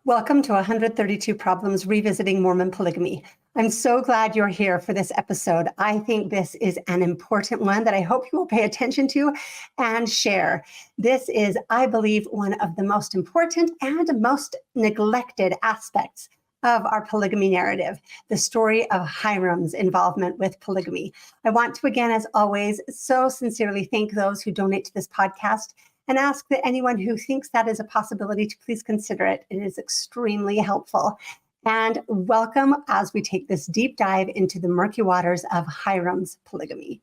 Welcome to 132 Problems Revisiting Mormon Polygamy. I'm so glad you're here for this episode. I think this is an important one that I hope you will pay attention to and share. This is, I believe, one of the most important and most neglected aspects of our polygamy narrative, the story of Hyrum's involvement with polygamy. I want to, again, as always, so sincerely thank those who donate to this podcast and ask that anyone who thinks that is a possibility to please consider it. It is extremely helpful. And welcome as we take this deep dive into the murky waters of Hyrum's polygamy.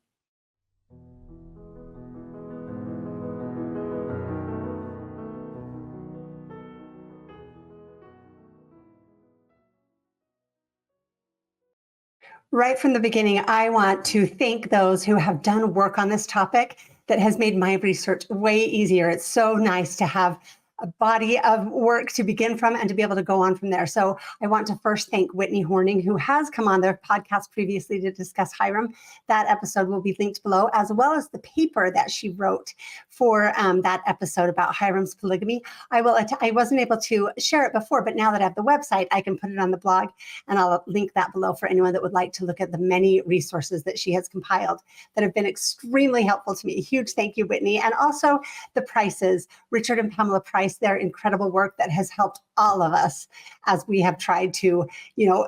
Right from the beginning, I want to thank those who have done work on this topic that has made my research way easier. It's so nice to have a body of work to begin from and to be able to go on from there. So I want to first thank Whitney Horning, who has come on their podcast previously to discuss Hyrum. That episode will be linked below, as well as the paper that she wrote for that episode about Hyrum's polygamy. I wasn't able to share it before, but now that I have the website, I can put it on the blog, and I'll link that below for anyone that would like to look at the many resources that she has compiled that have been extremely helpful to me. Huge thank you, Whitney. And also the Prices, Richard and Pamela Price, their incredible work that has helped all of us as we have tried to,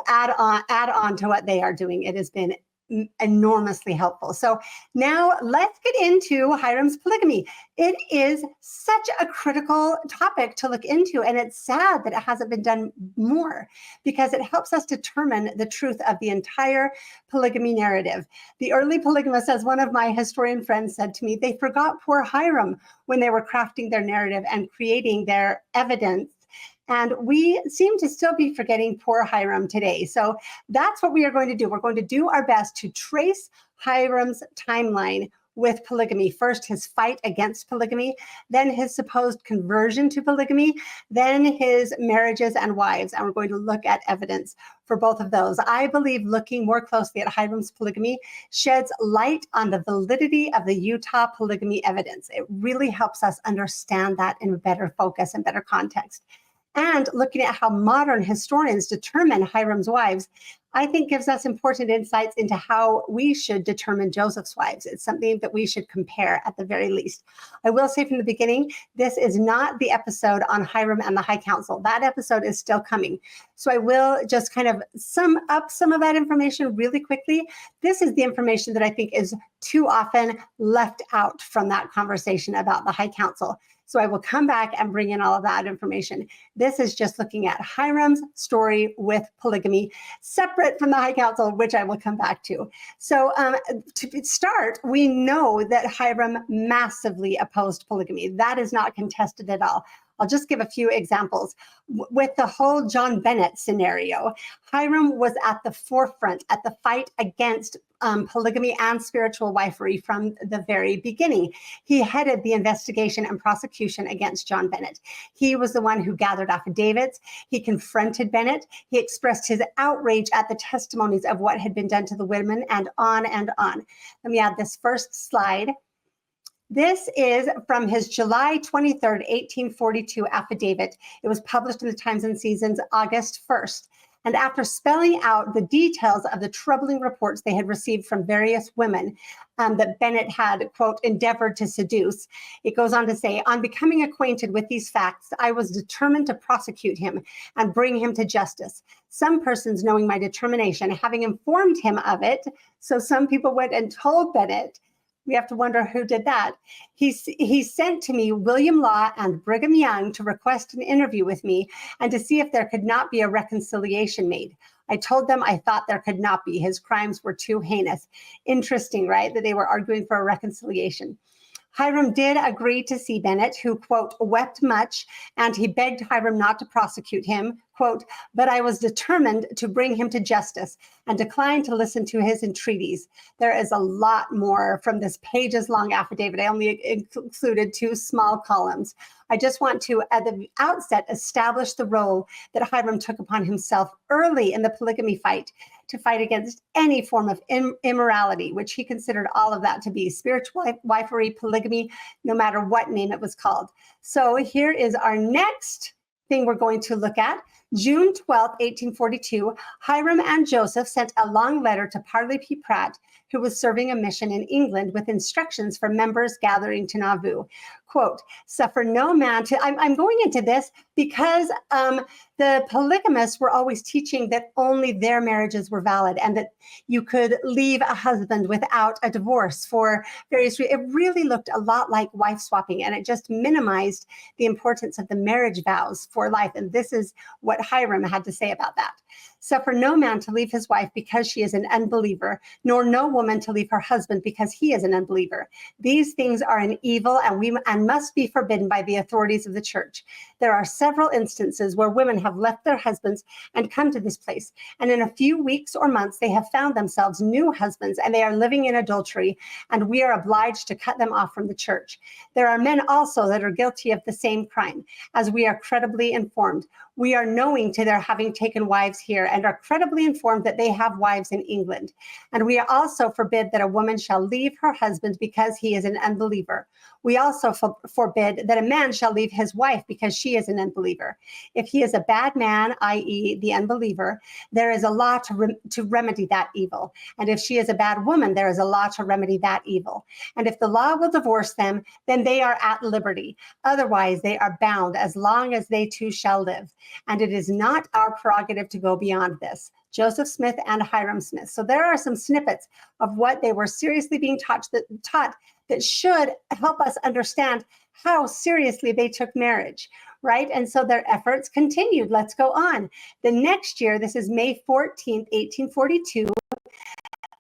add on to what they are doing. It has been enormously helpful. So now let's get into Hyrum's polygamy. It is such a critical topic to look into, and it's sad that it hasn't been done more because it helps us determine the truth of the entire polygamy narrative. The early polygamists, as one of my historian friends said to me, they forgot poor Hyrum when they were crafting their narrative and creating their evidence. And we seem to still be forgetting poor Hyrum today. So that's what we are going to do. We're going to do our best to trace Hyrum's timeline with polygamy. First, his fight against polygamy, then his supposed conversion to polygamy, then his marriages and wives. And we're going to look at evidence for both of those. I believe looking more closely at Hyrum's polygamy sheds light on the validity of the Utah polygamy evidence. It really helps us understand that in better focus and better context. And looking at how modern historians determine Hyrum's wives, I think gives us important insights into how we should determine Joseph's wives. It's something that we should compare at the very least. I will say from the beginning, this is not the episode on Hyrum and the High Council. That episode is still coming. So I will just kind of sum up some of that information really quickly. This is the information that I think is too often left out from that conversation about the High Council. So I will come back and bring in all of that information. This is just looking at Hyrum's story with polygamy, separate from the High Council, which I will come back to. So to start, we know that Hyrum massively opposed polygamy. That is not contested at all. I'll just give a few examples. With the whole John Bennett scenario, Hyrum was at the forefront at the fight against polygamy and spiritual wifery from the very beginning. He headed the investigation and prosecution against John Bennett. He was the one who gathered affidavits. He confronted Bennett. He expressed his outrage at the testimonies of what had been done to the women, and on and on. Let me add this first slide. This is from his July 23rd, 1842 affidavit. It was published in the Times and Seasons August 1st. And after spelling out the details of the troubling reports they had received from various women that Bennett had, quote, endeavored to seduce, it goes on to say, on becoming acquainted with these facts, I was determined to prosecute him and bring him to justice. Some persons, knowing my determination, having informed him of it, so some people went and told Bennett. We have to wonder who did that. He sent to me William Law and Brigham Young to request an interview with me and to see if there could not be a reconciliation made. I told them I thought there could not be. His crimes were too heinous. Interesting, right? That they were arguing for a reconciliation. Hyrum did agree to see Bennett, who, quote, wept much, and he begged Hyrum not to prosecute him, quote, but I was determined to bring him to justice and declined to listen to his entreaties. There is a lot more from this pages-long affidavit. I only included 2 small columns. I just want to, at the outset, establish the role that Hyrum took upon himself early in the polygamy fight to fight against any form of immorality, which he considered all of that to be spiritual wifery, polygamy, no matter what name it was called. So here is our next thing we're going to look at. June 12th, 1842, Hyrum and Joseph sent a long letter to Parley P. Pratt, who was serving a mission in England with instructions for members gathering to Nauvoo. Quote, suffer no man to, I'm going into this because the polygamists were always teaching that only their marriages were valid and that you could leave a husband without a divorce for various reasons. It really looked a lot like wife swapping, and it just minimized the importance of the marriage vows for life. And this is what Hyrum had to say about that. Suffer no man to leave his wife because she is an unbeliever, nor no woman to leave her husband because he is an unbeliever. These things are an evil and must be forbidden by the authorities of the church. There are several instances where women have left their husbands and come to this place, and in a few weeks or months they have found themselves new husbands, and they are living in adultery, and we are obliged to cut them off from the church. There are men also that are guilty of the same crime, as we are credibly informed. We are knowing to their having taken wives here, and are credibly informed that they have wives in England. And we also forbid that a woman shall leave her husband because he is an unbeliever. We also forbid that a man shall leave his wife because she is an unbeliever. If he is a bad man, i.e. the unbeliever, there is a law to remedy that evil. And if she is a bad woman, there is a law to remedy that evil. And if the law will divorce them, then they are at liberty. Otherwise, they are bound as long as they too shall live. And it is not our prerogative to go beyond this. Joseph Smith and Hyrum Smith. So there are some snippets of what they were seriously being taught that should help us understand how seriously they took marriage, right? And so their efforts continued. Let's go on. The next year, this is May 14th, 1842,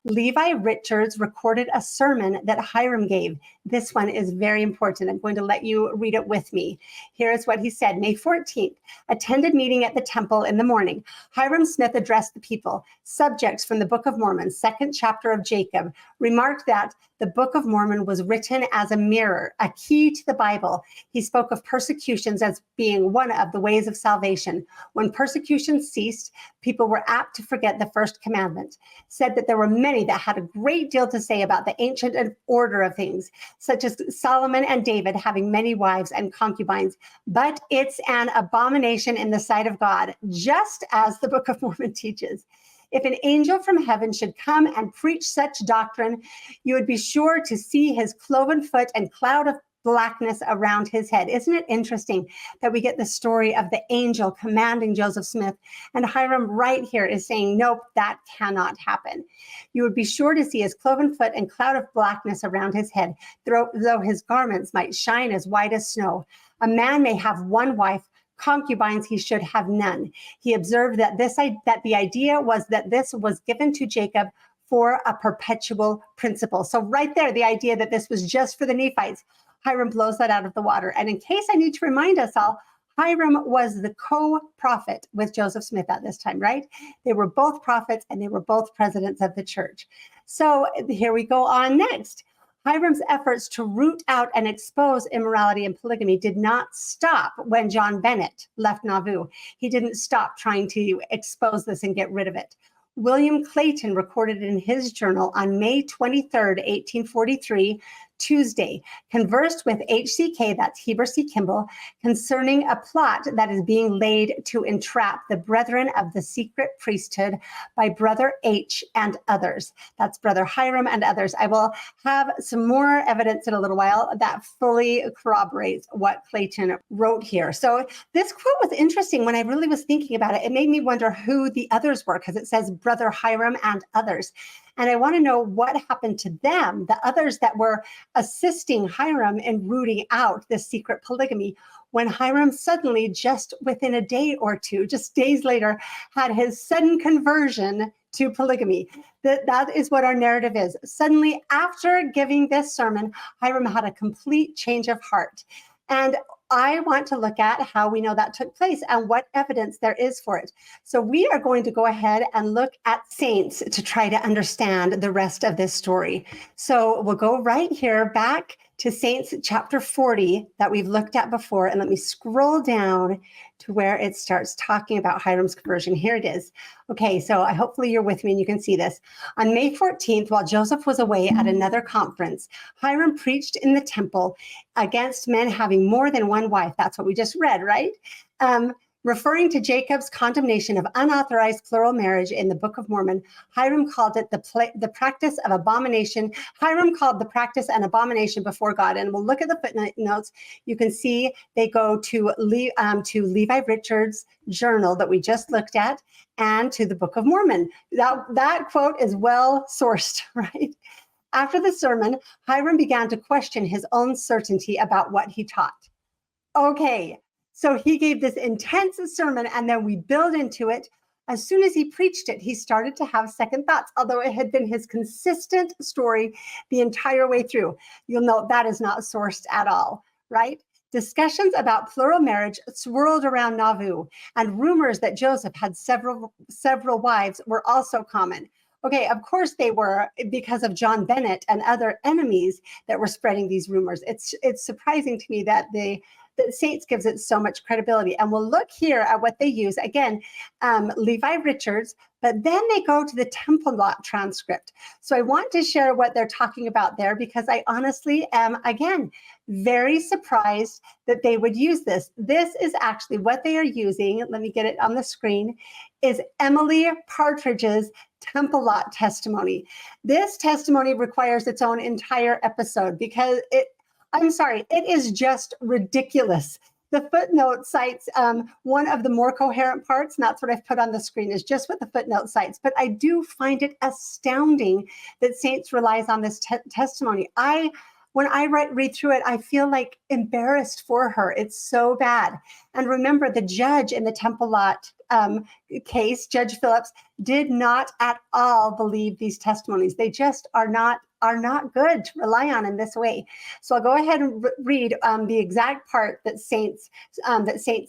Levi Richards recorded a sermon that Hyrum gave. This one is very important. I'm going to let you read it with me. Here is what he said. May 14th, attended meeting at the temple in the morning. Hyrum Smith addressed the people. Subjects from the Book of Mormon, second chapter of Jacob, remarked that the Book of Mormon was written as a mirror, a key to the Bible. He spoke of persecutions as being one of the ways of salvation. When persecution ceased, people were apt to forget the first commandment. Said that there were many that had a great deal to say about the ancient order of things, such as Solomon and David having many wives and concubines. But it's an abomination in the sight of God, just as the Book of Mormon teaches. If an angel from heaven should come and preach such doctrine, you would be sure to see his cloven foot and cloud of blackness around his head. Isn't it interesting that we get the story of the angel commanding Joseph Smith, and Hyrum right here is saying, nope, that cannot happen. You would be sure to see his cloven foot and cloud of blackness around his head, though his garments might shine as white as snow. A man may have one wife, concubines he should have none. He observed that the idea was that this was given to Jacob for a perpetual principle. So right there, the idea that this was just for the Nephites, Hyrum blows that out of the water. And in case I need to remind us all, Hyrum was the co-prophet with Joseph Smith at this time, right? They were both prophets and they were both presidents of the church. So here we go on next. Hyrum's efforts to root out and expose immorality and polygamy did not stop when John Bennett left Nauvoo. He didn't stop trying to expose this and get rid of it. William Clayton recorded in his journal on May 23rd, 1843, Tuesday, conversed with H.C.K., that's Heber C. Kimball, concerning a plot that is being laid to entrap the brethren of the secret priesthood by Brother H. and others. That's Brother Hyrum and others. I will have some more evidence in a little while that fully corroborates what Clayton wrote here. So this quote was interesting. When I really was thinking about it, it made me wonder who the others were, because it says Brother Hyrum and others. And I want to know what happened to them, the others that were assisting Hyrum in rooting out this secret polygamy, when Hyrum suddenly, just within a day or two, just days later, had his sudden conversion to polygamy. That is what our narrative is. Suddenly, after giving this sermon, Hyrum had a complete change of heart. And I want to look at how we know that took place and what evidence there is for it. So we are going to go ahead and look at saints to try to understand the rest of this story. So we'll go right here back to Saints chapter 40 that we've looked at before. And let me scroll down to where it starts talking about Hyrum's conversion. Here it is. Okay, so hopefully you're with me and you can see this. On May 14th, while Joseph was away at another conference, Hyrum preached in the temple against men having more than one wife. That's what we just read, right? Referring to Jacob's condemnation of unauthorized plural marriage in the Book of Mormon, Hyrum called it the practice of abomination. Hyrum called the practice an abomination before God. And we'll look at the footnotes. You can see they go to Levi Richards' journal that we just looked at and to the Book of Mormon. That quote is well sourced, right? After the sermon, Hyrum began to question his own certainty about what he taught. Okay. So he gave this intense sermon, and then we build into it. As soon as he preached it, he started to have second thoughts, although it had been his consistent story the entire way through. You'll note that is not sourced at all, right? Discussions about plural marriage swirled around Nauvoo, and rumors that Joseph had several wives were also common. Okay, of course they were, because of John Bennett and other enemies that were spreading these rumors. It's surprising to me that Saints gives it so much credibility. And we'll look here at what they use. Again, Levi Richards, but then they go to the Temple Lot transcript. So I want to share what they're talking about there, because I honestly am, again, very surprised that they would use this. This is actually what they are using. Let me get it on the screen. Is Emily Partridge's Temple Lot testimony. This testimony requires its own entire episode, because it is just ridiculous. The footnote cites one of the more coherent parts, and that's what I've put on the screen, is just what the footnote cites. But I do find it astounding that Saints relies on this testimony. When I read through it, I feel like embarrassed for her. It's so bad. And remember, the judge in the Temple Lot case, Judge Phillips, did not at all believe these testimonies. They just are not good to rely on in this way. So I'll go ahead and read the exact part that Saints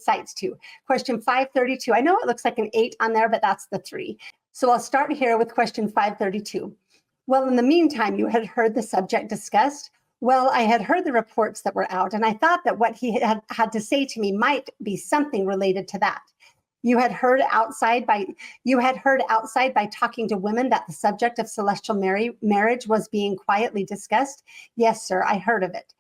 cites to. Question 532. I know it looks like an 8 on there, but that's the 3. So I'll start here with question 532. Well, in the meantime, you had heard the subject discussed. Well, I had heard the reports that were out, and I thought that what he had to say to me might be something related to that. You had heard outside by talking to women that the subject of celestial marriage was being quietly discussed. Yes, sir, I heard of it.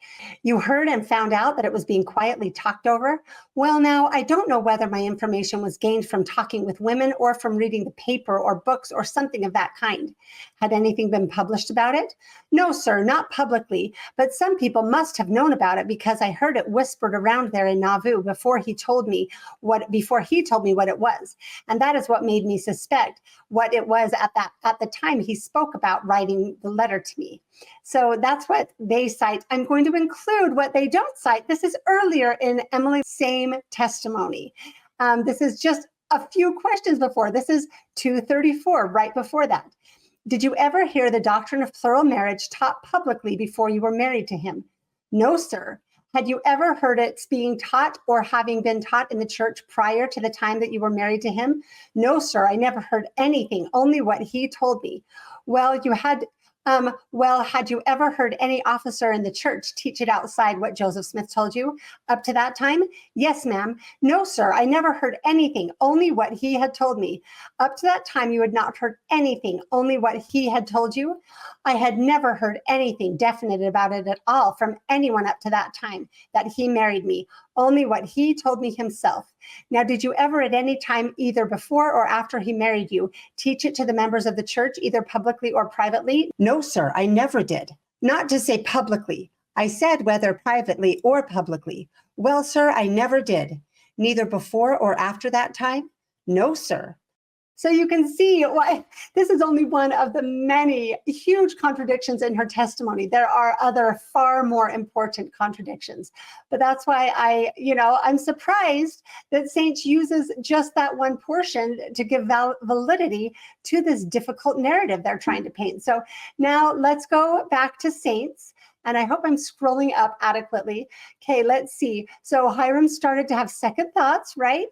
You heard and found out that it was being quietly talked over. Well, now, I don't know whether my information was gained from talking with women or from reading the paper or books or something of that kind. Had anything been published about it? No, sir, not publicly, but some people must have known about it, because I heard it whispered around there in Nauvoo before he told me what it was. And that is what made me suspect what it was at the time he spoke about writing the letter to me. So that's what they cite. I'm going to include what they don't cite. This is earlier in Emily's same testimony. This is just a few questions before. This is 234, right before that. Did you ever hear the doctrine of plural marriage taught publicly before you were married to him? No, sir. Had you ever heard it being taught or having been taught in the church prior to the time that you were married to him? No, sir, I never heard anything, only what he told me. Well, had you ever heard any officer in the church teach it outside what Joseph Smith told you up to that time? Yes, ma'am. No, sir, I never heard anything, only what he had told me. Up to that time, you had not heard anything, only what he had told you? I had never heard anything definite about it at all from anyone up to that time that he married me, only what he told me himself. Now, did you ever at any time, either before or after he married you, teach it to the members of the church, either publicly or privately? No, sir, I never did. Not to say publicly. I said whether privately or publicly. Well, sir, I never did. Neither before or after that time? No, sir. So you can see why this is only one of the many huge contradictions in her testimony. There are other far more important contradictions. But that's why I'm surprised that Saints uses just that one portion to give validity to this difficult narrative they're trying to paint. So now let's go back to Saints. And I hope I'm scrolling up adequately. Okay, let's see. So Hyrum started to have second thoughts, right?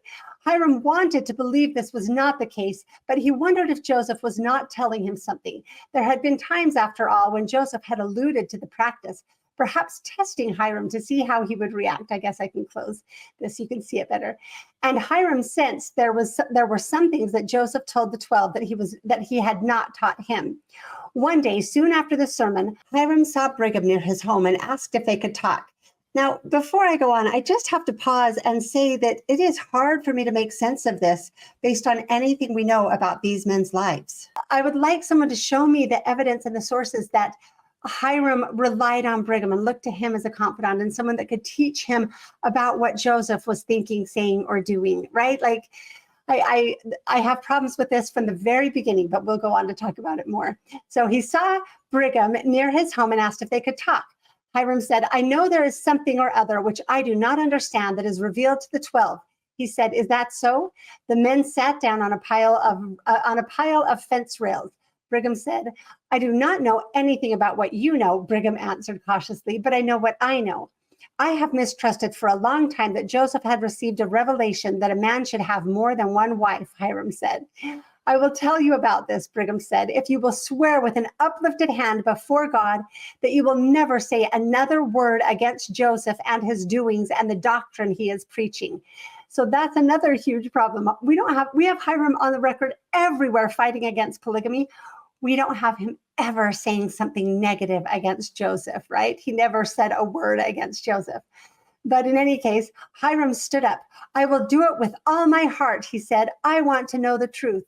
Hyrum wanted to believe this was not the case, but he wondered if Joseph was not telling him something. There had been times, after all, when Joseph had alluded to the practice, perhaps testing Hyrum to see how he would react. I guess I can close this, you can see it better. And Hyrum sensed there were some things that Joseph told the 12 that he had not taught him. One day, soon after the sermon, Hyrum saw Brigham near his home and asked if they could talk. Now, before I go on, I just have to pause and say that it is hard for me to make sense of this based on anything we know about these men's lives. I would like someone to show me the evidence and the sources that Hyrum relied on Brigham and looked to him as a confidant and someone that could teach him about what Joseph was thinking, saying, or doing, right? Like, I have problems with this from the very beginning, but we'll go on to talk about it more. So he saw Brigham near his home and asked if they could talk. Hyrum said, I know there is something or other which I do not understand that is revealed to the 12. He said, is that so? The men sat down on a pile of fence rails. Brigham said, I do not know anything about what you know, Brigham answered cautiously, but I know what I know. I have mistrusted for a long time that Joseph had received a revelation that a man should have more than one wife, Hyrum said. I will tell you about this, Brigham said, if you will swear with an uplifted hand before God that you will never say another word against Joseph and his doings and the doctrine he is preaching. So that's another huge problem. We have Hyrum on the record everywhere fighting against polygamy. We don't have him ever saying something negative against Joseph, right? He never said a word against Joseph. But in any case, Hyrum stood up. I will do it with all my heart, he said. I want to know the truth.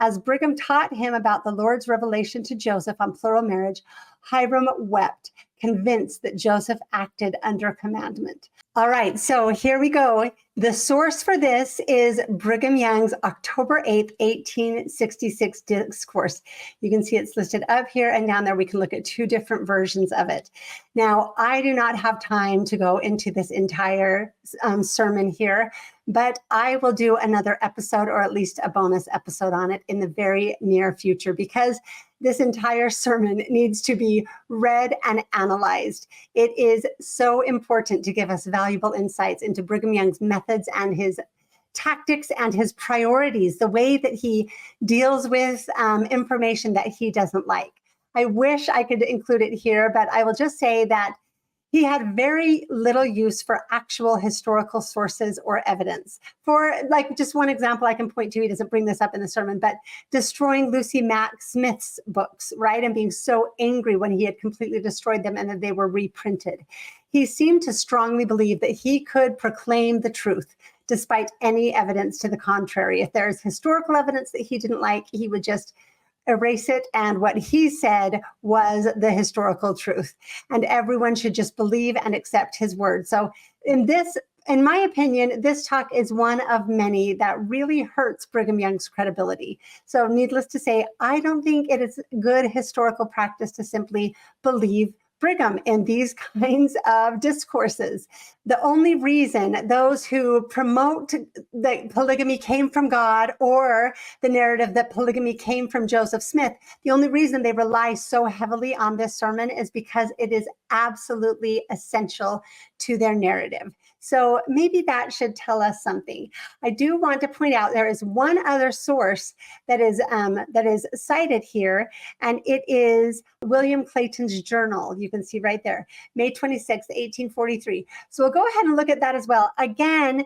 As Brigham taught him about the Lord's revelation to Joseph on plural marriage, Hyrum wept, convinced that Joseph acted under commandment. All right, so here we go. The source for this is Brigham Young's October 8th, 1866 discourse. You can see it's listed up here and down there. We can look at two different versions of it. Now, I do not have time to go into this entire sermon here, but I will do another episode or at least a bonus episode on it in the very near future because this entire sermon needs to be read and analyzed. It is so important to give us valuable insights into Brigham Young's methods and his tactics and his priorities, the way that he deals with information that he doesn't like. I wish I could include it here, but I will just say that he had very little use for actual historical sources or evidence. For like just one example I can point to, he doesn't bring this up in the sermon, but destroying Lucy Mack Smith's books, right? And being so angry when he had completely destroyed them and that they were reprinted. He seemed to strongly believe that he could proclaim the truth despite any evidence to the contrary. If there's historical evidence that he didn't like, he would just erase it, and what he said was the historical truth, and everyone should just believe and accept his word. So in my opinion, this talk is one of many that really hurts Brigham Young's credibility. So needless to say, I don't think it is good historical practice to simply believe Brigham in these kinds of discourses. The only reason those who promote that polygamy came from God or the narrative that polygamy came from Joseph Smith, the only reason they rely so heavily on this sermon is because it is absolutely essential to their narrative. So maybe that should tell us something. I do want to point out there is one other source that is cited here, and it is William Clayton's journal. You can see right there, May 26, 1843. So we'll go ahead and look at that as well. Again,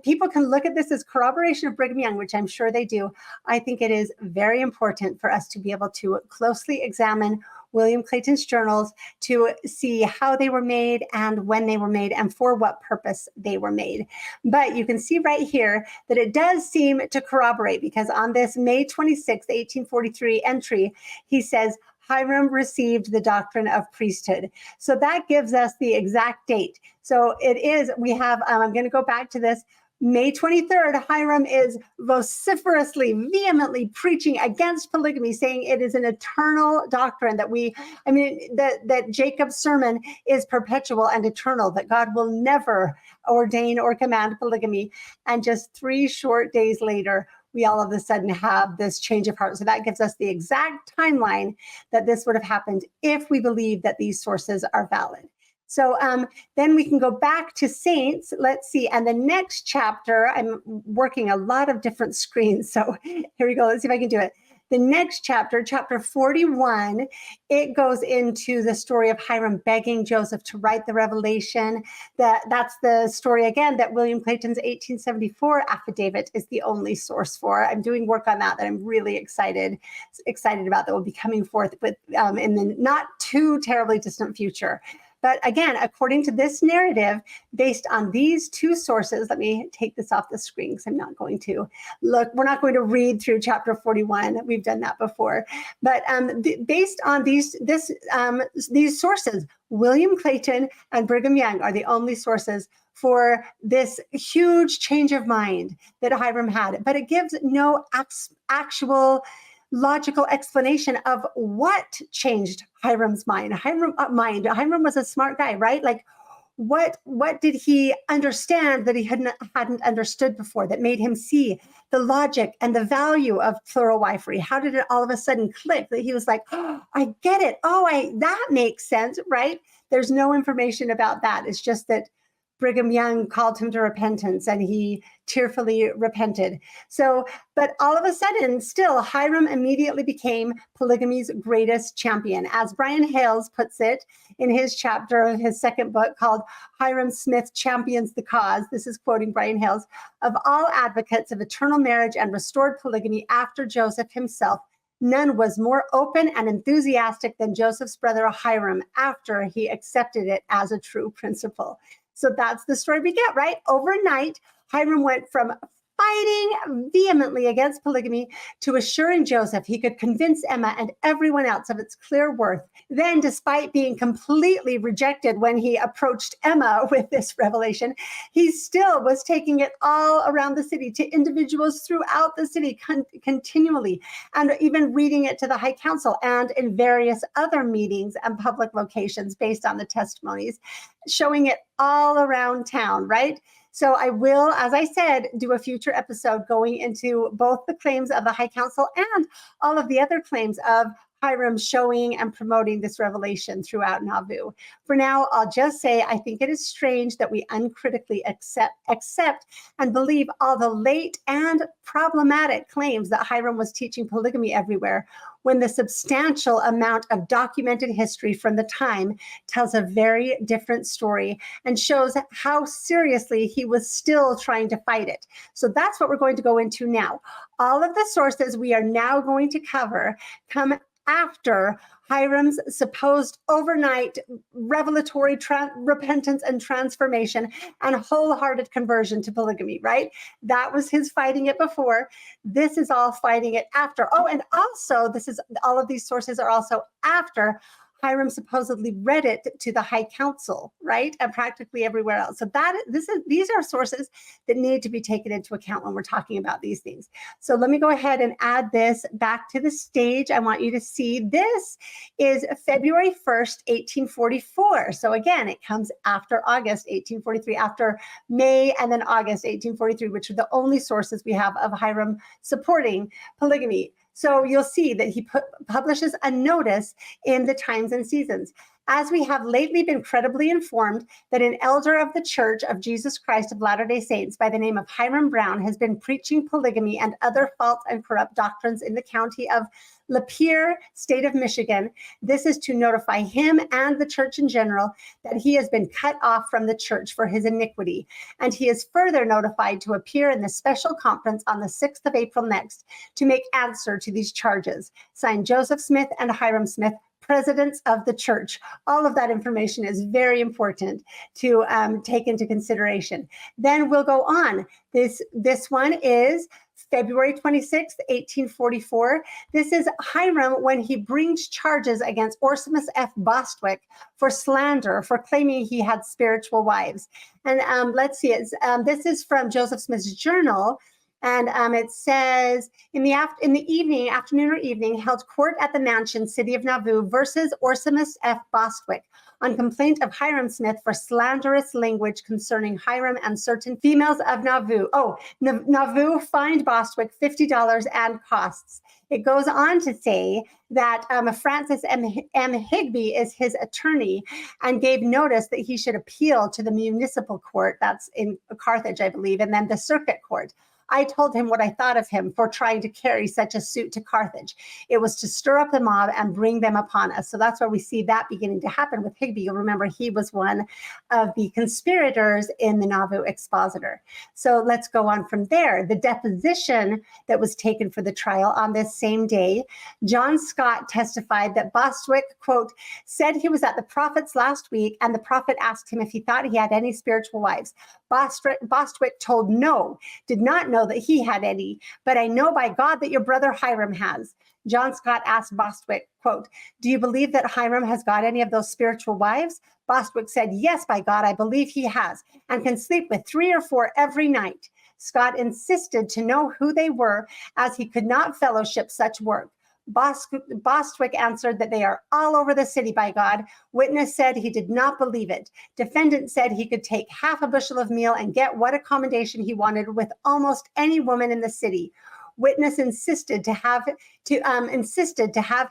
people can look at this as corroboration of Brigham Young, which I'm sure they do. I think it is very important for us to be able to closely examine William Clayton's journals to see how they were made and when they were made and for what purpose they were made. But you can see right here that it does seem to corroborate, because on this May 26, 1843 entry, he says, Hyrum received the doctrine of priesthood. So that gives us the exact date. So it is, we have, I'm going to go back to this, May 23rd, Hyrum is vociferously, vehemently preaching against polygamy, saying it is an eternal doctrine that Jacob's sermon is perpetual and eternal, that God will never ordain or command polygamy. And just 3 short days later, we all of a sudden have this change of heart. So that gives us the exact timeline that this would have happened if we believe that these sources are valid. So then we can go back to Saints. Let's see. And the next chapter, I'm working a lot of different screens. So here we go. Let's see if I can do it. The next chapter, chapter 41, it goes into the story of Hyrum begging Joseph to write the revelation. That's the story, again, that William Clayton's 1874 affidavit is the only source for. I'm doing work on that I'm really excited about, that will be coming forth in the not too terribly distant future. But again, according to this narrative, based on these two sources, let me take this off the screen because I'm not going to look, we're not going to read through chapter 41. We've done that before. But based on these sources, William Clayton and Brigham Young are the only sources for this huge change of mind that Hyrum had. But it gives no actual logical explanation of what changed Hyrum's mind. Hyrum was a smart guy, right? Like, what did he understand that he hadn't understood before that made him see the logic and the value of plural wifery? How did it all of a sudden click that he was like, oh, I get it. That makes sense, right? There's no information about that. It's just that Brigham Young called him to repentance and he tearfully repented. So, but all of a sudden, still, Hyrum immediately became polygamy's greatest champion. As Brian Hales puts it in his chapter of his second book called Hyrum Smith Champions the Cause, this is quoting Brian Hales, of all advocates of eternal marriage and restored polygamy after Joseph himself, none was more open and enthusiastic than Joseph's brother Hyrum after he accepted it as a true principle. So that's the story we get, right? Overnight, Hyrum went from fighting vehemently against polygamy to assuring Joseph he could convince Emma and everyone else of its clear worth. Then, despite being completely rejected when he approached Emma with this revelation, he still was taking it all around the city to individuals throughout the city continually, and even reading it to the High Council and in various other meetings and public locations based on the testimonies, showing it all around town, right? So I will, as I said, do a future episode going into both the claims of the High Council and all of the other claims of Hyrum showing and promoting this revelation throughout Nauvoo. For now, I'll just say I think it is strange that we uncritically accept and believe all the late and problematic claims that Hyrum was teaching polygamy everywhere, when the substantial amount of documented history from the time tells a very different story and shows how seriously he was still trying to fight it. So that's what we're going to go into now. All of the sources we are now going to cover come after Hyrum's supposed overnight revelatory repentance and transformation and wholehearted conversion to polygamy, right? That was his fighting it before. This is all fighting it after. Oh, and also all of these sources are also after Hyrum supposedly read it to the High Council, right? And practically everywhere else. So these are sources that need to be taken into account when we're talking about these things. So let me go ahead and add this back to the stage. I want you to see this is February 1st, 1844. So again, it comes after August 1843, after May and then August 1843, which are the only sources we have of Hyrum supporting polygamy. So you'll see that he publishes a notice in the Times and Seasons. As we have lately been credibly informed that an elder of the Church of Jesus Christ of Latter-day Saints by the name of Hyrum Brown has been preaching polygamy and other false and corrupt doctrines in the county of Lapeer, state of Michigan. This is to notify him and the church in general that he has been cut off from the church for his iniquity. And he is further notified to appear in the special conference on the 6th of April next to make answer to these charges. Signed, Joseph Smith and Hyrum Smith, presidents of the church. All of that information is very important to take into consideration. Then we'll go on. This one is February 26th, 1844. This is Hyrum when he brings charges against Orsimus F. Bostwick for slander, for claiming he had spiritual wives. And let's see, this is from Joseph Smith's journal. And it says, in the afternoon or evening, held court at the mansion, city of Nauvoo, versus Orsimus F. Bostwick, on complaint of Hyrum Smith for slanderous language concerning Hyrum and certain females of Nauvoo. Nauvoo fined Bostwick $50 and costs. It goes on to say that Francis M. Higby is his attorney and gave notice that he should appeal to the municipal court, that's in Carthage, I believe, and then the circuit court. I told him what I thought of him for trying to carry such a suit to Carthage. It was to stir up the mob and bring them upon us. So that's where we see that beginning to happen with Higby. You'll remember he was one of the conspirators in the Nauvoo Expositor. So let's go on from there. The deposition that was taken for the trial on this same day, John Scott testified that Bostwick, quote, said he was at the prophet's last week, and the prophet asked him if he thought he had any spiritual wives. Bostwick told no, did not know that he had any, but I know by God that your brother Hyrum has. John Scott asked Bostwick, quote, do you believe that Hyrum has got any of those spiritual wives? Bostwick said, yes, by God, I believe he has, and can sleep with 3 or 4 every night. Scott insisted to know who they were, as he could not fellowship such work. Bostwick answered that they are all over the city, by God. Witness said he did not believe it. Defendant said he could take half a bushel of meal and get what accommodation he wanted with almost any woman in the city. Witness insisted to have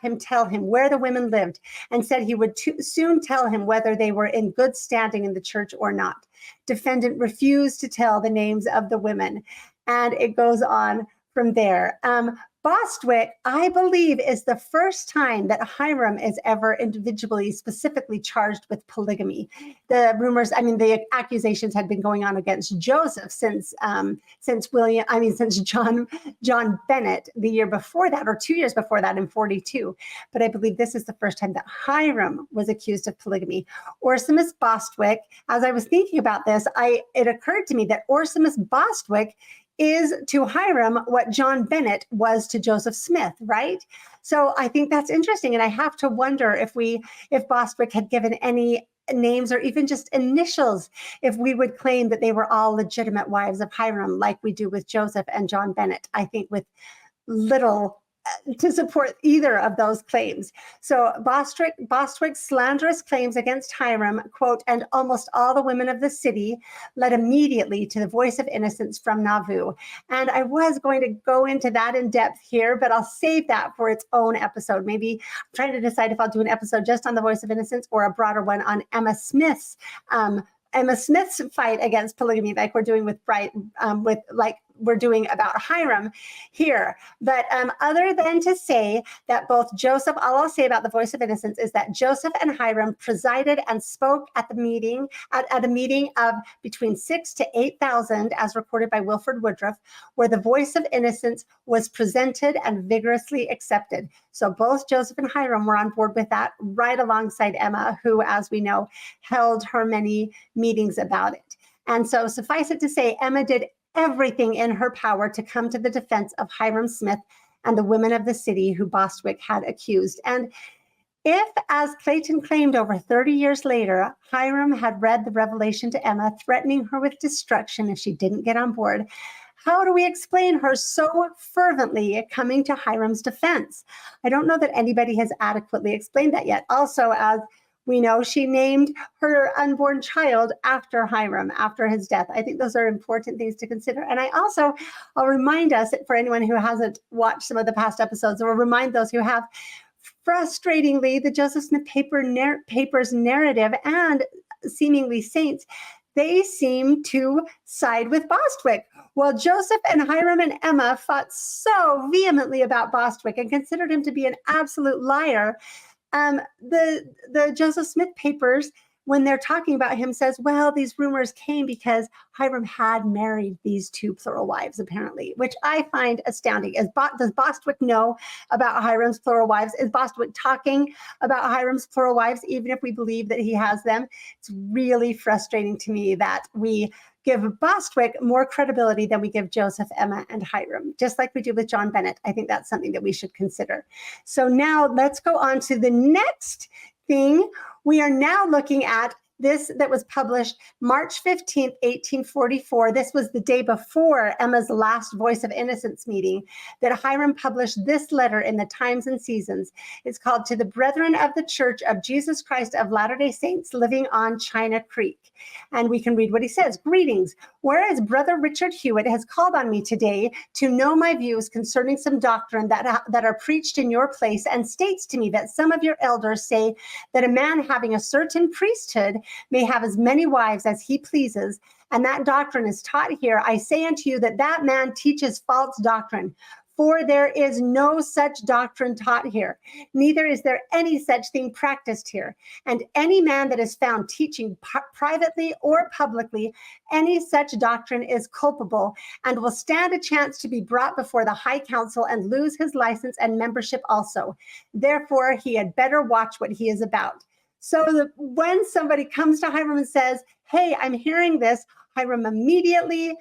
him tell him where the women lived, and said he would soon tell him whether they were in good standing in the church or not. Defendant refused to tell the names of the women, and it goes on from there. Bostwick, I believe, is the first time that Hyrum is ever individually, specifically charged with polygamy. The accusations had been going on against Joseph since John Bennett the year before that, or 2 years before that in 42. But I believe this is the first time that Hyrum was accused of polygamy. Orsimus Bostwick, as I was thinking about this, it occurred to me that Orsimus Bostwick is to Hyrum what John Bennett was to Joseph Smith, right? So I think that's interesting. And I have to wonder if Bostwick had given any names or even just initials, if we would claim that they were all legitimate wives of Hyrum, like we do with Joseph and John Bennett, I think with little to support either of those claims. So Bostwick's slanderous claims against Hyrum, quote, and almost all the women of the city, led immediately to the voice of innocence from Nauvoo. And I was going to go into that in depth here, but I'll save that for its own episode. Maybe I'm trying to decide if I'll do an episode just on the voice of innocence or a broader one on Emma Smith's fight against polygamy, like we're doing with we're doing about Hyrum here. But other than to say that both Joseph, all I'll say about the voice of innocence is that Joseph and Hyrum presided and spoke at the meeting, at a meeting of between 6,000 to 8,000, as recorded by Wilford Woodruff, where the voice of innocence was presented and vigorously accepted. So both Joseph and Hyrum were on board with that, right alongside Emma, who, as we know, held her many meetings about it. And so suffice it to say, Emma did everything in her power to come to the defense of Hyrum Smith and the women of the city who Bostwick had accused. And if, as Clayton claimed over 30 years later, Hyrum had read the revelation to Emma, threatening her with destruction if she didn't get on board, how do we explain her so fervently coming to Hyrum's defense? I don't know that anybody has adequately explained that yet. Also, as we know, she named her unborn child after Hyrum, after his death. I think those are important things to consider. And I'll remind us, for anyone who hasn't watched some of the past episodes, or remind those who have, frustratingly, the Joseph Smith papers narrative and seemingly saints, they seem to side with Bostwick. While Joseph and Hyrum and Emma fought so vehemently about Bostwick and considered him to be an absolute liar, the Joseph Smith papers, when they're talking about him, says, well, these rumors came because Hyrum had married these 2 plural wives, apparently, which I find astounding. Does Bostwick know about Hyrum's plural wives? Is Bostwick talking about Hyrum's plural wives, even if we believe that he has them? It's really frustrating to me that we give Bostwick more credibility than we give Joseph, Emma, and Hyrum, just like we do with John Bennett. I think that's something that we should consider. So now let's go on to the next thing. We are now looking at this that was published March 15th, 1844. This was the day before Emma's last Voice of Innocence meeting, that Hyrum published this letter in the Times and Seasons. It's called To the Brethren of the Church of Jesus Christ of Latter-day Saints living on China Creek. And we can read what he says. Greetings. Whereas Brother Richard Hewitt has called on me today to know my views concerning some doctrine that are preached in your place, and states to me that some of your elders say that a man having a certain priesthood may have as many wives as he pleases, and that doctrine is taught here, I say unto you that that man teaches false doctrine. For there is no such doctrine taught here, neither is there any such thing practiced here. And any man that is found teaching privately or publicly any such doctrine is culpable and will stand a chance to be brought before the high council and lose his license and membership also. Therefore, he had better watch what he is about. So when somebody comes to Hyrum and says, hey, I'm hearing this, Hyrum immediately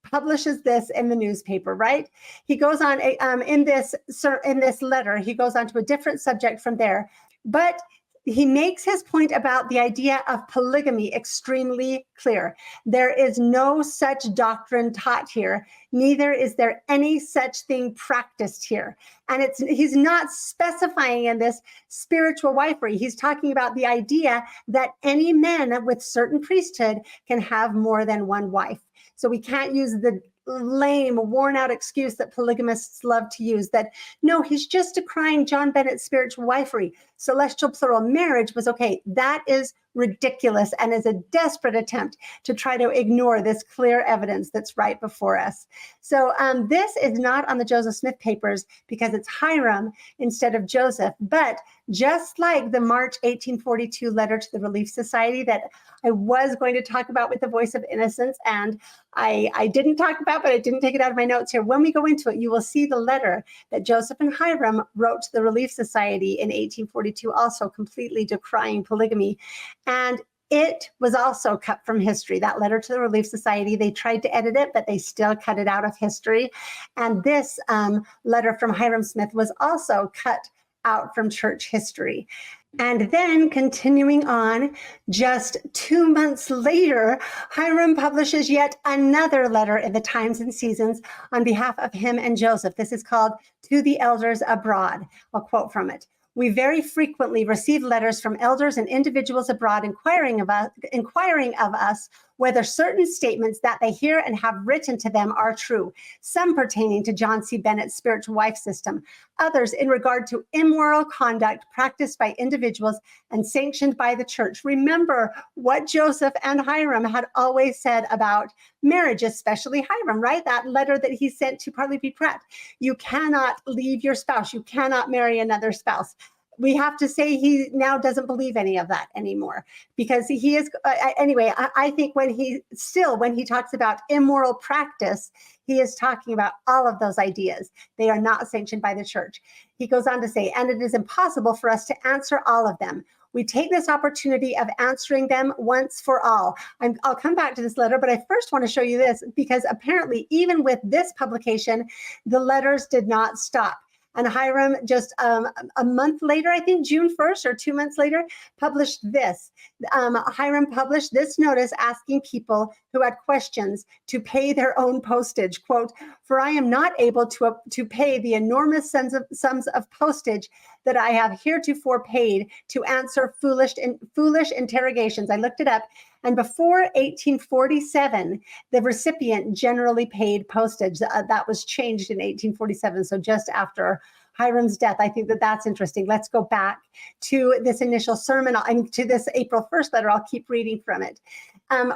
publishes this in the newspaper, right? He goes on in this letter, he goes on to a different subject from there, but he makes his point about the idea of polygamy extremely clear. There is no such doctrine taught here, neither is there any such thing practiced here. And he's not specifying in this spiritual wifery. He's talking about the idea that any man with certain priesthood can have more than one wife. So we can't use the lame, worn out excuse that polygamists love to use, that no, he's just decrying John Bennett's spiritual wifery. Celestial plural marriage was okay. That is ridiculous and is a desperate attempt to try to ignore this clear evidence that's right before us. So this is not on the Joseph Smith papers because it's Hyrum instead of Joseph, but just like the March 1842 letter to the Relief Society that I was going to talk about with the Voice of Innocence, and I didn't talk about, but I didn't take it out of my notes here. When we go into it, you will see the letter that Joseph and Hyrum wrote to the Relief Society in 1842, also completely decrying polygamy. And it was also cut from history. That letter to the Relief Society, they tried to edit it, but they still cut it out of history. And this letter from Hyrum Smith was also cut out from church history. And then continuing on, just 2 months later, Hyrum publishes yet another letter in the Times and Seasons on behalf of him and Joseph. This is called To the Elders Abroad. I'll quote from it. We very frequently receive letters from elders and individuals abroad inquiring of us whether certain statements that they hear and have written to them are true, some pertaining to John C. Bennett's spiritual wife system, others in regard to immoral conduct practiced by individuals and sanctioned by the church. Remember what Joseph and Hyrum had always said about marriage, especially Hyrum, right? That letter that he sent to Parley Pratt. You cannot leave your spouse. You cannot marry another spouse. We have to say he now doesn't believe any of that anymore because he is, anyway, I think when he talks about immoral practice, he is talking about all of those ideas. They are not sanctioned by the church. He goes on to say, and it is impossible for us to answer all of them. We take this opportunity of answering them once for all. I'll come back to this letter, but I first want to show you this because apparently even with this publication, the letters did not stop. And Hyrum just a month later, I think June 1st or 2 months later, published this. Hyrum published this notice asking people who had questions to pay their own postage. Quote, for I am not able to pay the enormous sums of postage that I have heretofore paid to answer foolish interrogations. I looked it up. And before 1847, the recipient generally paid postage. That was changed in 1847, so just after Hyrum's death. I think that's interesting. Let's go back to this initial sermon, to this April 1st letter. I'll keep reading from it.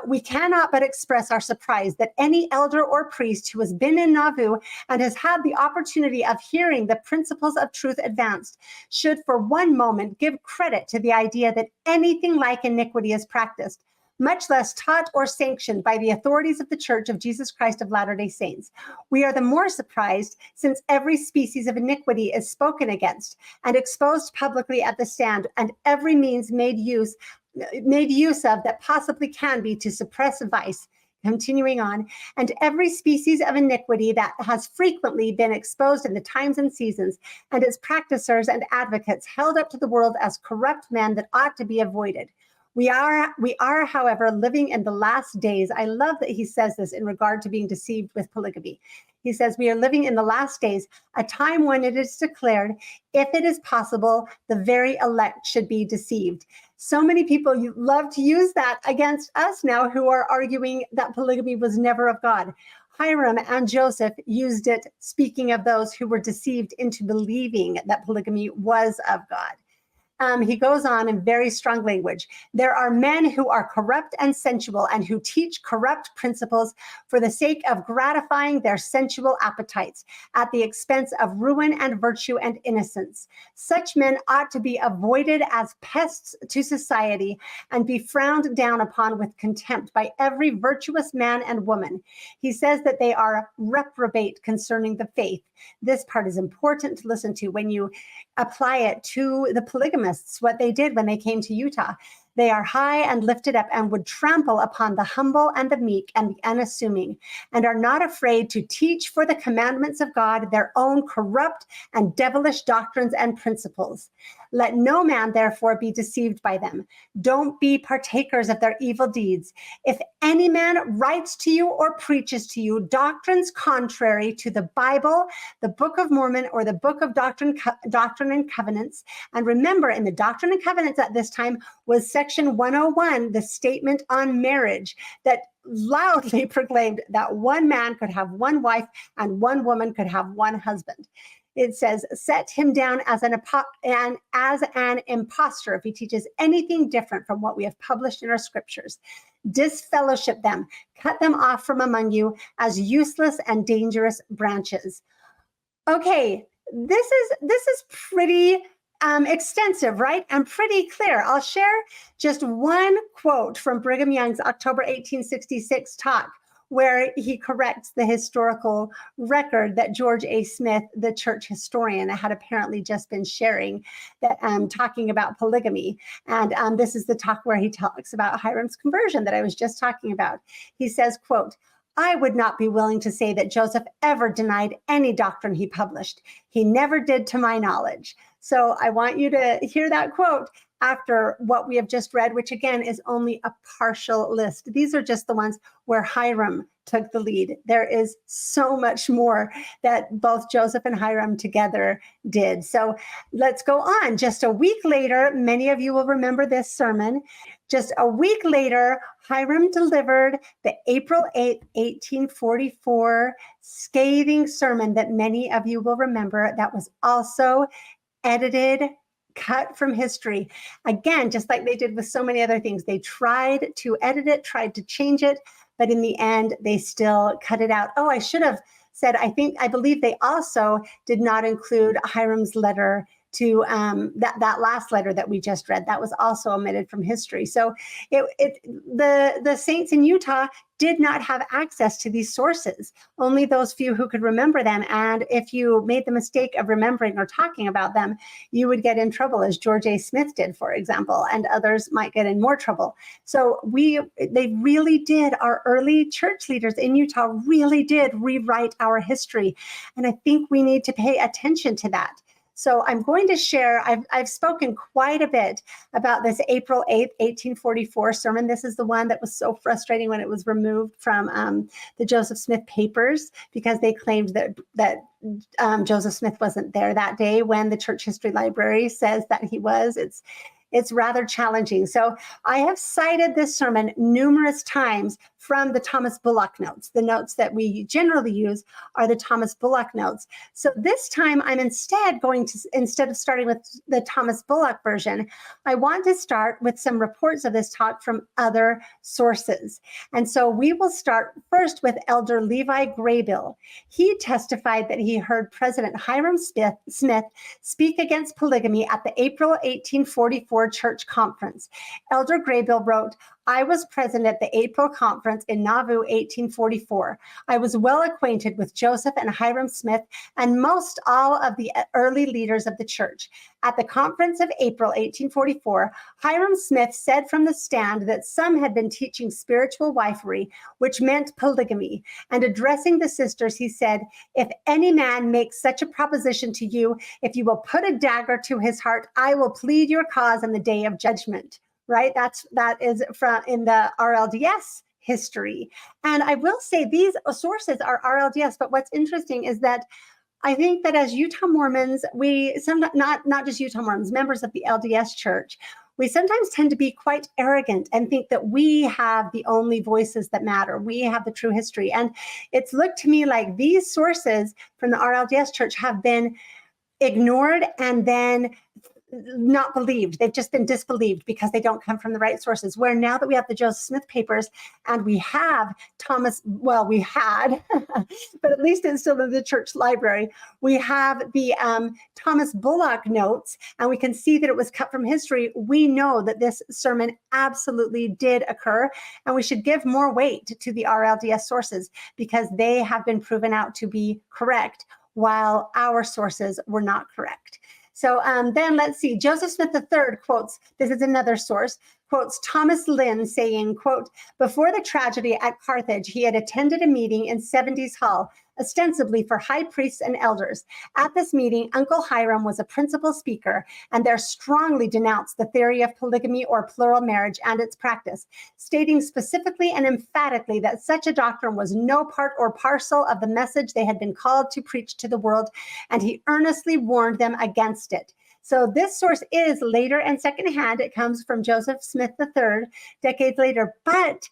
We cannot but express our surprise that any elder or priest who has been in Nauvoo and has had the opportunity of hearing the principles of truth advanced should for one moment give credit to the idea that anything like iniquity is practiced, much less taught or sanctioned by the authorities of the Church of Jesus Christ of Latter-day Saints. We are the more surprised since every species of iniquity is spoken against and exposed publicly at the stand, and every means made use of that possibly can be to suppress vice. Continuing on, and every species of iniquity that has frequently been exposed in the Times and Seasons, and its practicers and advocates held up to the world as corrupt men that ought to be avoided. We are, however, living in the last days. I love that he says this in regard to being deceived with polygamy. He says, we are living in the last days, a time when it is declared, if it is possible, the very elect should be deceived. So many people love to use that against us now who are arguing that polygamy was never of God. Hyrum and Joseph used it, speaking of those who were deceived into believing that polygamy was of God. he goes on in very strong language. There are men who are corrupt and sensual and who teach corrupt principles for the sake of gratifying their sensual appetites at the expense of ruin and virtue and innocence. Such men ought to be avoided as pests to society and be frowned down upon with contempt by every virtuous man and woman. He says that they are reprobate concerning the faith. This part is important to listen to when you apply it to the polygamists, what they did when they came to Utah. They are high and lifted up and would trample upon the humble and the meek and the unassuming, and are not afraid to teach for the commandments of God their own corrupt and devilish doctrines and principles. Let no man therefore be deceived by them. Don't be partakers of their evil deeds. If any man writes to you or preaches to you doctrines contrary to the Bible, the Book of Mormon, or the Book of Doctrine and Covenants, and remember, in the Doctrine and Covenants at this time was Section 101, the statement on marriage, that loudly proclaimed that one man could have one wife and one woman could have one husband. It says, set him down as an impostor if he teaches anything different from what we have published in our scriptures. Disfellowship them, cut them off from among you as useless and dangerous branches. Okay, this is pretty extensive, right? And pretty clear. I'll share just one quote from Brigham Young's October 1866 talk, where he corrects the historical record that George A. Smith, the church historian, had apparently just been sharing, that talking about polygamy. And this is the talk where he talks about Hyrum's conversion that I was just talking about. He says, quote, I would not be willing to say that Joseph ever denied any doctrine he published. He never did, to my knowledge. So I want you to hear that quote after what we have just read, which again is only a partial list. These are just the ones where Hyrum took the lead. There is so much more that both Joseph and Hyrum together did. So let's go on. Just a week later, many of you will remember this sermon. Just a week later, Hyrum delivered the April 8th, 1844 scathing sermon that many of you will remember, that was also edited, cut from history. Again, just like they did with so many other things, they tried to edit it, tried to change it, but in the end, they still cut it out. Oh, I should have said, I believe they also did not include Hyrum's letter to that last letter that we just read. That was also omitted from history. So the saints in Utah did not have access to these sources, only those few who could remember them. And if you made the mistake of remembering or talking about them, you would get in trouble, as George A. Smith did, for example, and others might get in more trouble. So they really did, our early church leaders in Utah really did rewrite our history. And I think we need to pay attention to that. So I'm going to share, I've spoken quite a bit about this April 8th, 1844 sermon. This is the one that was so frustrating when it was removed from the Joseph Smith papers, because they claimed that Joseph Smith wasn't there that day when the church history library says that he was. It's rather challenging. So I have cited this sermon numerous times from the Thomas Bullock notes. The notes that we generally use are the Thomas Bullock notes. So this time I'm instead of starting with the Thomas Bullock version, I want to start with some reports of this talk from other sources. And so we will start first with Elder Levi Graybill. He testified that he heard President Hyrum Smith speak against polygamy at the April 1844 church conference. Elder Graybill wrote, I was present at the April conference in Nauvoo, 1844. I was well acquainted with Joseph and Hyrum Smith and most all of the early leaders of the church. At the conference of April 1844, Hyrum Smith said from the stand that some had been teaching spiritual wifery, which meant polygamy. And addressing the sisters, he said, if any man makes such a proposition to you, if you will put a dagger to his heart, I will plead your cause in the day of judgment. Right? That is from in the RLDS history. And I will say these sources are RLDS, but what's interesting is that I think that as Utah Mormons, not just Utah Mormons, members of the LDS church, we sometimes tend to be quite arrogant and think that we have the only voices that matter. We have the true history. And it's looked to me like these sources from the RLDS church have been ignored and then not believed. They've just been disbelieved because they don't come from the right sources. Where now that we have the Joseph Smith papers and we have Thomas, well, we had, but at least it's still in the church library, we have the Thomas Bullock notes, and we can see that it was cut from history. We know that this sermon absolutely did occur, and we should give more weight to the RLDS sources because they have been proven out to be correct, while our sources were not correct. So then let's see, Joseph Smith III quotes, this is another source, quotes Thomas Lynn saying, quote, before the tragedy at Carthage, he had attended a meeting in 70s Hall, ostensibly for high priests and elders. At this meeting, Uncle Hyrum was a principal speaker, and there strongly denounced the theory of polygamy or plural marriage and its practice, stating specifically and emphatically that such a doctrine was no part or parcel of the message they had been called to preach to the world, and he earnestly warned them against it. So this source is later and secondhand. It comes from Joseph Smith III, decades later, but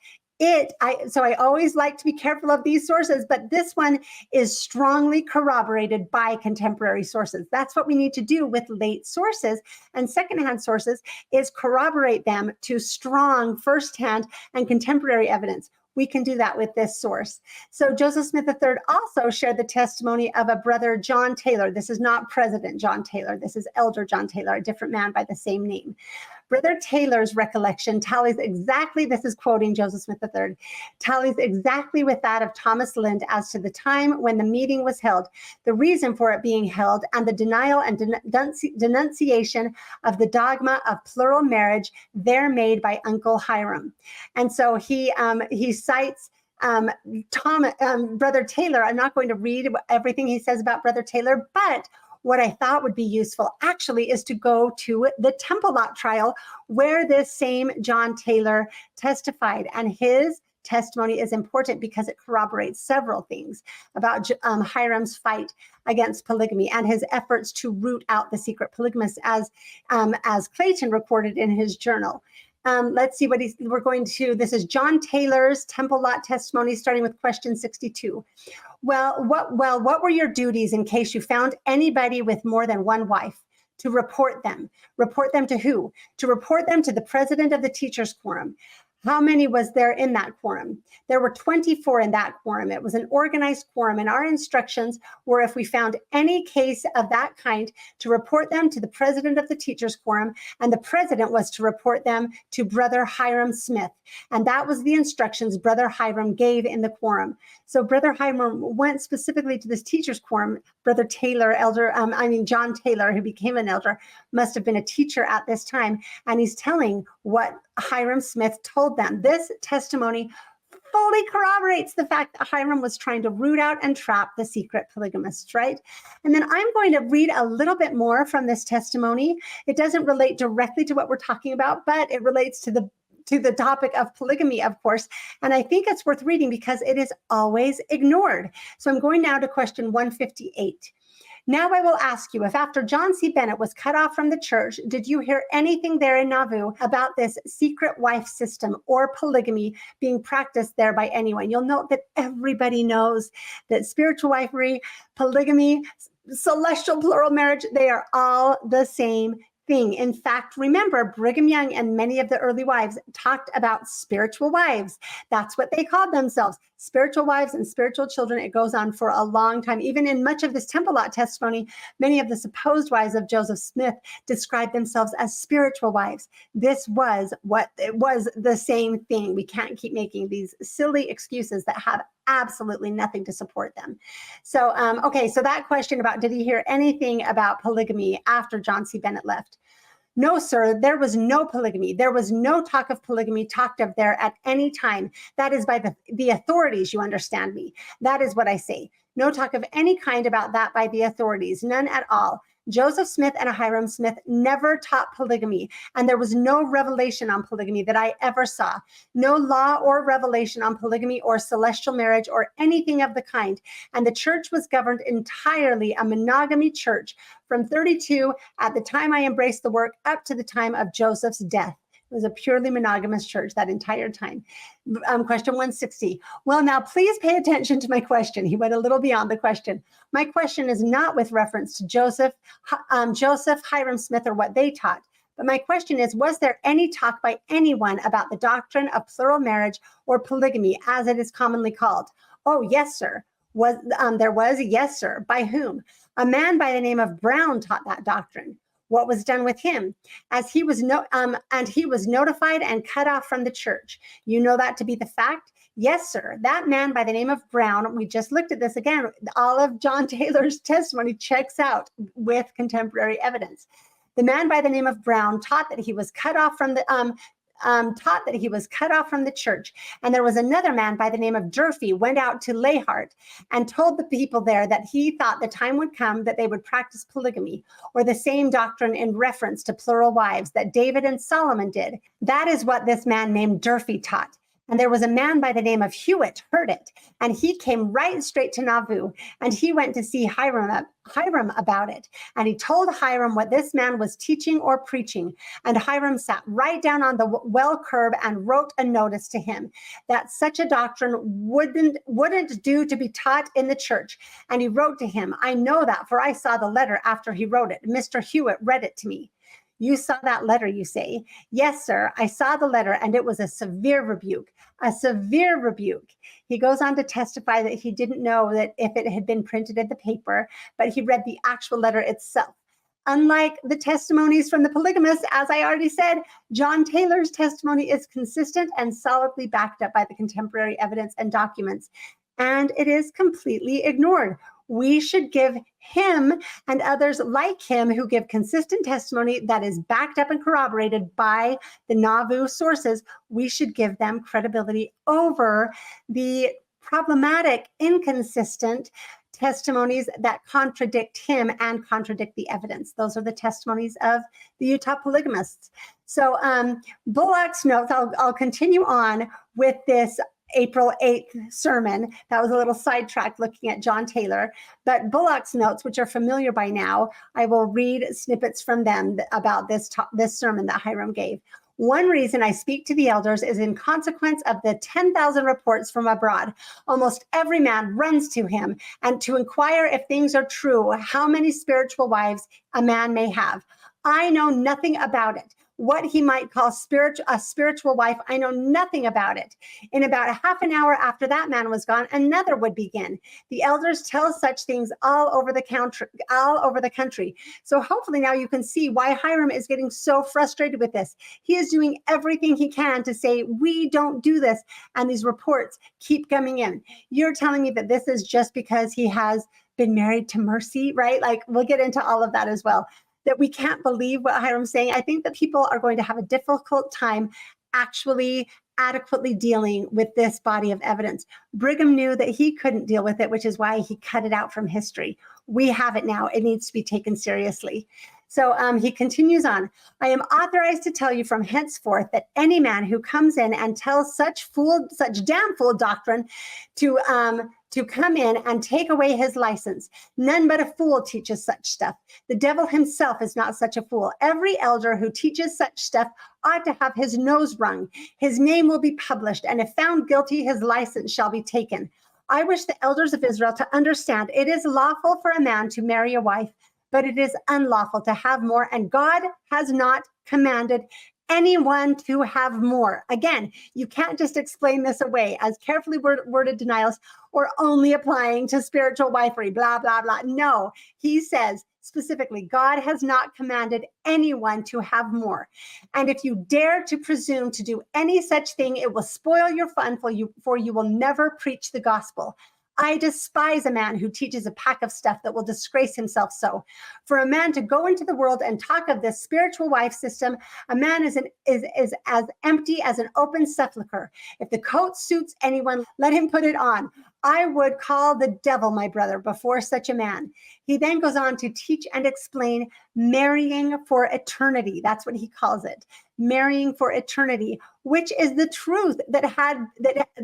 I always like to be careful of these sources, but this one is strongly corroborated by contemporary sources. That's what we need to do with late sources and secondhand sources, is corroborate them to strong firsthand and contemporary evidence. We can do that with this source. So Joseph Smith III also shared the testimony of a brother, John Taylor. This is not President John Taylor. This is Elder John Taylor, a different man by the same name. Brother Taylor's recollection tallies exactly, this is quoting Joseph Smith III, tallies exactly with that of Thomas Lind as to the time when the meeting was held, the reason for it being held, and the denial and denunciation of the dogma of plural marriage there made by Uncle Hyrum. And so he cites Brother Taylor. I'm not going to read everything he says about Brother Taylor, but what I thought would be useful actually is to go to the Temple Lot trial where this same John Taylor testified. And his testimony is important because it corroborates several things about Hyrum's fight against polygamy and his efforts to root out the secret polygamists, as Clayton recorded in his journal. Let's see we're going to, this is John Taylor's Temple Lot testimony, starting with question 62. What were your duties in case you found anybody with more than one wife? To report them. Report them to who? To report them to the president of the teachers' quorum. How many was there in that quorum? There were 24 in that quorum. It was an organized quorum, and our instructions were, if we found any case of that kind, to report them to the president of the teachers' quorum, and the president was to report them to Brother Hyrum Smith. And that was the instructions Brother Hyrum gave in the quorum. So Brother Hyrum went specifically to this teachers' quorum. Brother Taylor, John Taylor, who became an elder, must have been a teacher at this time, and he's telling what Hyrum Smith told them. This testimony fully corroborates the fact that Hyrum was trying to root out and trap the secret polygamists, right? And then I'm going to read a little bit more from this testimony. It doesn't relate directly to what we're talking about, but it relates to the topic of polygamy, of course. And I think it's worth reading because it is always ignored. So I'm going now to question 158. Now I will ask you, if after John C. Bennett was cut off from the church, did you hear anything there in Nauvoo about this secret wife system or polygamy being practiced there by anyone? You'll note that everybody knows that spiritual wifery, polygamy, celestial plural marriage, they are all the same thing. In fact, remember, Brigham Young and many of the early wives talked about spiritual wives. That's what they called themselves, spiritual wives and spiritual children. It goes on for a long time. Even in much of this Temple Lot testimony, many of the supposed wives of Joseph Smith described themselves as spiritual wives. This was the same thing. We can't keep making these silly excuses that have absolutely nothing to support them. So, so that question about did he hear anything about polygamy after John C. Bennett left? No, sir, there was no polygamy. There was no talk of polygamy talked of there at any time. That is by the authorities, you understand me. That is what I say. No talk of any kind about that by the authorities, none at all. Joseph Smith and Hyrum Smith never taught polygamy, and there was no revelation on polygamy that I ever saw. No law or revelation on polygamy or celestial marriage or anything of the kind. And the church was governed entirely a monogamy church from 32 at the time I embraced the work up to the time of Joseph's death. It was a purely monogamous church that entire time. Question 160. Well, now please pay attention to my question. He went a little beyond the question. My question is not with reference to Joseph, Hyrum Smith, or what they taught. But my question is, was there any talk by anyone about the doctrine of plural marriage or polygamy, as it is commonly called? Oh, yes, sir. There was? Yes, sir. By whom? A man by the name of Brown taught that doctrine. What was done with him? And he was notified and cut off from the church. You know that to be the fact? Yes, sir. That man by the name of Brown, we just looked at this again. All of John Taylor's testimony checks out with contemporary evidence. The man by the name of Brown taught that he was cut off from the church. And there was another man by the name of Durfee went out to Layhart and told the people there that he thought the time would come that they would practice polygamy, or the same doctrine in reference to plural wives that David and Solomon did. That is what this man named Durfee taught. And there was a man by the name of Hewitt heard it, and he came right straight to Nauvoo, and he went to see Hyrum about it. And he told Hyrum what this man was teaching or preaching. And Hyrum sat right down on the well curb and wrote a notice to him that such a doctrine wouldn't do to be taught in the church. And he wrote to him, I know that, for I saw the letter after he wrote it. Mr. Hewitt read it to me. You saw that letter, you say? Yes, sir, I saw the letter, and it was a severe rebuke, a severe rebuke. He goes on to testify that he didn't know that if it had been printed in the paper, but he read the actual letter itself. Unlike the testimonies from the polygamists, as I already said, John Taylor's testimony is consistent and solidly backed up by the contemporary evidence and documents, and it is completely ignored. We should give him and others like him who give consistent testimony that is backed up and corroborated by the Nauvoo sources, we should give them credibility over the problematic, inconsistent testimonies that contradict him and contradict the evidence. Those are the testimonies of the Utah polygamists. So Bullock's notes, I'll continue on with this April 8th sermon. That was a little sidetracked looking at John Taylor, but Bullock's notes, which are familiar by now, I will read snippets from them about this sermon that Hyrum gave. One reason I speak to the elders is in consequence of the 10,000 reports from abroad. Almost every man runs to him and to inquire if things are true, how many spiritual wives a man may have. I know nothing about it. What he might call a spiritual wife, I know nothing about it. In about a half an hour after that man was gone, another would begin. The elders tell such things all over the country. So hopefully now you can see why Hyrum is getting so frustrated with this. He is doing everything he can to say, we don't do this. And these reports keep coming in. You're telling me that this is just because he has been married to Mercy, right? Like, we'll get into all of that as well. That we can't believe what Hyrum's saying. I think that people are going to have a difficult time actually adequately dealing with this body of evidence. Brigham knew that he couldn't deal with it, which is why he cut it out from history. We have it now. It needs to be taken seriously. So he continues on. I am authorized to tell you from henceforth that any man who comes in and tells such damn fool doctrine to come in and take away his license. None but a fool teaches such stuff. The devil himself is not such a fool. Every elder who teaches such stuff ought to have his nose wrung. His name will be published, and if found guilty, his license shall be taken. I wish the elders of Israel to understand it is lawful for a man to marry a wife, but it is unlawful to have more, and God has not commanded anyone to have more. Again, you can't just explain this away as carefully worded denials or only applying to spiritual wifery, blah, blah, blah. No, he says specifically, God has not commanded anyone to have more. And if you dare to presume to do any such thing, it will spoil your fun, for you will never preach the gospel. I despise a man who teaches a pack of stuff that will disgrace himself so. For a man to go into the world and talk of this spiritual wife system, a man is as empty as an open sepulcher. If the coat suits anyone, let him put it on. I would call the devil my brother before such a man. He then goes on to teach and explain marrying for eternity. That's what he calls it. Marrying for eternity, which is the truth that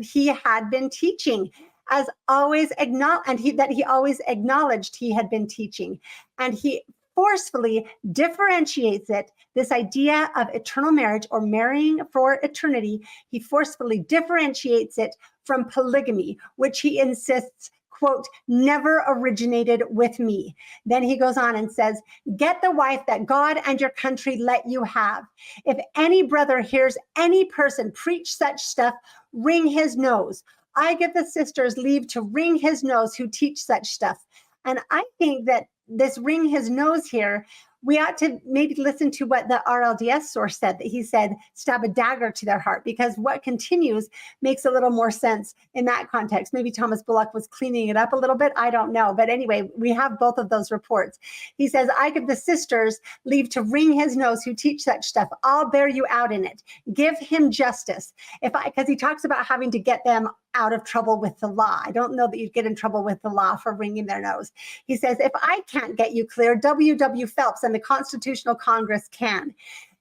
he had been teaching. He always acknowledged he had been teaching. And he forcefully differentiates it, this idea of eternal marriage or marrying for eternity, he forcefully differentiates it from polygamy, which he insists, quote, never originated with me. Then he goes on and says, get the wife that God and your country let you have. If any brother hears any person preach such stuff, wring his nose. I give the sisters leave to wring his nose who teach such stuff. And I think that this wring his nose here, we ought to maybe listen to what the RLDS source said, that he said, stab a dagger to their heart, because what continues makes a little more sense in that context. Maybe Thomas Bullock was cleaning it up a little bit. I don't know. But anyway, we have both of those reports. He says, I give the sisters leave to wring his nose who teach such stuff. I'll bear you out in it. Give him justice. Because he talks about having to get them out of trouble with the law. I don't know that you'd get in trouble with the law for wringing their nose. He says, if I can't get you clear, W.W. Phelps and the Constitutional Congress can.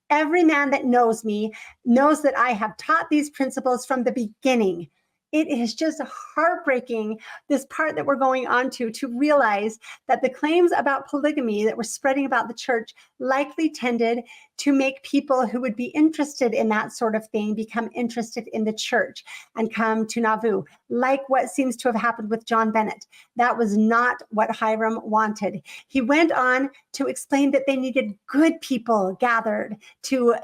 Every man that knows me knows that I have taught these principles from the beginning. It is just heartbreaking, this part that we're going on to realize that the claims about polygamy that were spreading about the church likely tended to make people who would be interested in that sort of thing become interested in the church and come to Nauvoo, like what seems to have happened with John Bennett. That was not what Hyrum wanted. He went on to explain that they needed good people gathered to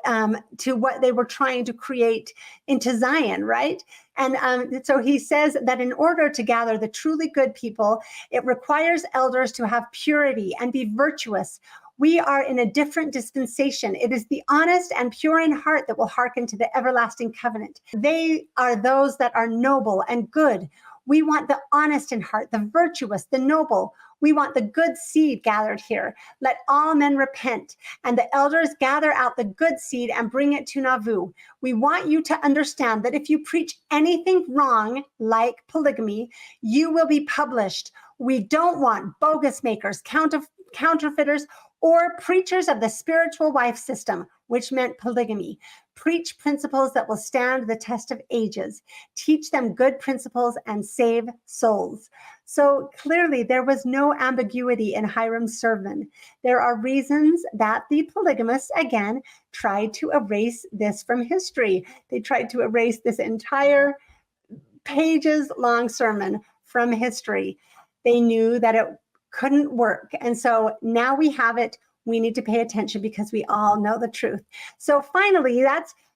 what they were trying to create into Zion, right? And so he says that in order to gather the truly good people, it requires elders to have purity and be virtuous. We are in a different dispensation. It is the honest and pure in heart that will hearken to the everlasting covenant. They are those that are noble and good. We want the honest in heart, the virtuous, the noble. We want the good seed gathered here. Let all men repent, and the elders gather out the good seed and bring it to Nauvoo. We want you to understand that if you preach anything wrong, like polygamy, you will be published. We don't want bogus makers, counterfeiters, or preachers of the spiritual wife system, which meant polygamy. Preach principles that will stand the test of ages. Teach them good principles and save souls. So clearly there was no ambiguity in Hyrum's sermon. There are reasons that the polygamists, again, tried to erase this from history. They tried to erase this entire pages-long sermon from history. They knew that it couldn't work. And so now we have it. We need to pay attention because we all know the truth. So finally,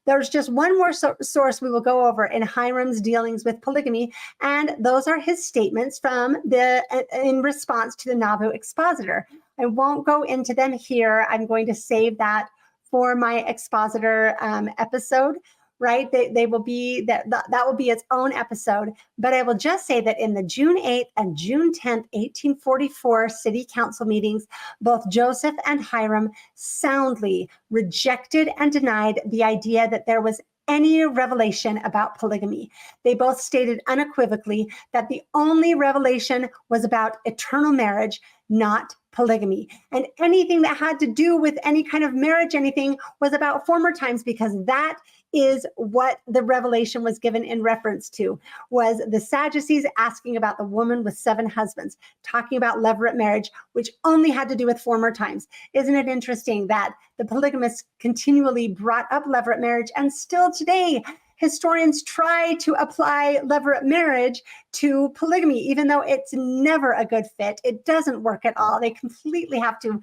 there's just one more source we will go over in Hyrum's dealings with polygamy, and those are his statements in response to the Nauvoo expositor. I won't go into them here. I'm going to save that for my expositor episode. Right? They will be that will be its own episode. But I will just say that in the June 8th and June 10th, 1844 city council meetings, both Joseph and Hyrum soundly rejected and denied the idea that there was any revelation about polygamy. They both stated unequivocally that the only revelation was about eternal marriage, not polygamy. And anything that had to do with any kind of marriage, anything, was about former times, because that is what the revelation was given in reference to, was the Sadducees asking about the woman with 7 husbands, talking about levirate marriage, which only had to do with former times. Isn't it interesting that the polygamists continually brought up levirate marriage, and still today, historians try to apply levirate marriage to polygamy, even though it's never a good fit. It doesn't work at all. They completely have to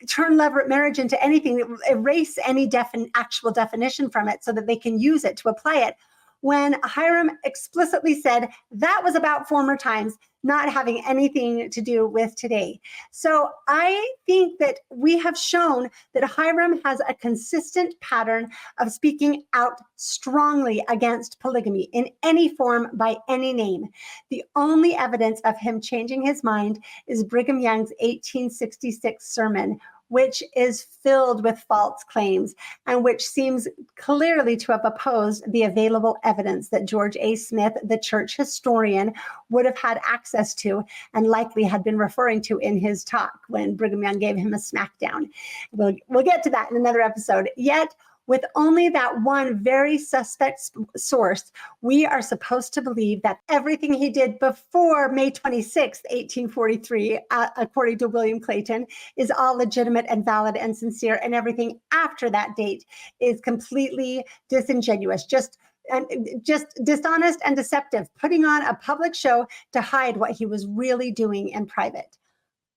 turn levirate marriage into anything, erase any actual definition from it so that they can use it to apply it, when Hyrum explicitly said that was about former times, not having anything to do with today. So I think that we have shown that Hyrum has a consistent pattern of speaking out strongly against polygamy in any form by any name. The only evidence of him changing his mind is Brigham Young's 1866 sermon, which is filled with false claims and which seems clearly to have opposed the available evidence that George A. Smith, the church historian, would have had access to and likely had been referring to in his talk when Brigham Young gave him a smackdown. We'll get to that in another episode. Yet, with only that one very suspect source, we are supposed to believe that everything he did before May 26th, 1843, according to William Clayton, is all legitimate and valid and sincere, and everything after that date is completely disingenuous, just dishonest and deceptive, putting on a public show to hide what he was really doing in private.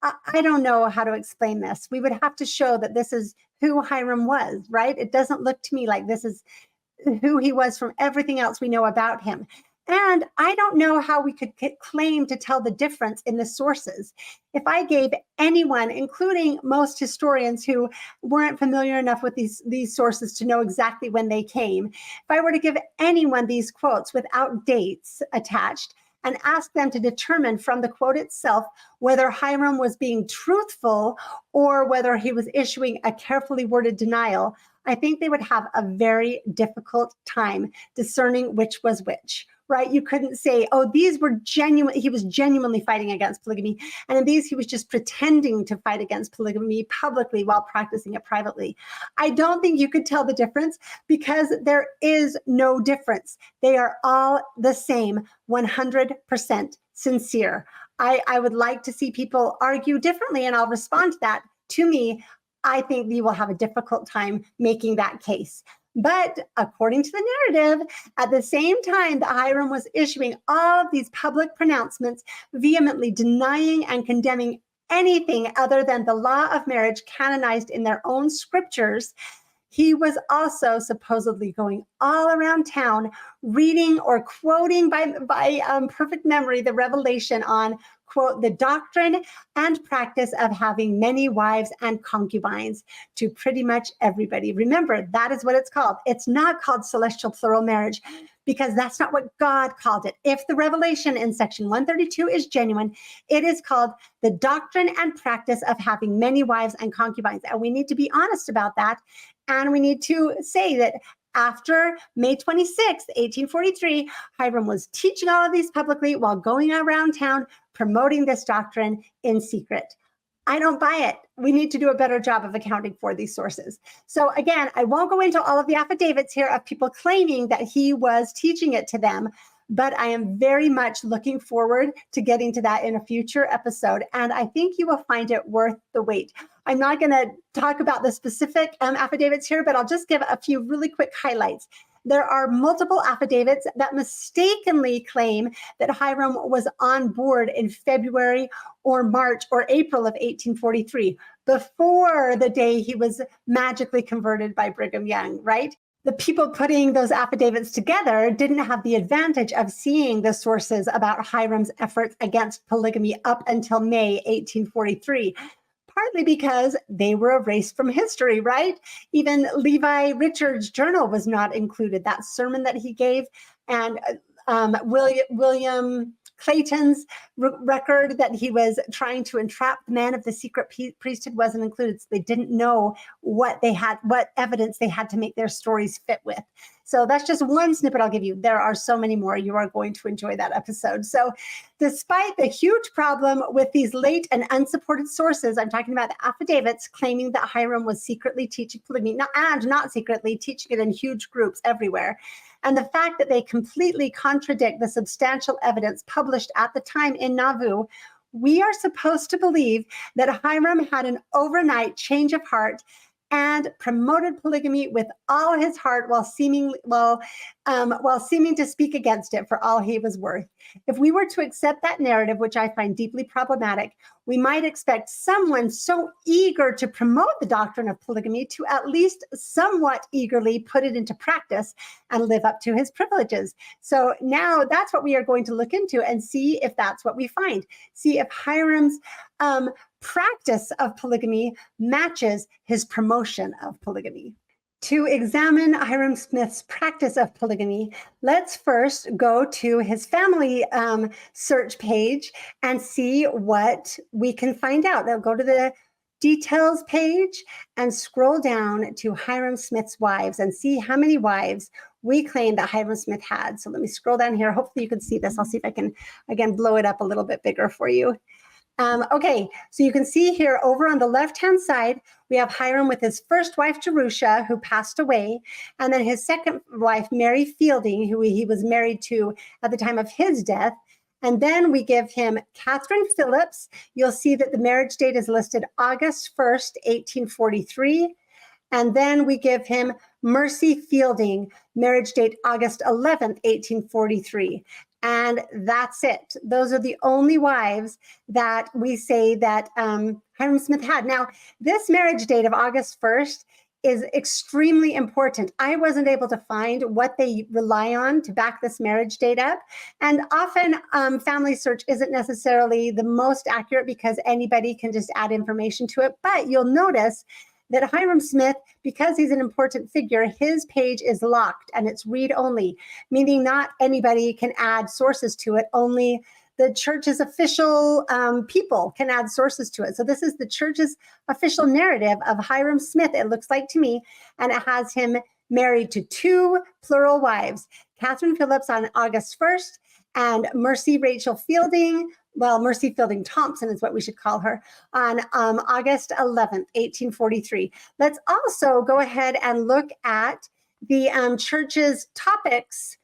I don't know how to explain this. We would have to show that this is who Hyrum was, right? It doesn't look to me like this is who he was from everything else we know about him. And I don't know how we could claim to tell the difference in the sources. If I gave anyone, including most historians who weren't familiar enough with these sources to know exactly when they came, if I were to give anyone these quotes without dates attached and ask them to determine from the quote itself whether Hyrum was being truthful or whether he was issuing a carefully worded denial, I think they would have a very difficult time discerning which was which, right? You couldn't say, oh, these were genuine, he was genuinely fighting against polygamy, and in these he was just pretending to fight against polygamy publicly while practicing it privately. I don't think you could tell the difference because there is no difference. They are all the same, 100% sincere. I would like to see people argue differently, and I'll respond to that. To me, I think you will have a difficult time making that case. But according to the narrative, at the same time that Hyrum was issuing all of these public pronouncements, vehemently denying and condemning anything other than the law of marriage canonized in their own scriptures, he was also supposedly going all around town reading or quoting by perfect memory the revelation on, quote, the doctrine and practice of having many wives and concubines to pretty much everybody. Remember, that is what it's called. It's not called celestial plural marriage because that's not what God called it. If the revelation in section 132 is genuine, it is called the doctrine and practice of having many wives and concubines. And we need to be honest about that. And we need to say that after May 26th, 1843, Hyrum was teaching all of these publicly while going around town promoting this doctrine in secret. I don't buy it. We need to do a better job of accounting for these sources. So again, I won't go into all of the affidavits here of people claiming that he was teaching it to them, but I am very much looking forward to getting to that in a future episode. And I think you will find it worth the wait. I'm not going to talk about the specific affidavits here, but I'll just give a few really quick highlights. There are multiple affidavits that mistakenly claim that Hyrum was on board in February or March or April of 1843, before the day he was magically converted by Brigham Young, right? The people putting those affidavits together didn't have the advantage of seeing the sources about Hyrum's efforts against polygamy up until May 1843. Partly because they were erased from history, right? Even Levi Richards' journal was not included. That sermon that he gave, and William Clayton's record that he was trying to entrap the man of the secret priesthood wasn't included. So they didn't know what evidence they had to make their stories fit with. So that's just one snippet I'll give you. There are so many more. You are going to enjoy that episode. So despite the huge problem with these late and unsupported sources, I'm talking about the affidavits claiming that Hyrum was secretly teaching polygamy, not secretly teaching it in huge groups everywhere, and the fact that they completely contradict the substantial evidence published at the time in Nauvoo, we are supposed to believe that Hyrum had an overnight change of heart and promoted polygamy with all his heart while seeming to speak against it for all he was worth. If we were to accept that narrative, which I find deeply problematic, we might expect someone so eager to promote the doctrine of polygamy to at least somewhat eagerly put it into practice and live up to his privileges. So now that's what we are going to look into and see if that's what we find. See if Hyrum's practice of polygamy matches his promotion of polygamy. To examine Hyrum Smith's practice of polygamy, let's first go to his family search page and see what we can find out. They'll go to the details page and scroll down to Hyrum Smith's wives and see how many wives we claim that Hyrum Smith had. So let me scroll down here. Hopefully you can see this. I'll see if I can, again, blow it up a little bit bigger for you. Okay, so you can see here over on the left-hand side, we have Hyrum with his first wife, Jerusha, who passed away, and then his second wife, Mary Fielding, who he was married to at the time of his death. And then we give him Catherine Phillips. You'll see that the marriage date is listed August 1st, 1843. And then we give him Mercy Fielding, marriage date August 11th, 1843. And that's it. Those are the only wives that we say that Hyrum Smith had. Now, this marriage date of August 1st is extremely important. I wasn't able to find what they rely on to back this marriage date up. And often family search isn't necessarily the most accurate because anybody can just add information to it. But you'll notice that Hyrum Smith, because he's an important figure, his page is locked and it's read only, meaning not anybody can add sources to it, only the church's official people can add sources to it. So this is the church's official narrative of Hyrum Smith, it looks like to me, and it has him married to 2 plural wives, Catherine Phillips on August 1st and Mercy Rachel Fielding, well, Mercy Fielding Thompson is what we should call her, on August 11th, 1843. Let's also go ahead and look at the church's topics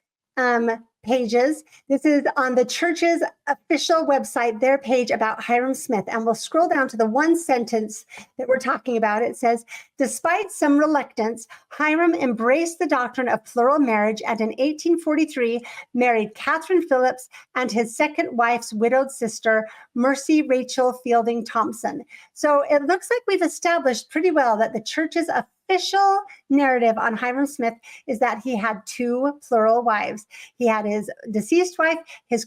pages. This is on the church's official website, their page about Hyrum Smith. And we'll scroll down to the one sentence that we're talking about. It says, despite some reluctance, Hyrum embraced the doctrine of plural marriage and in 1843 married Catherine Phillips and his second wife's widowed sister, Mercy Rachel Fielding Thompson. So it looks like we've established pretty well that the church's official narrative on Hyrum Smith is that he had 2 plural wives. He had his deceased wife, his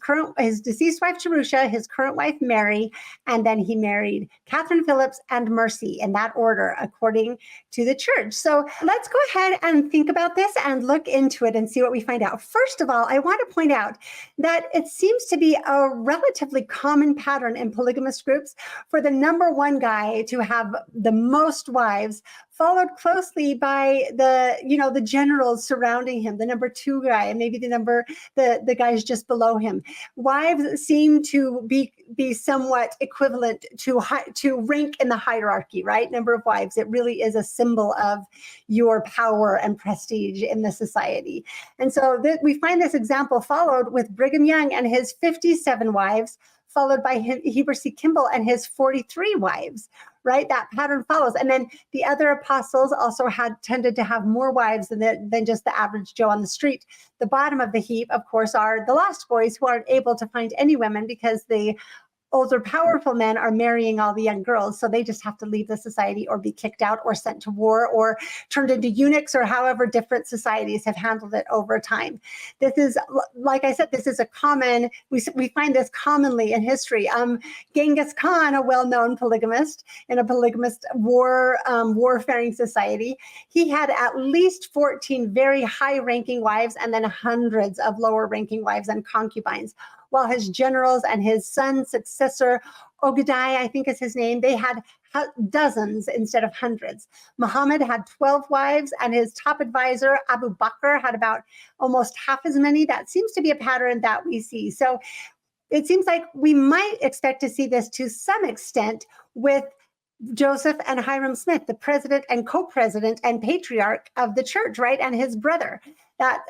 deceased wife Jerusha, his current wife Mary, and then he married Catherine Phillips and Mercy in that order according to the church. So let's go ahead and think about this and look into it and see what we find out. First of all, I want to point out that it seems to be a relatively common pattern in polygamous groups for the number one guy to have the most wives, followed closely by the generals surrounding him, the number 2 guy, and maybe the guys just below him. Wives seem to be somewhat equivalent to rank in the hierarchy, right? Number of wives. It really is a symbol of your power and prestige in the society. And so we find this example followed with Brigham Young and his 57 wives, followed by Heber C. Kimball and his 43 wives, right? That pattern follows. And then the other apostles also tended to have more wives than just the average Joe on the street. The bottom of the heap, of course, are the lost boys who aren't able to find any women because the older, powerful men are marrying all the young girls. So they just have to leave the society or be kicked out or sent to war or turned into eunuchs or however different societies have handled it over time. This is, like I said, this is a common, we find this commonly in history. Genghis Khan, a well-known polygamist in a polygamist warfaring society, he had at least 14 very high-ranking wives and then hundreds of lower-ranking wives and concubines, while his generals and his son's successor, Ogedai, I think is his name, they had dozens instead of hundreds. Muhammad had 12 wives, and his top advisor, Abu Bakr, had about almost half as many. That seems to be a pattern that we see. So it seems like we might expect to see this to some extent with Joseph and Hyrum Smith, the president and co-president and patriarch of the church, right? And his brother.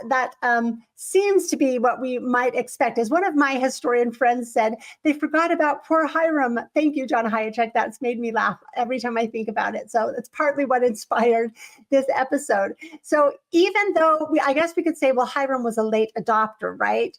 That seems to be what we might expect. As one of my historian friends said, they forgot about poor Hyrum. Thank you, John Hayachek. That's made me laugh every time I think about it. So that's partly what inspired this episode. So even though I guess we could say, well, Hyrum was a late adopter, right?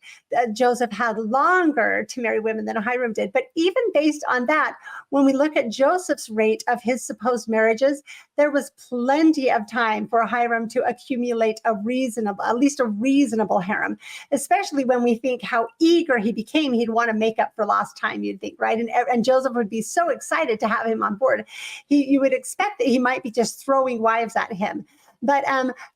Joseph had longer to marry women than Hyrum did. But even based on that, when we look at Joseph's rate of his supposed marriages, there was plenty of time for Hyrum to accumulate at least a reasonable harem, especially when we think how eager he became. He'd want to make up for lost time, you'd think, right? And Joseph would be so excited to have him on board. You would expect that he might be just throwing wives at him. But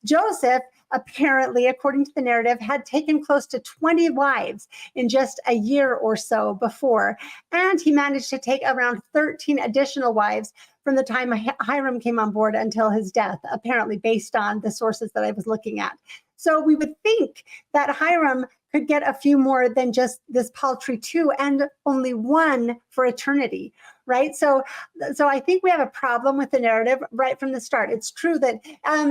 Joseph, apparently, according to the narrative, had taken close to 20 wives in just a year or so before. And he managed to take around 13 additional wives from the time Hyrum came on board until his death, apparently based on the sources that I was looking at. So we would think that Hyrum could get a few more than just this paltry 2 and only 1 for eternity, right? So I think we have a problem with the narrative right from the start. It's true that,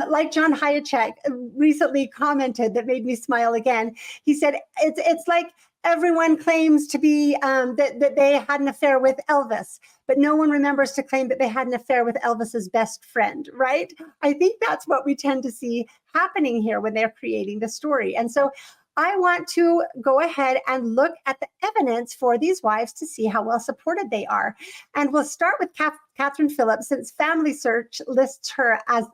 like John Hayek recently commented, that made me smile again. He said, it's like everyone claims to be that they had an affair with Elvis, but no one remembers to claim that they had an affair with Elvis's best friend, right? I think that's what we tend to see happening here when they're creating the story. And so I want to go ahead and look at the evidence for these wives to see how well supported they are. And we'll start with Catherine Phillips, since Family Search lists her as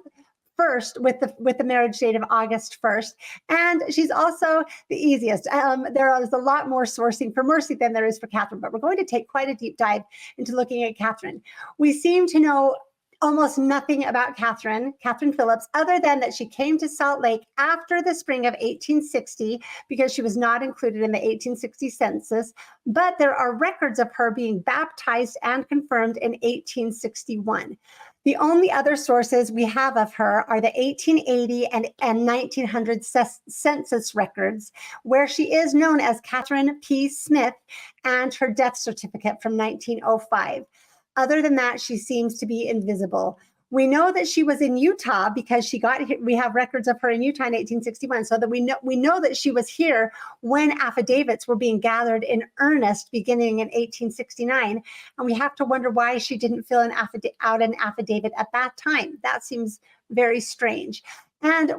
first with the marriage date of August 1st. And she's also the easiest. There is a lot more sourcing for Mercy than there is for Catherine, but we're going to take quite a deep dive into looking at Catherine. We seem to know almost nothing about Catherine Phillips, other than that she came to Salt Lake after the spring of 1860 because she was not included in the 1860 census, but there are records of her being baptized and confirmed in 1861. The only other sources we have of her are the 1880 and 1900 census records, where she is known as Catherine P. Smith, and her death certificate from 1905. Other than that, she seems to be invisible. We know that she was in Utah because we have records of her in Utah in 1861, so that we know that she was here when affidavits were being gathered in earnest beginning in 1869. And we have to wonder why she didn't fill out an affidavit at that time. That seems very strange. And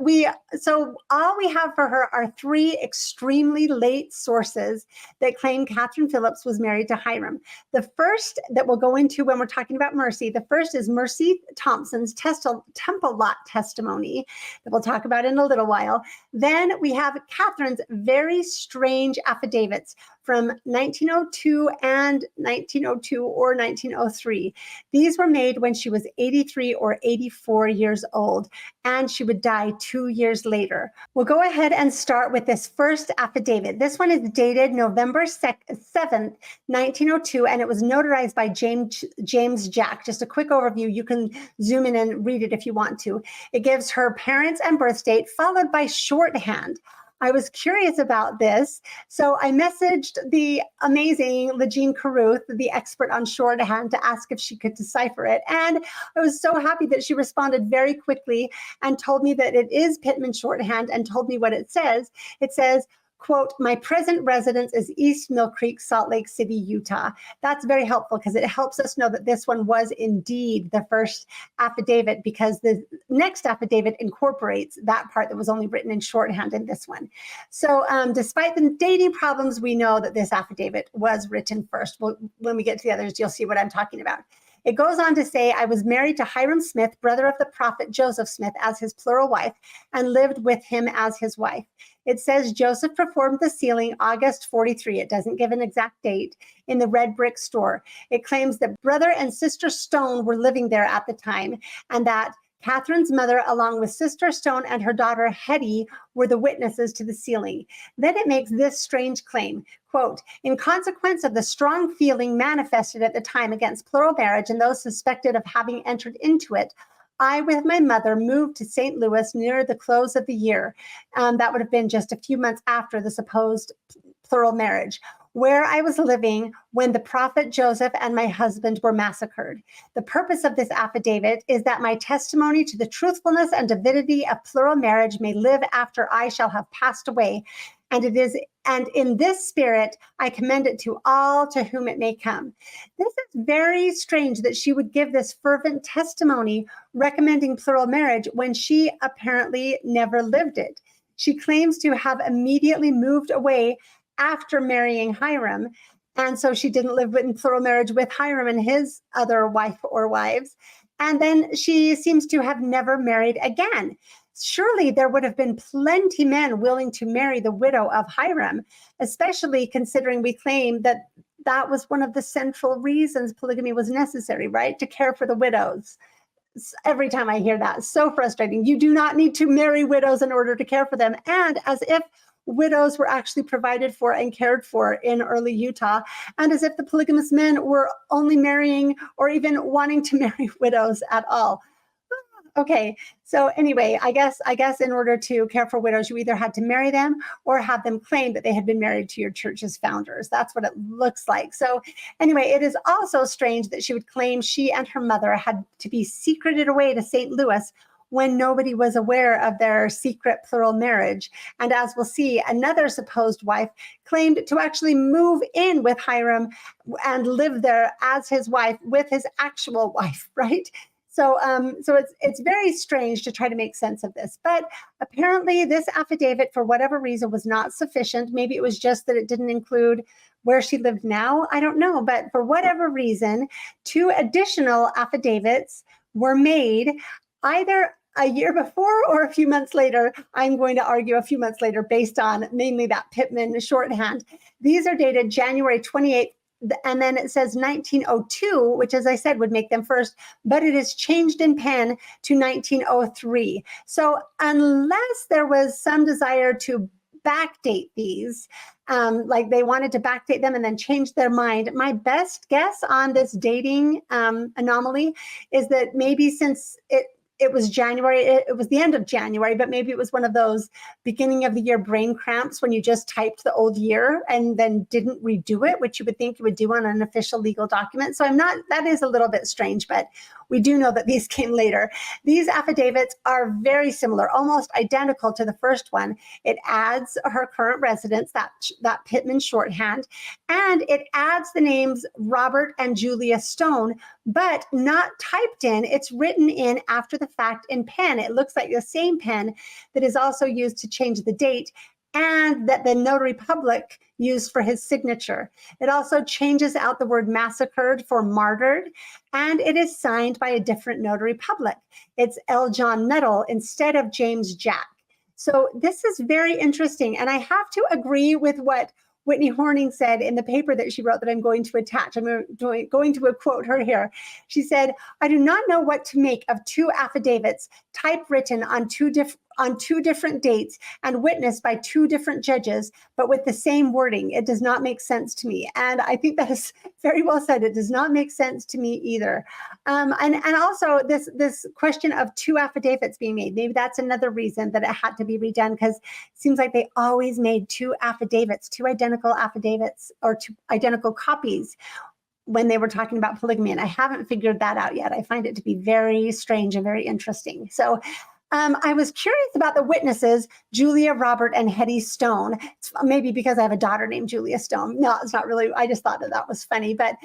so all we have for her are 3 extremely late sources that claim Catherine Phillips was married to Hyrum. The first that we'll go into when we're talking about Mercy, the first is Mercy Thompson's temple lot testimony that we'll talk about in a little while. Then we have Catherine's very strange affidavits from 1902 and 1902 or 1903. These were made when she was 83 or 84 years old, and she would die 2 years later. We'll go ahead and start with this first affidavit. This one is dated November 7th, 1902, and it was notarized by James Jack. Just a quick overview. You can zoom in and read it if you want to. It gives her parents and birth date, followed by shorthand. I was curious about this, so I messaged the amazing Legine Caruth, the expert on shorthand, to ask if she could decipher it. And I was so happy that she responded very quickly and told me that it is Pittman shorthand and told me what it says. It says, quote, "My present residence is East Mill Creek, Salt Lake City, Utah." That's very helpful because it helps us know that this one was indeed the first affidavit, because the next affidavit incorporates that part that was only written in shorthand in this one. So despite the dating problems, we know that this affidavit was written first. When we get to the others, you'll see what I'm talking about. It goes on to say, "I was married to Hyrum Smith, brother of the prophet Joseph Smith, as his plural wife, and lived with him as his wife." It says Joseph performed the sealing August 43. It doesn't give an exact date, in the red brick store. It claims that brother and sister Stone were living there at the time, and that Catherine's mother, along with Sister Stone and her daughter Hetty, were the witnesses to the sealing. Then it makes this strange claim, quote, "In consequence of the strong feeling manifested at the time against plural marriage and those suspected of having entered into it, I, with my mother, moved to St. Louis near the close of the year." That would have been just a few months after the supposed plural marriage, "where I was living when the prophet Joseph and my husband were massacred. The purpose of this affidavit is that my testimony to the truthfulness and divinity of plural marriage may live after I shall have passed away. And in this spirit, I commend it to all to whom it may come." This is very strange that she would give this fervent testimony recommending plural marriage when she apparently never lived it. She claims to have immediately moved away after marrying Hyrum, and so she didn't live in plural marriage with Hyrum and his other wife or wives. And then she seems to have never married again. Surely there would have been plenty men willing to marry the widow of Hyrum, especially considering we claim that that was one of the central reasons polygamy was necessary, right? To care for the widows. Every time I hear that, so frustrating. You do not need to marry widows in order to care for them. And as if widows were actually provided for and cared for in early Utah, and as if the polygamous men were only marrying or even wanting to marry widows at all. Okay. So anyway, I guess in order to care for widows, you either had to marry them or have them claim that they had been married to your church's founders. That's what it looks like. So anyway, it is also strange that she would claim she and her mother had to be secreted away to St. Louis when nobody was aware of their secret plural marriage. And as we'll see, another supposed wife claimed to actually move in with Hyrum and live there as his wife with his actual wife, right? So it's very strange to try to make sense of this. But apparently this affidavit, for whatever reason, was not sufficient. Maybe it was just that it didn't include where she lived now. I don't know. But for whatever reason, 2 additional affidavits were made either a year before or a few months later. I'm going to argue a few months later based on mainly that Pittman shorthand. These are dated January 28th. And then it says 1902, which, as I said, would make them first, but it is changed in pen to 1903. So unless there was some desire to backdate these, like they wanted to backdate them and then change their mind, my best guess on this dating anomaly is that maybe since it was January, it was the end of January, but maybe it was one of those beginning of the year brain cramps when you just typed the old year and then didn't redo it, which you would think you would do on an official legal document. So that is a little bit strange, but we do know that these came later. These affidavits are very similar, almost identical to the first one. It adds her current residence, that Pittman shorthand, and it adds the names Robert and Julia Stone, but not typed in. It's written in after the fact in pen. It looks like the same pen that is also used to change the date and that the notary public used for his signature. It also changes out the word massacred for martyred, and it is signed by a different notary public. It's L. John Nuttall instead of James Jack. So this is very interesting, and I have to agree with what Whitney Horning said in the paper that she wrote that I'm going to attach. I'm going to quote her here. She said, "I do not know what to make of 2 affidavits typewritten on two different dates and witnessed by 2 different judges, but with the same wording. It does not make sense to me." And I think that is very well said. It does not make sense to me either. And also this question of 2 affidavits being made, maybe that's another reason that it had to be redone, because it seems like they always made 2 affidavits, 2 identical affidavits or 2 identical copies when they were talking about polygamy. And I haven't figured that out yet. I find it to be very strange and very interesting. So I was curious about the witnesses, Julia, Robert, and Hetty Stone. It's maybe because I have a daughter named Julia Stone. No, it's not really. I just thought that was funny. But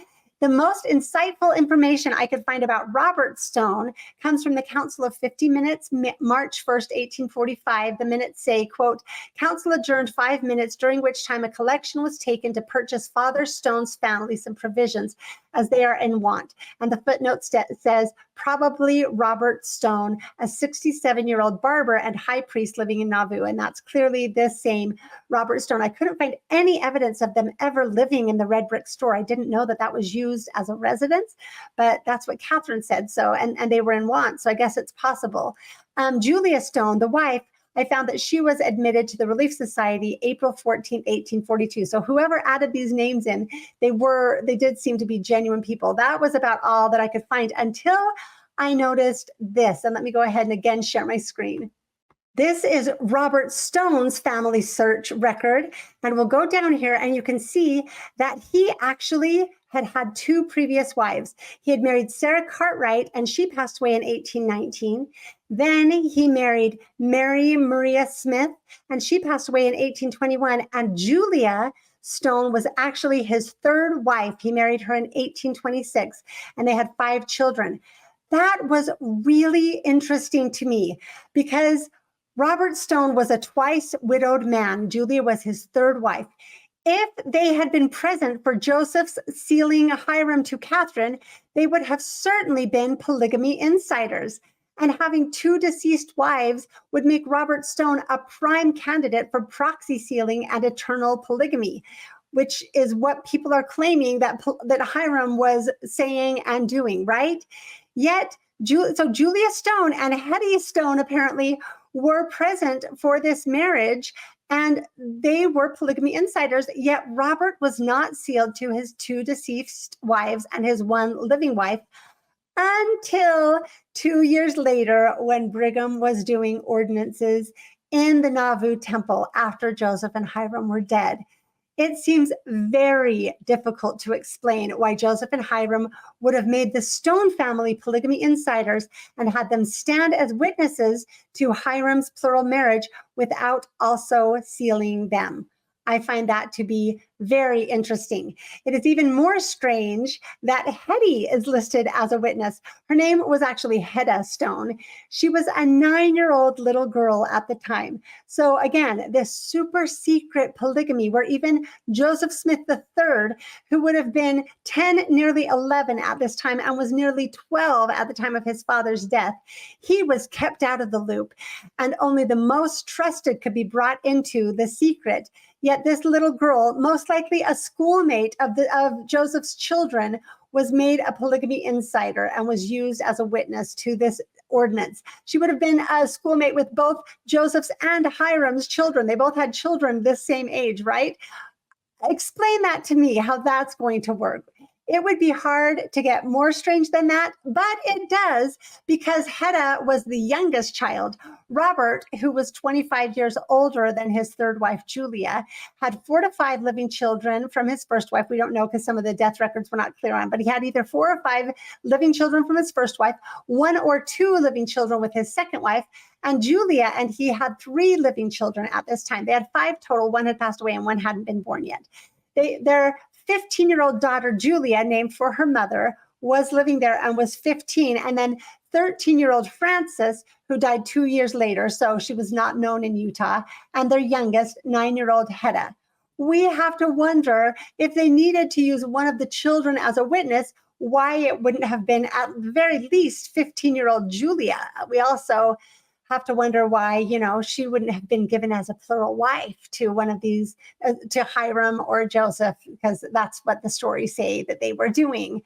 the most insightful information I could find about Robert Stone comes from the Council of 50 Minutes, March 1st, 1845. The minutes say, quote, "Council adjourned 5 minutes, during which time a collection was taken to purchase Father Stone's family some provisions, as they are in want." And the footnote says, "Probably Robert Stone, a 67-year-old barber and high priest living in Nauvoo." And that's clearly this same Robert Stone. I couldn't find any evidence of them ever living in the red brick store. I didn't know that was used as a residence, but that's what Catherine said. So, and they were in want. So I guess it's possible. Julia Stone, the wife, I found that she was admitted to the Relief Society April 14th, 1842. So whoever added these names in, they did seem to be genuine people. That was about all that I could find until I noticed this. And let me go ahead and again share my screen. This is Robert Stone's family search record. And we'll go down here and you can see that he actually had 2 previous wives. He had married Sarah Cartwright, and she passed away in 1819. Then he married Mary Maria Smith, and she passed away in 1821. And Julia Stone was actually his 3rd wife. He married her in 1826, and they had 5 children. That was really interesting to me because Robert Stone was a twice widowed man. Julia was his 3rd wife. If they had been present for Joseph's sealing Hyrum to Catherine, they would have certainly been polygamy insiders. And having 2 deceased wives would make Robert Stone a prime candidate for proxy sealing and eternal polygamy, which is what people are claiming that Hyrum was saying and doing, right? Yet, Julia Stone and Hetty Stone apparently were present for this marriage, and they were polygamy insiders, yet Robert was not sealed to his 2 deceased wives and his 1 living wife until 2 years later when Brigham was doing ordinances in the Nauvoo temple after Joseph and Hyrum were dead. It seems very difficult to explain why Joseph and Hyrum would have made the Stone family polygamy insiders and had them stand as witnesses to Hyrum's plural marriage without also sealing them. I find that to be very interesting. It is even more strange that Hetty is listed as a witness. Her name was actually Hedda Stone. She was a 9-year-old little girl at the time. So again, this super secret polygamy where even Joseph Smith III, who would have been 10, nearly 11 at this time and was nearly 12 at the time of his father's death, he was kept out of the loop and only the most trusted could be brought into the secret. Yet this little girl, most likely a schoolmate of Joseph's children, was made a polygamy insider and was used as a witness to this ordinance. She would have been a schoolmate with both Joseph's and Hyrum's children. They both had children this same age, right? Explain that to me, how that's going to work. It would be hard to get more strange than that, but it does because Hedda was the youngest child. Robert, who was 25 years older than his third wife, Julia, had 4 to 5 living children from his first wife. We don't know because some of the death records were not clear on, but he had either 4 or 5 living children from his first wife, 1 or 2 living children with his second wife, and Julia and he had 3 living children at this time. They had 5 total. 1 had passed away and 1 hadn't been born yet. Their 15-year-old daughter, Julia, named for her mother, was living there and was 15. And then 13-year-old Frances, who died 2 years later, so she was not known in Utah, and their youngest, 9-year-old Hedda. We have to wonder if they needed to use one of the children as a witness, why it wouldn't have been at the very least 15-year-old Julia. We also have to wonder why, she wouldn't have been given as a plural wife to one of these, to Hyrum or Joseph, because that's what the stories say that they were doing.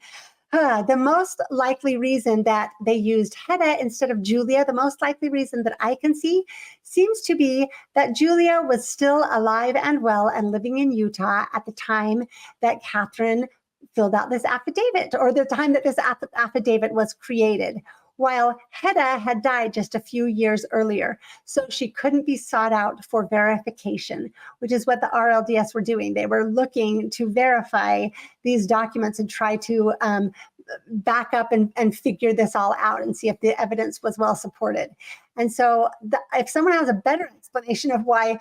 The most likely reason that they used Hedda instead of Julia, the most likely reason that I can see, seems to be that Julia was still alive and well and living in Utah at the time that Catherine filled out this affidavit, or the time that this affidavit was created, while Hedda had died just a few years earlier. So she couldn't be sought out for verification, which is what the RLDS were doing. They were looking to verify these documents and try to back up and figure this all out and see if the evidence was well supported. And so if someone has a better explanation of why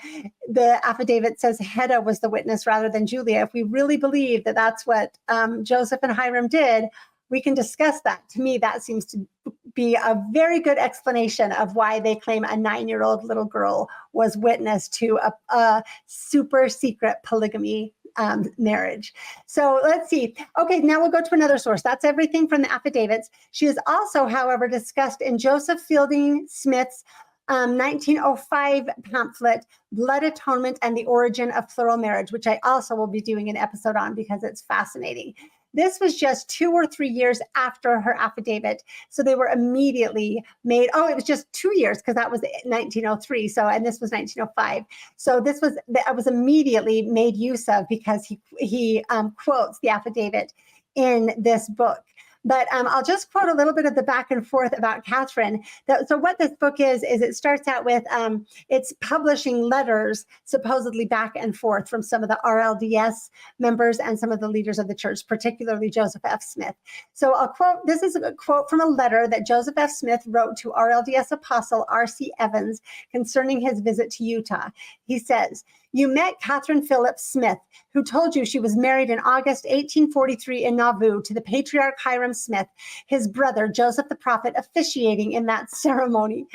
the affidavit says Hedda was the witness rather than Julia, if we really believe that that's what Joseph and Hyrum did, we can discuss that. To me, that seems to be a very good explanation of why they claim a 9-year-old little girl was witness to a super secret polygamy marriage. So let's see. Okay, now we'll go to another source. That's everything from the affidavits. She is also, however, discussed in Joseph Fielding Smith's 1905 pamphlet, Blood Atonement and the Origin of Plural Marriage, which I also will be doing an episode on because it's fascinating. This was just 2 or 3 years after her affidavit. So they were immediately made. Oh, it was just 2 years because that was 1903. So, and this was 1905. So that was immediately made use of because he quotes the affidavit in this book. But I'll just quote a little bit of the back and forth about Catherine. So what this book is it starts out with, it's publishing letters supposedly back and forth from some of the RLDS members and some of the leaders of the church, particularly Joseph F. Smith. So I'll quote, this is a quote from a letter that Joseph F. Smith wrote to RLDS apostle R.C. Evans concerning his visit to Utah. He says, "You met Catherine Phillips Smith, who told you she was married in August 1843 in Nauvoo to the patriarch Hyrum Smith, his brother Joseph the prophet officiating in that ceremony."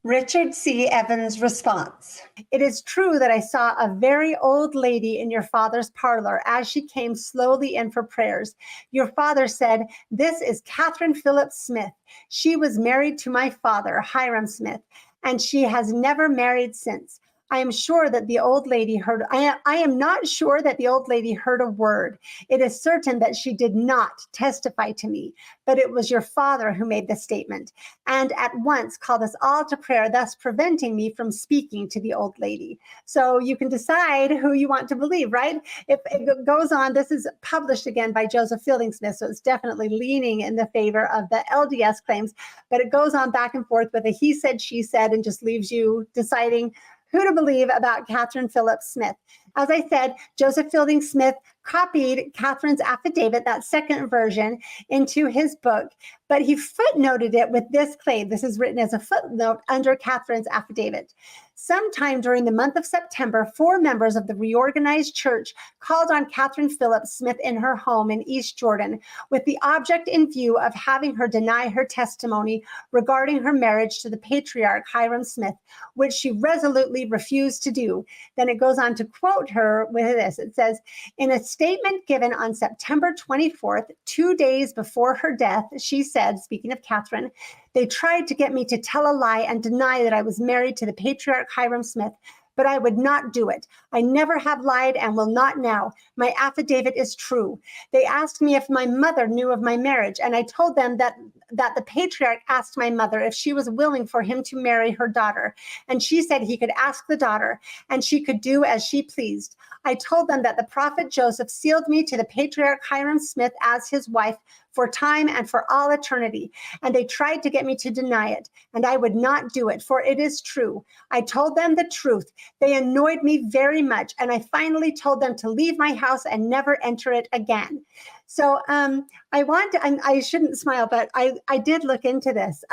Richard C. Evans' response: "It is true that I saw a very old lady in your father's parlor as she came slowly in for prayers. Your father said, 'This is Catherine Phillips Smith. She was married to my father, Hyrum Smith, and she has never married since. I am sure that the old lady heard, I am not sure that the old lady heard a word. It is certain that she did not testify to me, but it was your father who made the statement, and at once called us all to prayer, thus preventing me from speaking to the old lady. So you can decide who you want to believe, right? If it goes on, this is published again by Joseph Fielding Smith, so it's definitely leaning in the favor of the LDS claims, but it goes on back and forth with a he said, she said, and just leaves you deciding who to believe about Catherine Phillips Smith. As I said, Joseph Fielding Smith copied Catherine's affidavit, that second version, into his book, but he footnoted it with this claim. This is written as a footnote under Catherine's affidavit. Sometime during the month of September, 4 members of the reorganized church called on Catherine Phillips Smith in her home in East Jordan with the object in view of having her deny her testimony regarding her marriage to the patriarch Hyrum Smith, which she resolutely refused to do. Then it goes on to quote her with this. It says, in a statement given on September 24th, 2 days before her death, she said, speaking of Catherine, they tried to get me to tell a lie and deny that I was married to the patriarch Hyrum Smith, but I would not do it. I never have lied and will not now. My affidavit is true. They asked me if my mother knew of my marriage, and I told them that the patriarch asked my mother if she was willing for him to marry her daughter, and she said he could ask the daughter, and she could do as she pleased. I told them that the prophet Joseph sealed me to the patriarch Hyrum Smith as his wife for time and for all eternity, and they tried to get me to deny it, and I would not do it, for it is true. I told them the truth. They annoyed me very much, and I finally told them to leave my house and never enter it again. So I shouldn't smile, but I did look into this.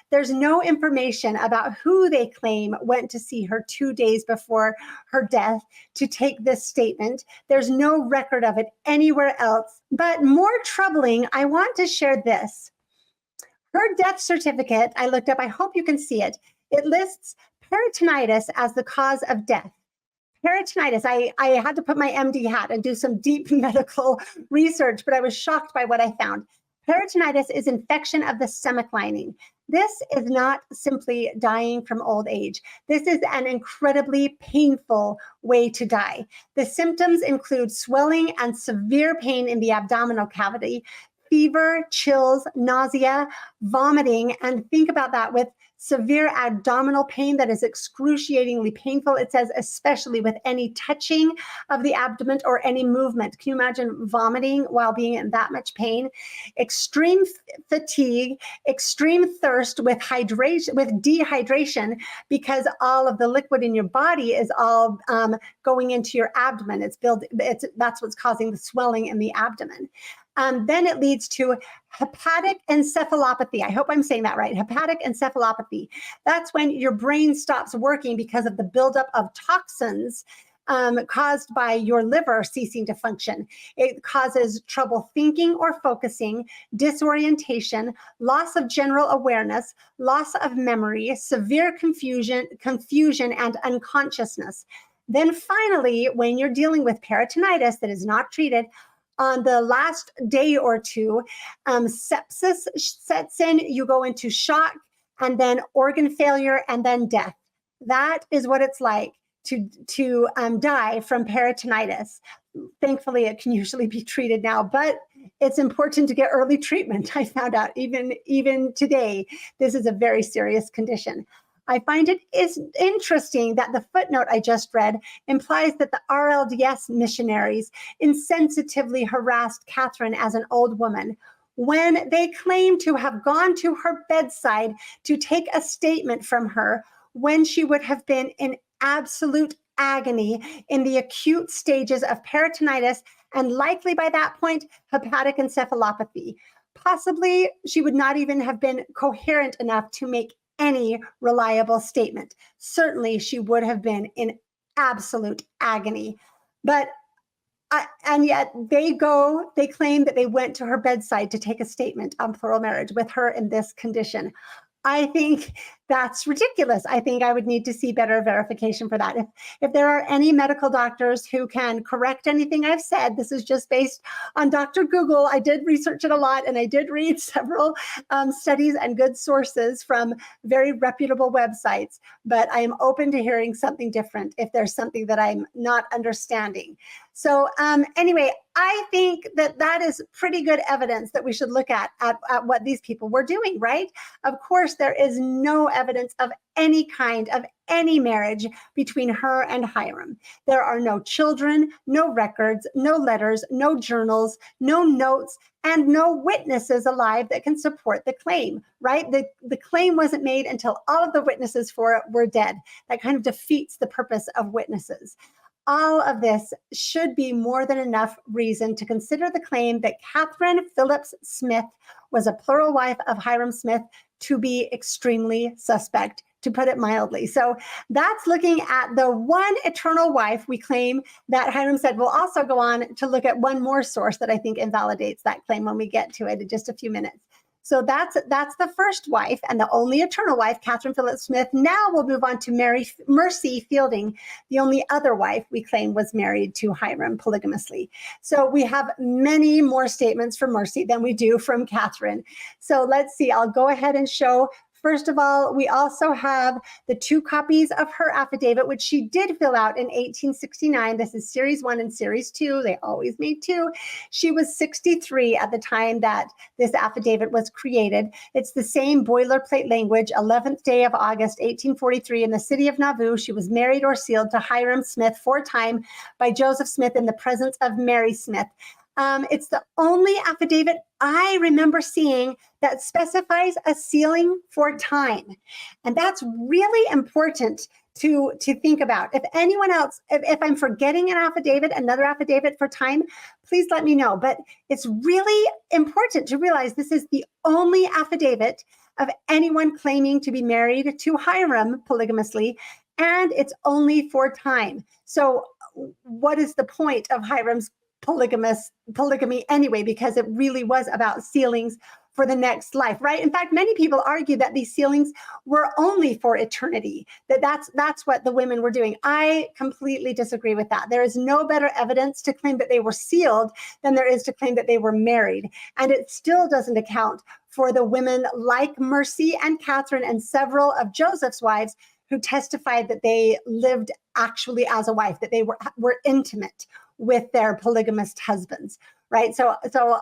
There's no information about who they claim went to see her 2 days before her death to take this statement. There's no record of it anywhere else. But more troubling, I want to share this. Her death certificate, I looked up, I hope you can see it. It lists peritonitis as the cause of death. Peritonitis, I had to put my MD hat and do some deep medical research, but I was shocked by what I found. Peritonitis is infection of the stomach lining. This is not simply dying from old age. This is an incredibly painful way to die. The symptoms include swelling and severe pain in the abdominal cavity, fever, chills, nausea, vomiting, and think about that with severe abdominal pain that is excruciatingly painful. It says especially with any touching of the abdomen or any movement. Can you imagine vomiting while being in that much pain? Extreme fatigue, extreme thirst with hydration, with dehydration, because all of the liquid in your body is all going into your abdomen. That's what's causing the swelling in the abdomen. Then it leads to hepatic encephalopathy. I hope I'm saying that right. Hepatic encephalopathy. That's when your brain stops working because of the buildup of toxins caused by your liver ceasing to function. It causes trouble thinking or focusing, disorientation, loss of general awareness, loss of memory, severe confusion, and unconsciousness. Then finally, when you're dealing with peritonitis that is not treated, on the last day or two, sepsis sets in, you go into shock, and then organ failure, and then death. That is what it's like to die from peritonitis. Thankfully, it can usually be treated now, but it's important to get early treatment. I found out even today, this is a very serious condition. I find it is interesting that the footnote I just read implies that the RLDS missionaries insensitively harassed Catherine as an old woman when they claim to have gone to her bedside to take a statement from her when she would have been in absolute agony in the acute stages of peritonitis and likely by that point, hepatic encephalopathy. Possibly she would not even have been coherent enough to make any reliable statement. Certainly she would have been in absolute agony. And yet they claim that they went to her bedside to take a statement on plural marriage with her in this condition. I think that's ridiculous. I think I would need to see better verification for that. If there are any medical doctors who can correct anything I've said, this is just based on Dr. Google. I did research it a lot, and I did read several studies and good sources from very reputable websites, but I am open to hearing something different if there's something that I'm not understanding. So anyway, I think that is pretty good evidence that we should look at what these people were doing, right? Of course, there is no evidence of any kind of any marriage between her and Hyrum. There are no children, no records, no letters, no journals, no notes, and no witnesses alive that can support the claim, right? The claim wasn't made until all of the witnesses for it were dead. That kind of defeats the purpose of witnesses. All of this should be more than enough reason to consider the claim that Catherine Phillips Smith was a plural wife of Hyrum Smith to be extremely suspect, to put it mildly. So that's looking at the one eternal wife we claim that Hyrum said. We'll also go on to look at one more source that I think invalidates that claim when we get to it in just a few minutes. So that's the first wife and the only eternal wife, Catherine Phillips Smith. Now we'll move on to Mercy Fielding, the only other wife we claim was married to Hyrum polygamously. So we have many more statements from Mercy than we do from Catherine. So let's see, I'll go ahead and show. First of all, we also have the 2 copies of her affidavit, which she did fill out in 1869. This is Series 1 and Series 2. They always made 2. She was 63 at the time that this affidavit was created. It's the same boilerplate language, 11th day of August, 1843, in the city of Nauvoo. She was married or sealed to Hyrum Smith 4 times by Joseph Smith in the presence of Mary Smith. It's the only affidavit I remember seeing that specifies a sealing for time. And that's really important to think about. If anyone else, if I'm forgetting an affidavit, another affidavit for time, please let me know. But it's really important to realize this is the only affidavit of anyone claiming to be married to Hyrum polygamously, and it's only for time. So what is the point of Hyrum's polygamy anyway, because it really was about sealings for the next life, right? In fact, many people argue that these sealings were only for eternity, that's what the women were doing. I completely disagree with that. There is no better evidence to claim that they were sealed than there is to claim that they were married. And it still doesn't account for the women like Mercy and Catherine and several of Joseph's wives who testified that they lived actually as a wife, that they were intimate with their polygamist husbands, right? So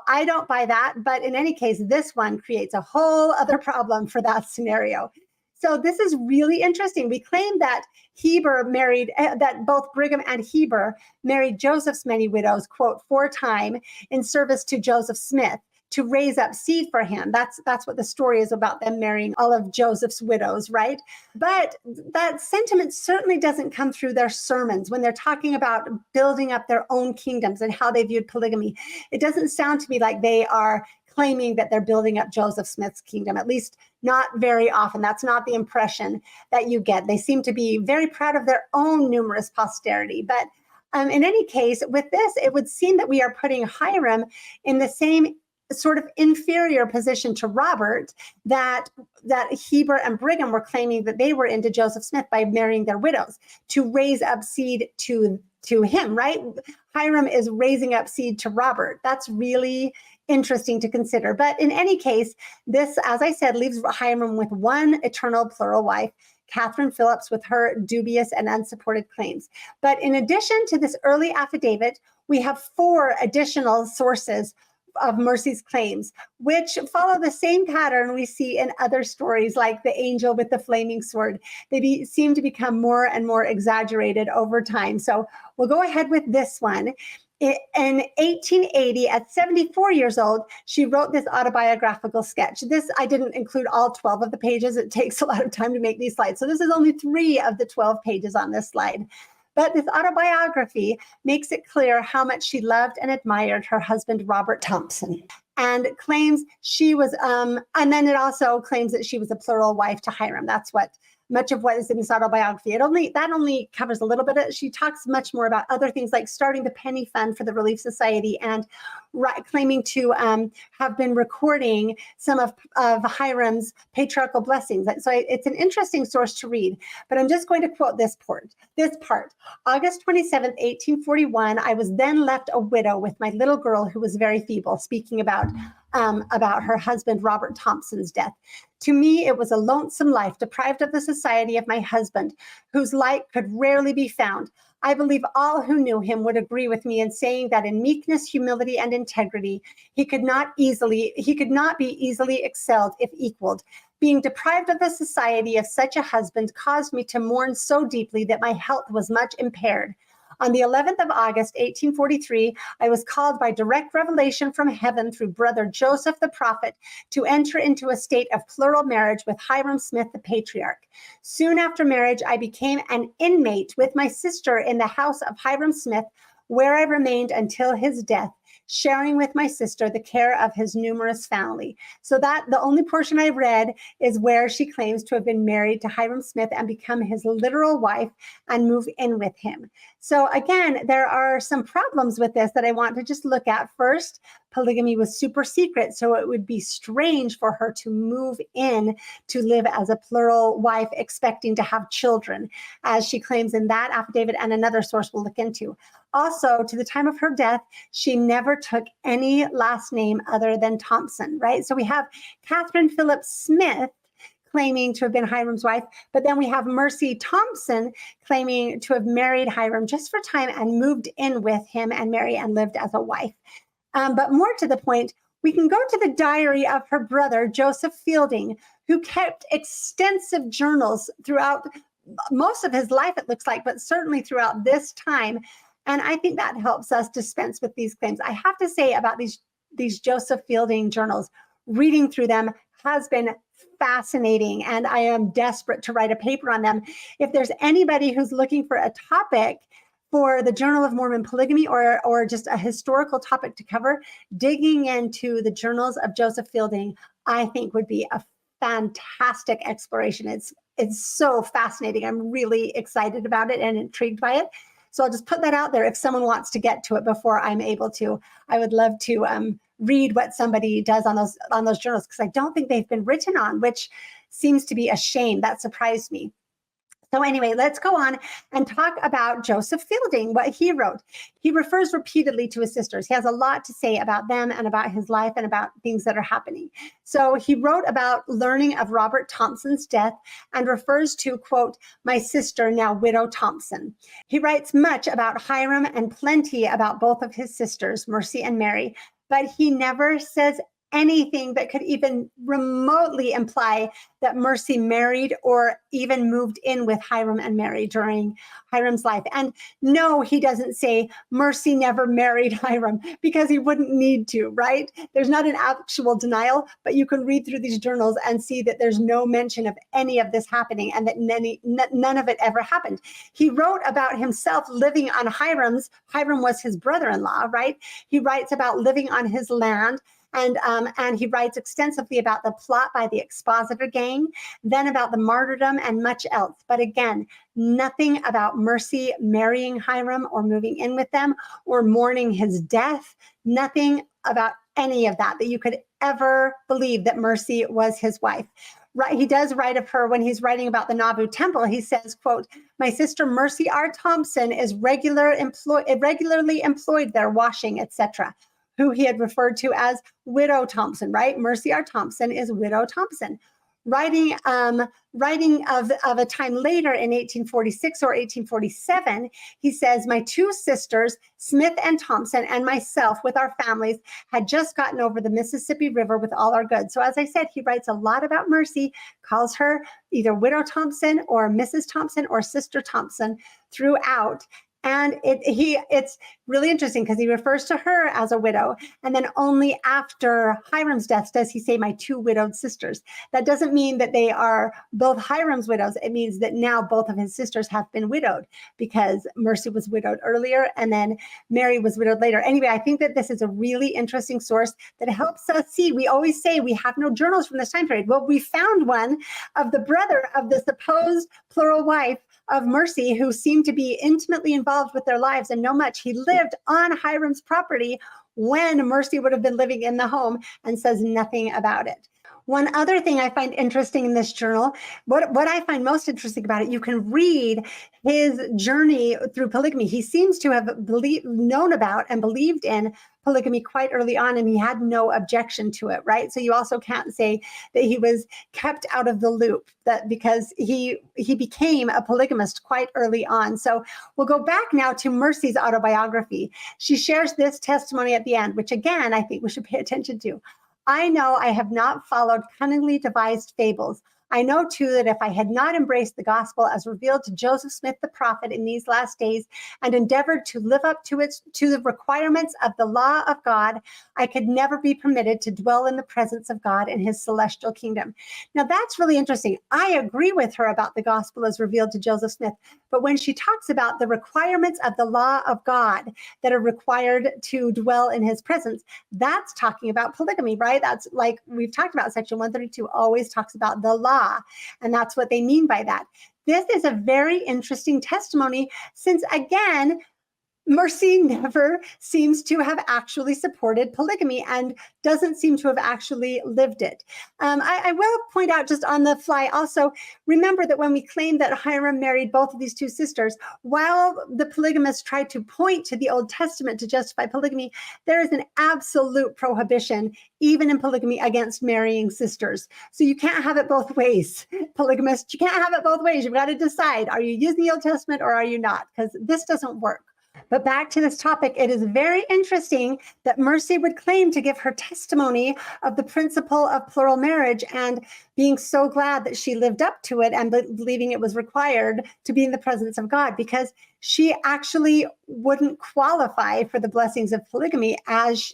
I don't buy that, but in any case, this one creates a whole other problem for that scenario. So this is really interesting. We claim that that both Brigham and Heber married Joseph's many widows, quote, 4 times in service to Joseph Smith, to raise up seed for him. That's what the story is about, them marrying all of Joseph's widows, right? But that sentiment certainly doesn't come through their sermons when they're talking about building up their own kingdoms and how they viewed polygamy. It doesn't sound to me like they are claiming that they're building up Joseph Smith's kingdom, at least not very often. That's not the impression that you get. They seem to be very proud of their own numerous posterity. But in any case, with this, it would seem that we are putting Hyrum in the same sort of inferior position to Robert that Heber and Brigham were claiming that they were into Joseph Smith by marrying their widows to raise up seed to him, right? Hyrum is raising up seed to Robert. That's really interesting to consider. But in any case, this, as I said, leaves Hyrum with one eternal plural wife, Catherine Phillips, with her dubious and unsupported claims. But in addition to this early affidavit, we have 4 additional sources of Mercy's claims, which follow the same pattern we see in other stories like the angel with the flaming sword. They seem to become more and more exaggerated over time. So we'll go ahead with this one. In 1880, at 74 years old, she wrote this autobiographical sketch. This, I didn't include all 12 of the pages. It takes a lot of time to make these slides. So this is only 3 of the 12 pages on this slide. But this autobiography makes it clear how much she loved and admired her husband, Robert Thompson, and claims she was, and then it also claims that she was a plural wife to Hyrum. That's what much of what is in this autobiography. That only covers a little bit of it. She talks much more about other things like starting the penny fund for the Relief Society and claiming to have been recording some of Hyrum's patriarchal blessings. So it's an interesting source to read, but I'm just going to quote this part. August 27th, 1841, I was then left a widow with my little girl who was very feeble, speaking about her husband, Robert Thompson's death. To me, it was a lonesome life, deprived of the society of my husband, whose like could rarely be found. I believe all who knew him would agree with me in saying that in meekness, humility, and integrity, he could not be easily excelled if equaled. Being deprived of the society of such a husband caused me to mourn so deeply that my health was much impaired. On the 11th of August, 1843, I was called by direct revelation from heaven through brother Joseph the prophet to enter into a state of plural marriage with Hyrum Smith the patriarch. Soon after marriage, I became an inmate with my sister in the house of Hyrum Smith, where I remained until his death, sharing with my sister the care of his numerous family. So that the only portion I read is where she claims to have been married to Hyrum Smith and become his literal wife and move in with him. So again, there are some problems with this that I want to just look at. First, polygamy was super secret, so it would be strange for her to move in to live as a plural wife, expecting to have children, as she claims in that affidavit and another source we'll look into. Also, to the time of her death, she never took any last name other than Thompson, right? So we have Catherine Phillips Smith claiming to have been Hyrum's wife, but then we have Mercy Thompson claiming to have married Hyrum just for time and moved in with him and Mary and lived as a wife. But more to the point, we can go to the diary of her brother, Joseph Fielding, who kept extensive journals throughout most of his life, it looks like, but certainly throughout this time. And I think that helps us dispense with these claims. I have to say about these Joseph Fielding journals, reading through them has been fascinating, and I am desperate to write a paper on them. If there's anybody who's looking for a topic for the Journal of Mormon Polygamy or just a historical topic to cover, digging into the journals of Joseph Fielding, I think would be a fantastic exploration. It's so fascinating. I'm really excited about it and intrigued by it. So I'll just put that out there. If someone wants to get to it before I'm able to, I would love to read what somebody does on those journals, because I don't think they've been written on, which seems to be a shame. That surprised me. So anyway, let's go on and talk about Joseph Fielding, what he wrote. He refers repeatedly to his sisters. He has a lot to say about them and about his life and about things that are happening. So he wrote about learning of Robert Thompson's death and refers to, quote, my sister, now widow Thompson. He writes much about Hyrum and plenty about both of his sisters, Mercy and Mary, but he never says anything that could even remotely imply that Mercy married or even moved in with Hyrum and Mary during Hyrum's life. And no, he doesn't say Mercy never married Hyrum, because he wouldn't need to, right? There's not an actual denial, but you can read through these journals and see that there's no mention of any of this happening and that none of it ever happened. He wrote about himself living on Hyrum was his brother-in-law, right? He writes about living on his land. And he writes extensively about the plot by the Expositor gang, then about the martyrdom and much else. But again, nothing about Mercy marrying Hyrum or moving in with them or mourning his death, nothing about any of that you could ever believe that Mercy was his wife. Right, he does write of her when he's writing about the Nauvoo Temple. He says, quote, my sister Mercy R. Thompson is regularly employed there washing, etc., who he had referred to as Widow Thompson, right? Mercy R. Thompson is Widow Thompson. Writing of a time later in 1846 or 1847, he says, my two sisters, Smith and Thompson, and myself with our families had just gotten over the Mississippi River with all our goods. So as I said, he writes a lot about Mercy, calls her either Widow Thompson or Mrs. Thompson or Sister Thompson throughout. And it's really interesting because he refers to her as a widow. And then only after Hyrum's death does he say, my two widowed sisters. That doesn't mean that they are both Hyrum's widows. It means that now both of his sisters have been widowed, because Mercy was widowed earlier and then Mary was widowed later. Anyway, I think that this is a really interesting source that helps us see. We always say we have no journals from this time period. Well, we found one of the brother of the supposed plural wife of Mercy, who seemed to be intimately involved with their lives and know much. He lived on Hyrum's property when Mercy would have been living in the home, and says nothing about it. One other thing I find interesting in this journal, what I find most interesting about it, you can read his journey through polygamy. He seems to have known about and believed in polygamy quite early on, and he had no objection to it, right? So you also can't say that he was kept out of the loop, that because he became a polygamist quite early on. So we'll go back now to Mercy's autobiography. She shares this testimony at the end, which again, I think we should pay attention to. I know I have not followed cunningly devised fables. I know, too, that if I had not embraced the gospel as revealed to Joseph Smith the prophet in these last days, and endeavored to live up to the requirements of the law of God, I could never be permitted to dwell in the presence of God in his celestial kingdom. Now, that's really interesting. I agree with her about the gospel as revealed to Joseph Smith, but when she talks about the requirements of the law of God that are required to dwell in his presence, that's talking about polygamy, right? That's like we've talked about. Section 132 always talks about the law. And that's what they mean by that. This is a very interesting testimony, since, again, Mercy never seems to have actually supported polygamy and doesn't seem to have actually lived it. I will point out just on the fly also, remember that when we claim that Hyrum married both of these two sisters, while the polygamists tried to point to the Old Testament to justify polygamy, there is an absolute prohibition, even in polygamy, against marrying sisters. So you can't have it both ways, polygamists. You can't have it both ways. You've got to decide, are you using the Old Testament or are you not? Because this doesn't work. But back to this topic, it is very interesting that Mercy would claim to give her testimony of the principle of plural marriage and being so glad that she lived up to it and believing it was required to be in the presence of God, because she actually wouldn't qualify for the blessings of polygamy as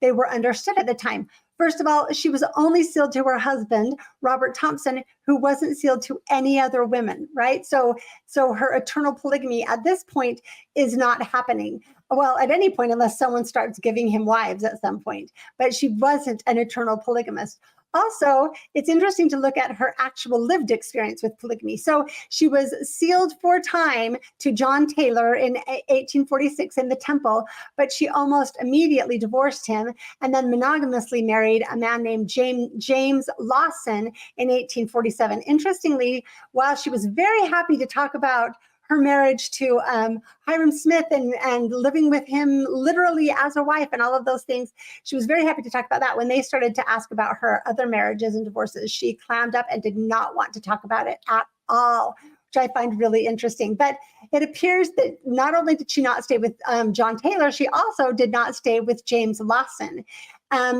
they were understood at the time. First of all, she was only sealed to her husband, Robert Thompson, who wasn't sealed to any other women, right? So her eternal polygamy at this point is not happening. Well, at any point, unless someone starts giving him wives at some point. But she wasn't an eternal polygamist. Also, it's interesting to look at her actual lived experience with polygamy. So she was sealed for time to John Taylor in 1846 in the Temple, but she almost immediately divorced him and then monogamously married a man named James Lawson in 1847. Interestingly, while she was very happy to talk about her marriage to Hyrum Smith and living with him literally as a wife and all of those things, she was very happy to talk about that. When they started to ask about her other marriages and divorces, she clammed up and did not want to talk about it at all, which I find really interesting. But it appears that not only did she not stay with John Taylor, she also did not stay with James Lawson.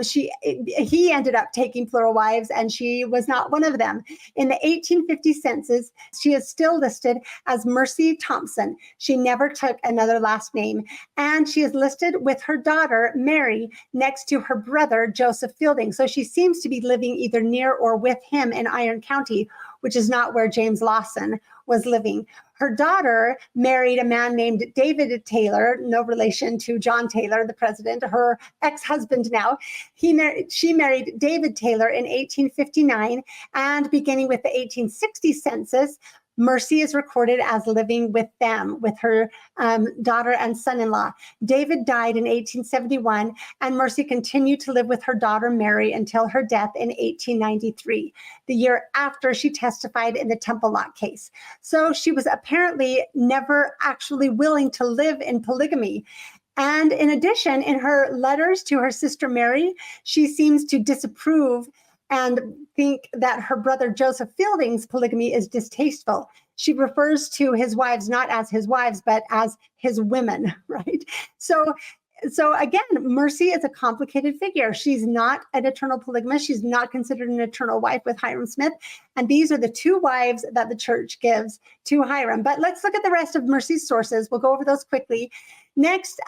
He ended up taking plural wives, and she was not one of them. In the 1850 census, she is still listed as Mercy Thompson. She never took another last name, and she is listed with her daughter, Mary, next to her brother, Joseph Fielding. So she seems to be living either near or with him in Iron County, which is not where James Lawson was living. Her daughter married a man named David Taylor, no relation to John Taylor, the president, her ex-husband now. She married David Taylor in 1859, and beginning with the 1860 census, Mercy is recorded as living with them, with her daughter and son-in-law. David died in 1871, and Mercy continued to live with her daughter Mary until her death in 1893, the year after she testified in the Temple Lot case. So she was apparently never actually willing to live in polygamy. And in addition, in her letters to her sister Mary, she seems to disapprove and think that her brother Joseph Fielding's polygamy is distasteful. She refers to his wives not as his wives, but as his women, right? So So again, Mercy is a complicated figure. She's not an eternal polygamist. She's not considered an eternal wife with Hyrum Smith. And these are the two wives that the church gives to Hyrum. But let's look at the rest of Mercy's sources. We'll go over those quickly. Next,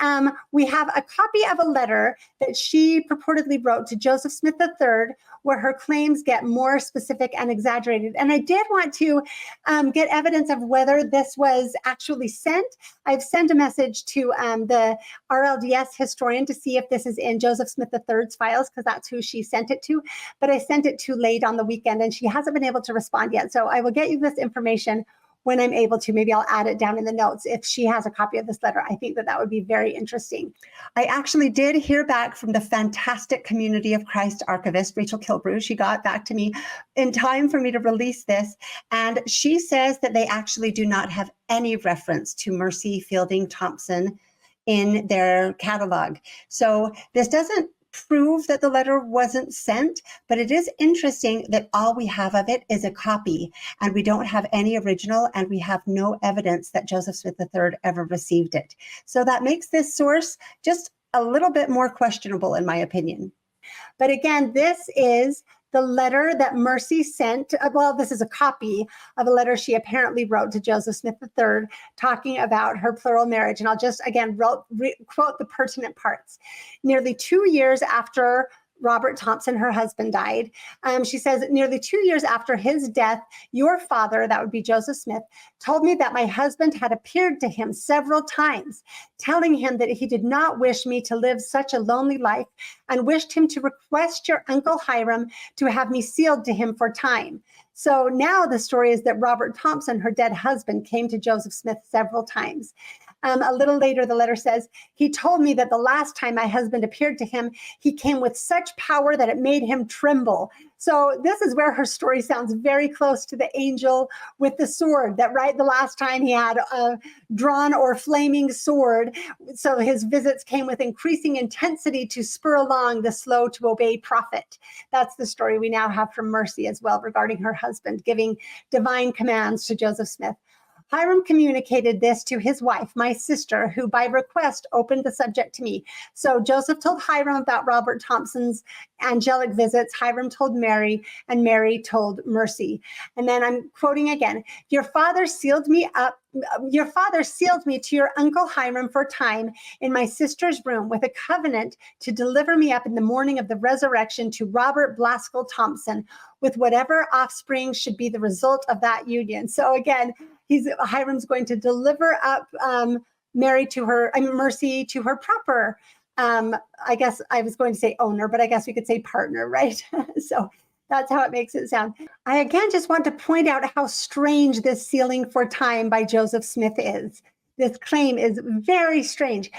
we have a copy of a letter that she purportedly wrote to Joseph Smith III, where her claims get more specific and exaggerated. And I did want to get evidence of whether this was actually sent. I've sent a message to the RLDS historian to see if this is in Joseph Smith III's files, because that's who she sent it to. But I sent it too late on the weekend, and she hasn't been able to respond yet. So I will get you this information when I'm able to. Maybe I'll add it down in the notes if she has a copy of this letter. I think that would be very interesting. I actually did hear back from the fantastic Community of Christ archivist, Rachel Kilbrew. She got back to me in time for me to release this. And she says that they actually do not have any reference to Mercy Fielding Thompson in their catalog. So this doesn't prove that the letter wasn't sent, but it is interesting that all we have of it is a copy, and we don't have any original, and we have no evidence that Joseph Smith III ever received it. So that makes this source just a little bit more questionable, in my opinion. But again, this is the letter that Mercy sent. Well, this is a copy of a letter she apparently wrote to Joseph Smith III talking about her plural marriage. And I'll just, again, quote the pertinent parts. Nearly 2 years after Robert Thompson, her husband, died. She says, nearly 2 years after his death, your father, that would be Joseph Smith, told me that my husband had appeared to him several times, telling him that he did not wish me to live such a lonely life and wished him to request your uncle Hyrum to have me sealed to him for time. So now the story is that Robert Thompson, her dead husband, came to Joseph Smith several times. A little later, the letter says, he told me that the last time my husband appeared to him, he came with such power that it made him tremble. So this is where her story sounds very close to the angel with the sword, that right the last time he had a drawn or flaming sword. So his visits came with increasing intensity to spur along the slow to obey prophet. That's the story we now have from Mercy as well regarding her husband giving divine commands to Joseph Smith. Hyrum communicated this to his wife, my sister, who by request opened the subject to me. So Joseph told Hyrum about Robert Thompson's angelic visits. Hyrum told Mary, and Mary told Mercy. And then I'm quoting again, your father sealed me to your uncle Hyrum for time in my sister's room with a covenant to deliver me up in the morning of the resurrection to Robert Blaskill Thompson with whatever offspring should be the result of that union. So again, Hyrum's going to deliver up Mercy to her proper, I guess I was going to say owner, but I guess we could say partner, right? So that's how it makes it sound. I again just want to point out how strange this sealing for time by Joseph Smith is. This claim is very strange.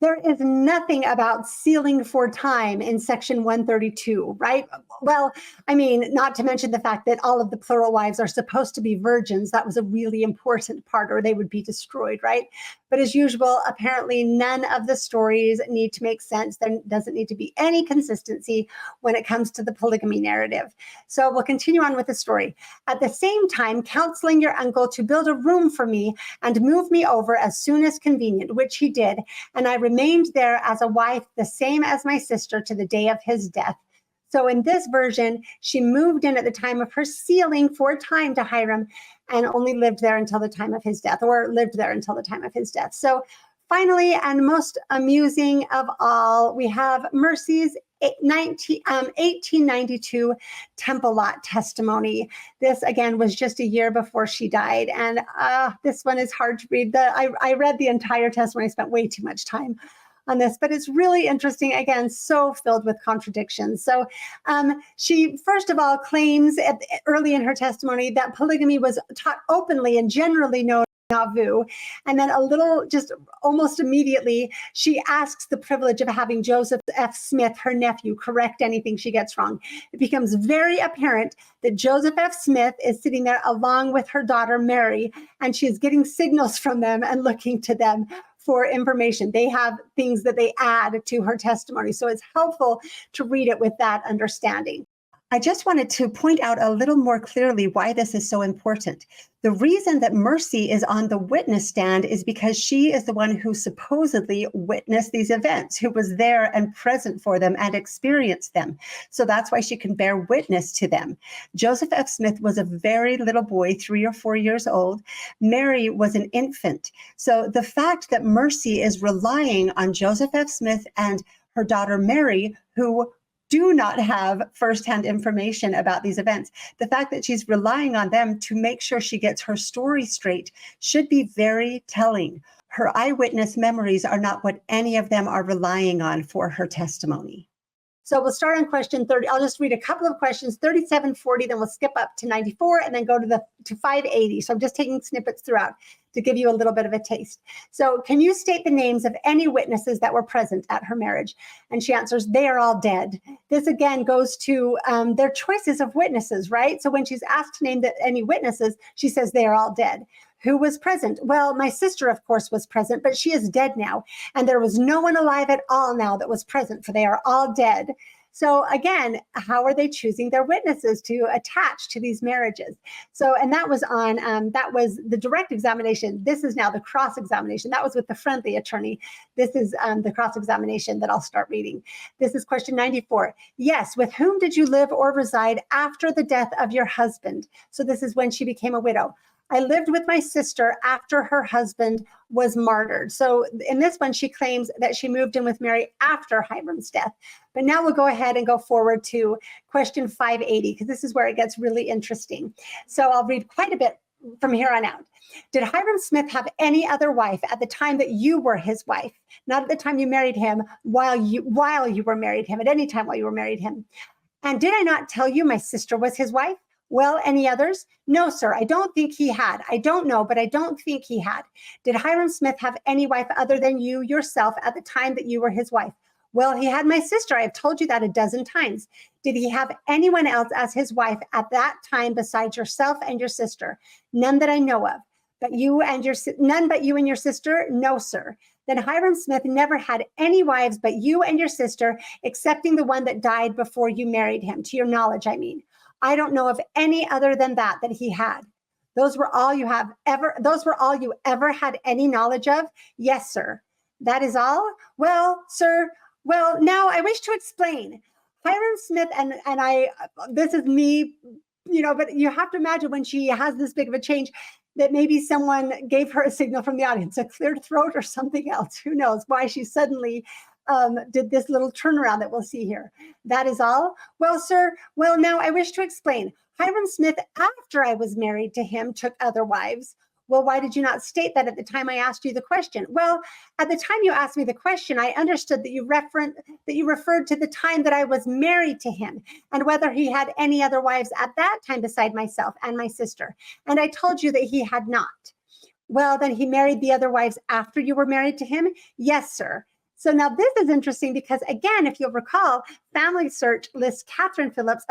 There is nothing about sealing for time in section 132, right? Well, I mean, not to mention the fact that all of the plural wives are supposed to be virgins. That was a really important part, or they would be destroyed, right? But as usual, apparently none of the stories need to make sense. There doesn't need to be any consistency when it comes to the polygamy narrative. So we'll continue on with the story. At the same time, counseling your uncle to build a room for me and move me over as soon as convenient, which he did, and I remained there as a wife, the same as my sister, to the day of his death. So in this version, she moved in at the time of her sealing for time to Hyrum and only lived there until the time of his death, or lived there until the time of his death. So finally, and most amusing of all, we have Mercy's 1892 Temple Lot testimony. This, again, was just a year before she died. And this one is hard to read. I read the entire testimony. I spent way too much time on this, but it's really interesting. Again, so filled with contradictions. So she, first of all, claims early in her testimony that polygamy was taught openly and generally known Nauvoo. And then a little, just almost immediately, she asks the privilege of having Joseph F. Smith, her nephew, correct anything she gets wrong. It becomes very apparent that Joseph F. Smith is sitting there along with her daughter, Mary, and she is getting signals from them and looking to them for information. They have things that they add to her testimony. So it's helpful to read it with that understanding. I just wanted to point out a little more clearly why this is so important. The reason that Mercy is on the witness stand is because she is the one who supposedly witnessed these events, who was there and present for them and experienced them. So that's why she can bear witness to them. Joseph F. Smith was a very little boy, 3 or 4 years old. Mary was an infant. So the fact that Mercy is relying on Joseph F. Smith and her daughter Mary, who do not have firsthand information about these events. The fact that she's relying on them to make sure she gets her story straight should be very telling. Her eyewitness memories are not what any of them are relying on for her testimony. So we'll start on question 30. I'll just read a couple of questions, 37, 40, then we'll skip up to 94 and then go to 580. So I'm just taking snippets throughout to give you a little bit of a taste. So can you state the names of any witnesses that were present at her marriage? And she answers, they are all dead. This again goes to their choices of witnesses, right? So when she's asked to name any witnesses, she says they are all dead. Who was present? Well, my sister, of course, was present, but she is dead now. And there was no one alive at all now that was present, for they are all dead. So again, how are they choosing their witnesses to attach to these marriages? So, and that was the direct examination. This is now the cross-examination. That was with the friendly attorney. This is the cross-examination that I'll start reading. This is question 94. Yes, with whom did you live or reside after the death of your husband? So this is when she became a widow. I lived with my sister after her husband was martyred. So in this one, she claims that she moved in with Mary after Hyrum's death. But now we'll go ahead and go forward to question 580, because this is where it gets really interesting. So I'll read quite a bit from here on out. Did Hyrum Smith have any other wife at the time that you were his wife? Not at the time you married him, while you were married him, at any time while you were married him. And did I not tell you my sister was his wife? Well, any others? No, sir, I don't think he had. I don't know, but I don't think he had. Did Hyrum Smith have any wife other than you yourself at the time that you were his wife? Well, he had my sister. I have told you that a dozen times. Did he have anyone else as his wife at that time besides yourself and your sister? None that I know of. None but you and your sister? No, sir. Then Hyrum Smith never had any wives but you and your sister, excepting the one that died before you married him, to your knowledge, I mean. I don't know of any other than that he had. Those were all you ever had any knowledge of? Yes, sir. That is all? Well, sir, now I wish to explain. Hyrum Smith and I, this is me, but you have to imagine when she has this big of a change that maybe someone gave her a signal from the audience, a cleared throat or something else. Who knows why she suddenly did this little turnaround that we'll see here. That is all? Well, sir, now I wish to explain. Hyrum Smith, after I was married to him, took other wives. Well, why did you not state that at the time I asked you the question? Well, at the time you asked me the question, I understood that you referred to the time that I was married to him and whether he had any other wives at that time beside myself and my sister. And I told you that he had not. Well, then he married the other wives after you were married to him? Yes, sir. So now this is interesting because, again, if you'll recall, Family Search lists Catherine Phillips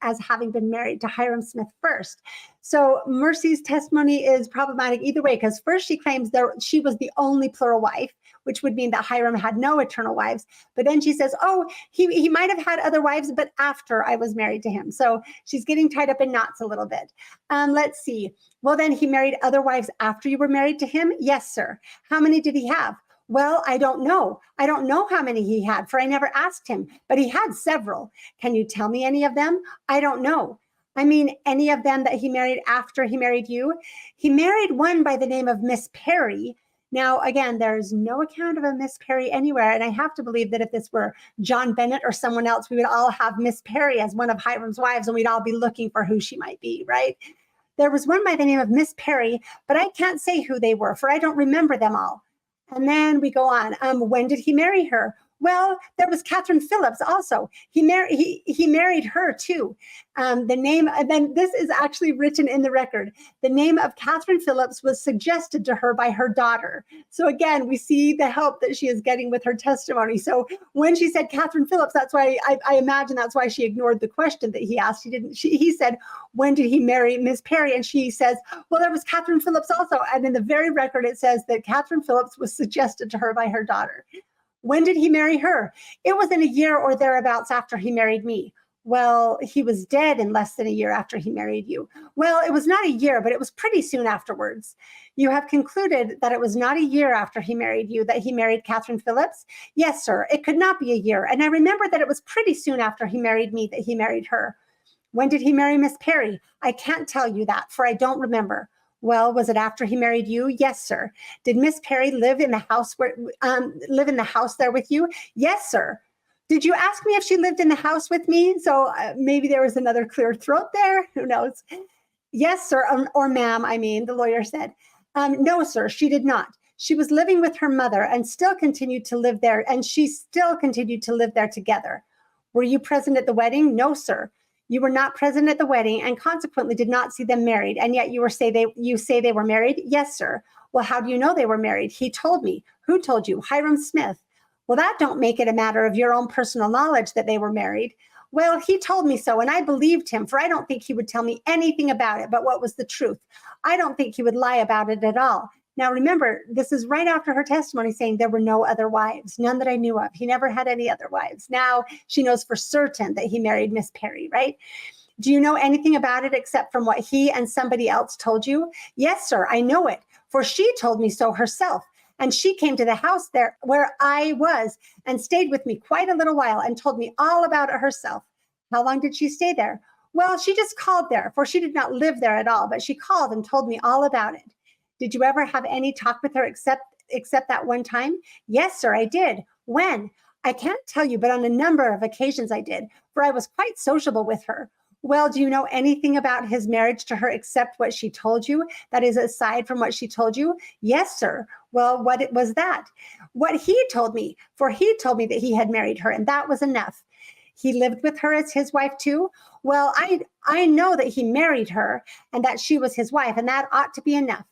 as having been married to Hyrum Smith first. So Mercy's testimony is problematic either way, because first she claims she was the only plural wife, which would mean that Hyrum had no eternal wives. But then she says, oh, he might have had other wives, but after I was married to him. So she's getting tied up in knots a little bit. Let's see. Well, then he married other wives after you were married to him? Yes, sir. How many did he have? Well, I don't know. I don't know how many he had, for I never asked him, but he had several. Can you tell me any of them? I don't know. I mean, any of them that he married after he married you? He married one by the name of Miss Perry. Now, again, there's no account of a Miss Perry anywhere, and I have to believe that if this were John Bennett or someone else, we would all have Miss Perry as one of Hyrum's wives, and we'd all be looking for who she might be, right? There was one by the name of Miss Perry, but I can't say who they were, for I don't remember them all. And then we go on. When did he marry her? Well, there was Catherine Phillips also. He married her too. The name, and then this is actually written in the record. The name of Catherine Phillips was suggested to her by her daughter. So again, we see the help that she is getting with her testimony. So when she said Catherine Phillips, that's why I imagine that's why she ignored the question that he asked. He said, when did he marry Miss Perry? And she says, well, there was Catherine Phillips also. And in the very record, it says that Catherine Phillips was suggested to her by her daughter. When did he marry her? It was in a year or thereabouts after he married me. Well, he was dead in less than a year after he married you. Well, it was not a year, but it was pretty soon afterwards. You have concluded that it was not a year after he married you that he married Catherine Phillips? Yes, sir. It could not be a year. And I remember that it was pretty soon after he married me that he married her. When did he marry Miss Perry? I can't tell you that, for I don't remember. Well, was it after he married you? Yes, sir. Did Miss Perry live in the house there with you? Yes, sir. Did you ask me if she lived in the house with me? So maybe there was another clear throat there. Who knows? Yes, sir, or ma'am, I mean, the lawyer said. No, sir, she did not. She was living with her mother and still continued to live there, and she still continued to live there together. Were you present at the wedding? No, sir. You were not present at the wedding and consequently did not see them married, and yet you say they were married? Yes, sir. Well, how do you know they were married? He told me. Who told you? Hyrum Smith. Well, that don't make it a matter of your own personal knowledge that they were married. Well, he told me so, and I believed him, for I don't think he would tell me anything about it but what was the truth. I don't think he would lie about it at all. Now, remember, this is right after her testimony saying there were no other wives, none that I knew of. He never had any other wives. Now she knows for certain that he married Miss Perry, right? Do you know anything about it except from what he and somebody else told you? Yes, sir, I know it, for she told me so herself. And she came to the house there where I was and stayed with me quite a little while and told me all about it herself. How long did she stay there? Well, she just called there, for she did not live there at all, but she called and told me all about it. Did you ever have any talk with her except that one time? Yes, sir, I did. When? I can't tell you, but on a number of occasions I did, for I was quite sociable with her. Well, do you know anything about his marriage to her except what she told you? That is, aside from what she told you? Yes, sir. Well, what was that? What he told me, for he told me that he had married her, and that was enough. He lived with her as his wife too? Well, I know that he married her and that she was his wife, and that ought to be enough.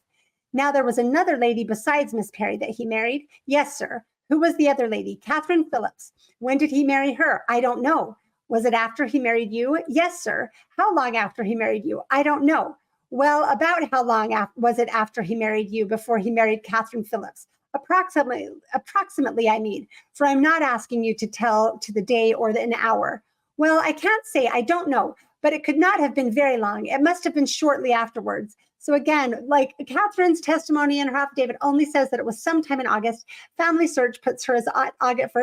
Now, there was another lady besides Miss Perry that he married? Yes, sir. Who was the other lady? Catherine Phillips. When did he marry her? I don't know. Was it after he married you? Yes, sir. How long after he married you? I don't know. Well, about how long was it after he married you before he married Catherine Phillips? Approximately, I mean, for I'm not asking you to tell to the day or an hour. Well, I can't say, I don't know, but it could not have been very long. It must have been shortly afterwards. So again, like Catherine's testimony in her affidavit only says that it was sometime in August. Family Search puts her as August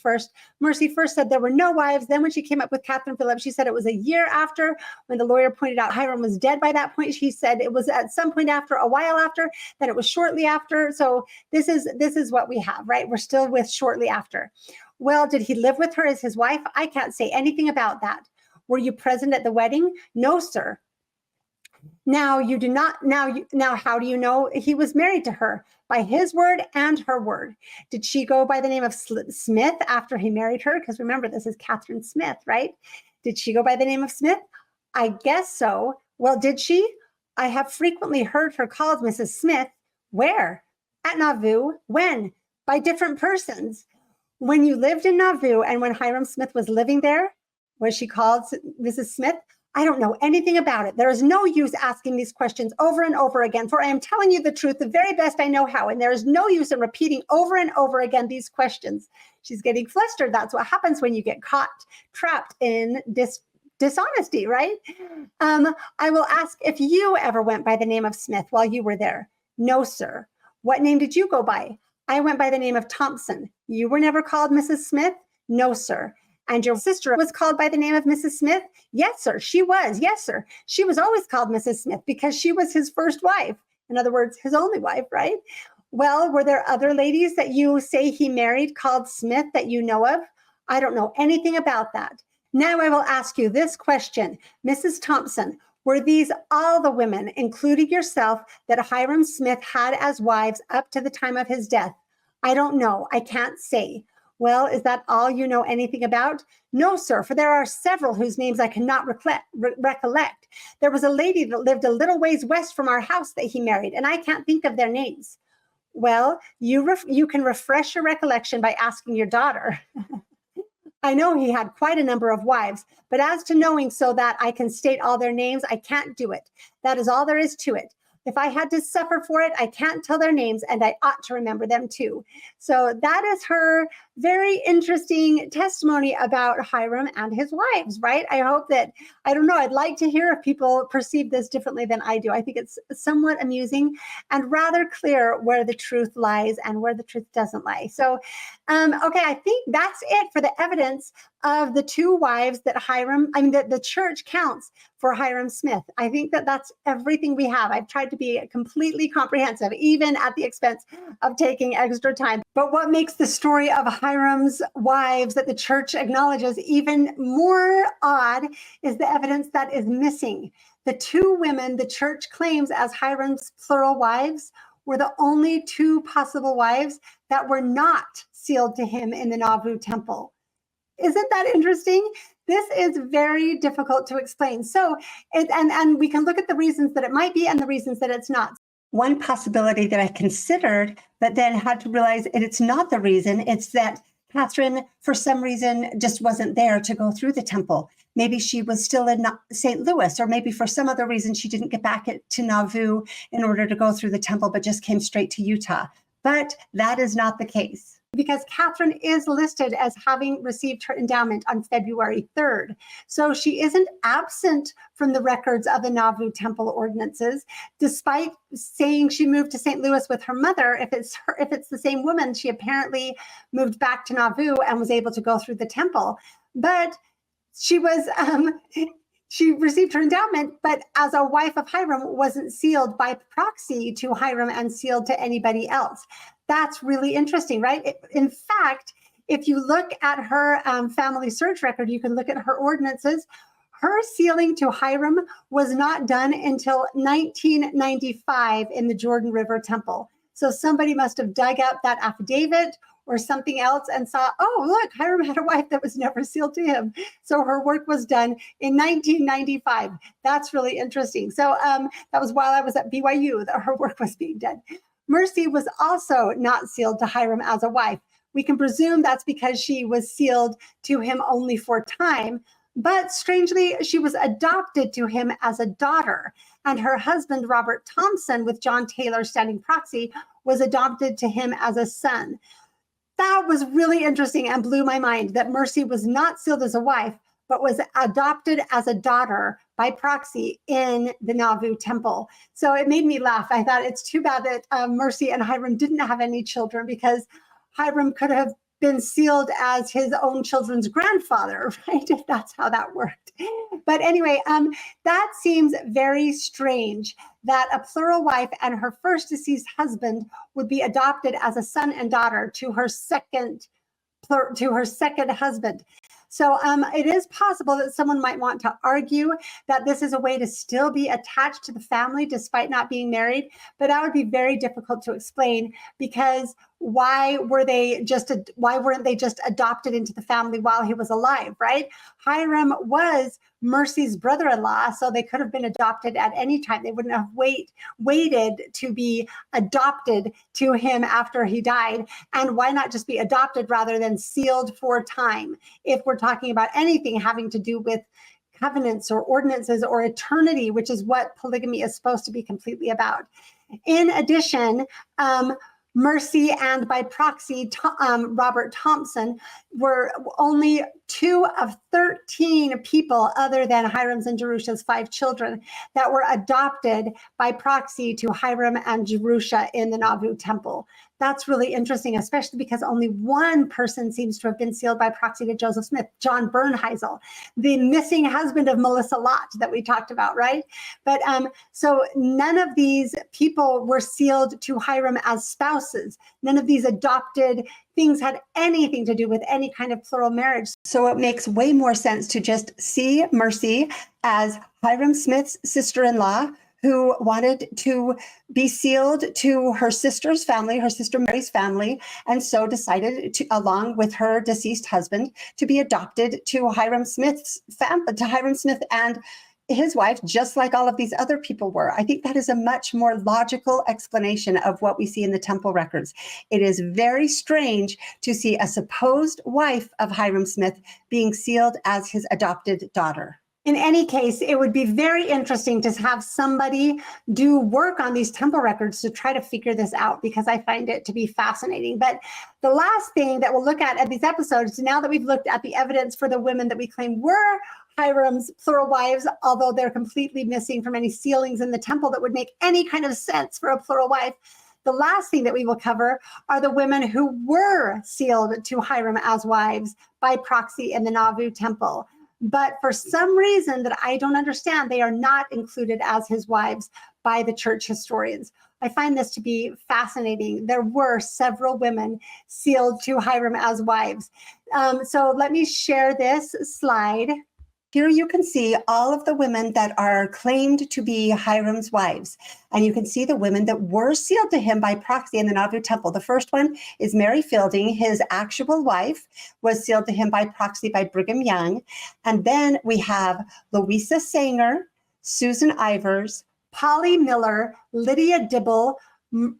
1st. Mercy first said there were no wives. Then when she came up with Catherine Phillips, she said it was a year after. When the lawyer pointed out Hyrum was dead by that point, she said it was at some point after, a while after, then it was shortly after. So this is what we have, right? We're still with shortly after. Well, did he live with her as his wife? I can't say anything about that. Were you present at the wedding? No, sir. Now you do not. Now, how do you know he was married to her? By his word and her word. Did she go by the name of Smith after he married her? Because remember, this is Catherine Smith, right? Did she go by the name of Smith? I guess so. Well, did she? I have frequently heard her called Mrs. Smith. Where? At Nauvoo. When? By different persons. When you lived in Nauvoo and when Hyrum Smith was living there, was she called Mrs. Smith? I don't know anything about it. There is no use asking these questions over and over again, for I am telling you the truth the very best I know how, and there is no use in repeating over and over again these questions. She's getting flustered. That's what happens when you get trapped in dishonesty, right? I will ask if you ever went by the name of Smith while you were there. No, sir. What name did you go by? I went by the name of Thompson. You were never called Mrs. Smith? No, sir. And your sister was called by the name of Mrs. Smith? Yes, sir. She was. Yes, sir. She was always called Mrs. Smith because she was his first wife. In other words, his only wife, right? Well, were there other ladies that you say he married called Smith that you know of? I don't know anything about that. Now I will ask you this question. Mrs. Thompson, were these all the women, including yourself, that Hyrum Smith had as wives up to the time of his death? I don't know. I can't say. Well, is that all you know anything about? No, sir, for there are several whose names I cannot recollect. There was a lady that lived a little ways west from our house that he married, and I can't think of their names. Well, you can refresh your recollection by asking your daughter. I know he had quite a number of wives, but as to knowing so that I can state all their names, I can't do it. That is all there is to it. If I had to suffer for it, I can't tell their names, and I ought to remember them too. So that is her very interesting testimony about Hyrum and his wives, right? I hope that, I don't know, I'd like to hear if people perceive this differently than I do. I think it's somewhat amusing and rather clear where the truth lies and where the truth doesn't lie. So, okay, I think that's it for the evidence of the two wives that that the church counts for Hyrum Smith. I think that that's everything we have. I've tried to be completely comprehensive, even at the expense of taking extra time. But what makes the story of Hyrum's wives that the church acknowledges even more odd is the evidence that is missing. The two women the church claims as Hyrum's plural wives were the only two possible wives that were not sealed to him in the Nauvoo temple. Isn't that interesting? This is very difficult to explain. So, and we can look at the reasons that it might be and the reasons that it's not. One possibility that I considered, but then had to realize that it's not the reason, it's that Catherine, for some reason, just wasn't there to go through the temple. Maybe she was still in St. Louis, or maybe for some other reason, she didn't get back to Nauvoo in order to go through the temple, but just came straight to Utah. But that is not the case, because Catherine is listed as having received her endowment on February 3rd. So she isn't absent from the records of the Nauvoo temple ordinances, despite saying she moved to St. Louis with her mother. If it's the same woman, she apparently moved back to Nauvoo and was able to go through the temple. But she was she received her endowment, but as a wife of Hyrum, wasn't sealed by proxy to Hyrum and sealed to anybody else. That's really interesting, right? In fact, if you look at her family search record, you can look at her ordinances. Her sealing to Hyrum was not done until 1995 in the Jordan River Temple. So somebody must have dug up that affidavit or something else and saw, oh, look, Hyrum had a wife that was never sealed to him. So her work was done in 1995. That's really interesting. So that was while I was at BYU that her work was being done. Mercy was also not sealed to Hyrum as a wife. We can presume that's because she was sealed to him only for time, but strangely, she was adopted to him as a daughter, and her husband, Robert Thompson, with John Taylor standing proxy, was adopted to him as a son. That was really interesting and blew my mind that Mercy was not sealed as a wife, but was adopted as a daughter by proxy in the Nauvoo temple. So it made me laugh. I thought it's too bad that Mercy and Hyrum didn't have any children, because Hyrum could have been sealed as his own children's grandfather, right? If that's how that worked. But anyway, that seems very strange that a plural wife and her first deceased husband would be adopted as a son and daughter to her second husband. So it is possible that someone might want to argue that this is a way to still be attached to the family despite not being married, but that would be very difficult to explain, because why weren't they just adopted into the family while he was alive, right? Hyrum was Mercy's brother-in-law, so they could have been adopted at any time. They wouldn't have waited to be adopted to him after he died. And why not just be adopted rather than sealed for time, if we're talking about anything having to do with covenants or ordinances or eternity, which is what polygamy is supposed to be completely about. In addition, Mercy and by proxy, Robert Thompson were only 2 of 13 people other than Hyrum's and Jerusha's 5 children that were adopted by proxy to Hyrum and Jerusha in the Nauvoo temple. That's really interesting, especially because only one person seems to have been sealed by proxy to Joseph Smith, John Bernheisel, the missing husband of Melissa Lott that we talked about, right? But so none of these people were sealed to Hyrum as spouses. None of these adopted things had anything to do with any kind of plural marriage. So it makes way more sense to just see Mercy as Hyrum Smith's sister-in-law, who wanted to be sealed to her sister's family, her sister Mary's family, and so decided to, along with her deceased husband, to be adopted to Hyrum Smith's family, to Hyrum Smith and his wife, just like all of these other people were. I think that is a much more logical explanation of what we see in the temple records. It is very strange to see a supposed wife of Hyrum Smith being sealed as his adopted daughter. In any case, it would be very interesting to have somebody do work on these temple records to try to figure this out, because I find it to be fascinating. But the last thing that we'll look at these episodes, now that we've looked at the evidence for the women that we claim were Hyram's plural wives, although they're completely missing from any sealings in the temple that would make any kind of sense for a plural wife, the last thing that we will cover are the women who were sealed to Hyrum as wives by proxy in the Nauvoo temple. But for some reason that I don't understand, they are not included as his wives by the church historians. I find this to be fascinating. There were several women sealed to Hyrum as wives. So let me share this slide. Here you can see all of the women that are claimed to be Hyram's wives. And you can see the women that were sealed to him by proxy in the Nauvoo temple. The first one is Mary Fielding. His actual wife was sealed to him by proxy by Brigham Young. And then we have Louisa Sanger, Susan Ivers, Polly Miller, Lydia Dibble,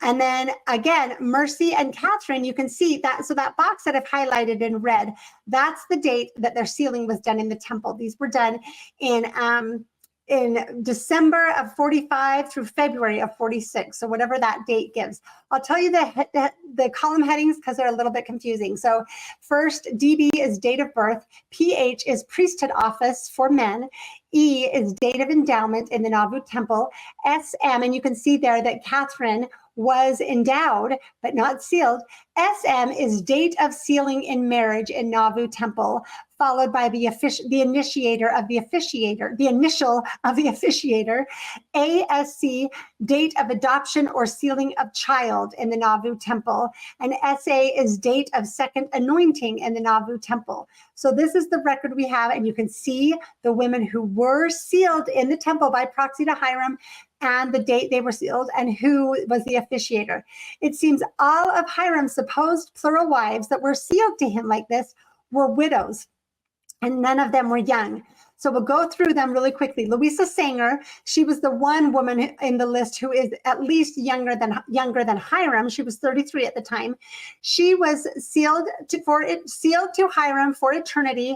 and then again, Mercy and Catherine. You can see that. So that box that I've highlighted in red, that's the date that their sealing was done in the temple. These were done in December of 45 through February of 46. So whatever that date gives. I'll tell you the column headings because they're a little bit confusing. So first, DB is date of birth. PH is priesthood office for men. E is date of endowment in the Nauvoo temple. SM, and you can see there that Catherine was endowed but not sealed. SM is date of sealing in marriage in Nauvoo temple, followed by the initiator of the officiator, the initial of the officiator. ASC, date of adoption or sealing of child in the Nauvoo temple. And SA is date of second anointing in the Nauvoo temple. So this is the record we have, and you can see the women who were sealed in the temple by proxy to Hyrum and the date they were sealed and who was the officiator. It seems all of Hyram's supposed plural wives that were sealed to him like this were widows, and none of them were young. So we'll go through them really quickly. Louisa Sanger, she was the one woman in the list who is at least younger than Hyrum. She was 33 at the time. She was sealed to Hyrum for eternity,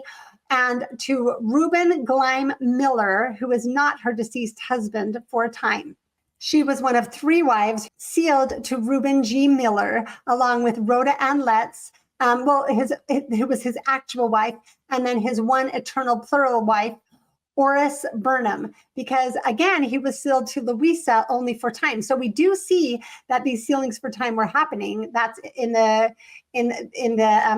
and to Reuben Gleim Miller, who is not her deceased husband, for a time. She was one of three wives sealed to Reuben G. Miller, along with Rhoda Ann Letts, who was his actual wife, and then his one eternal plural wife, Horace Burnham, because again, he was sealed to Louisa only for time. So we do see that these sealings for time were happening. That's in the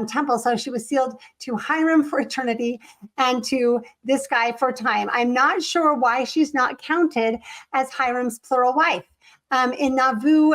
temple. So she was sealed to Hyrum for eternity and to this guy for time. I'm not sure why she's not counted as Hyram's plural wife. In Nauvoo,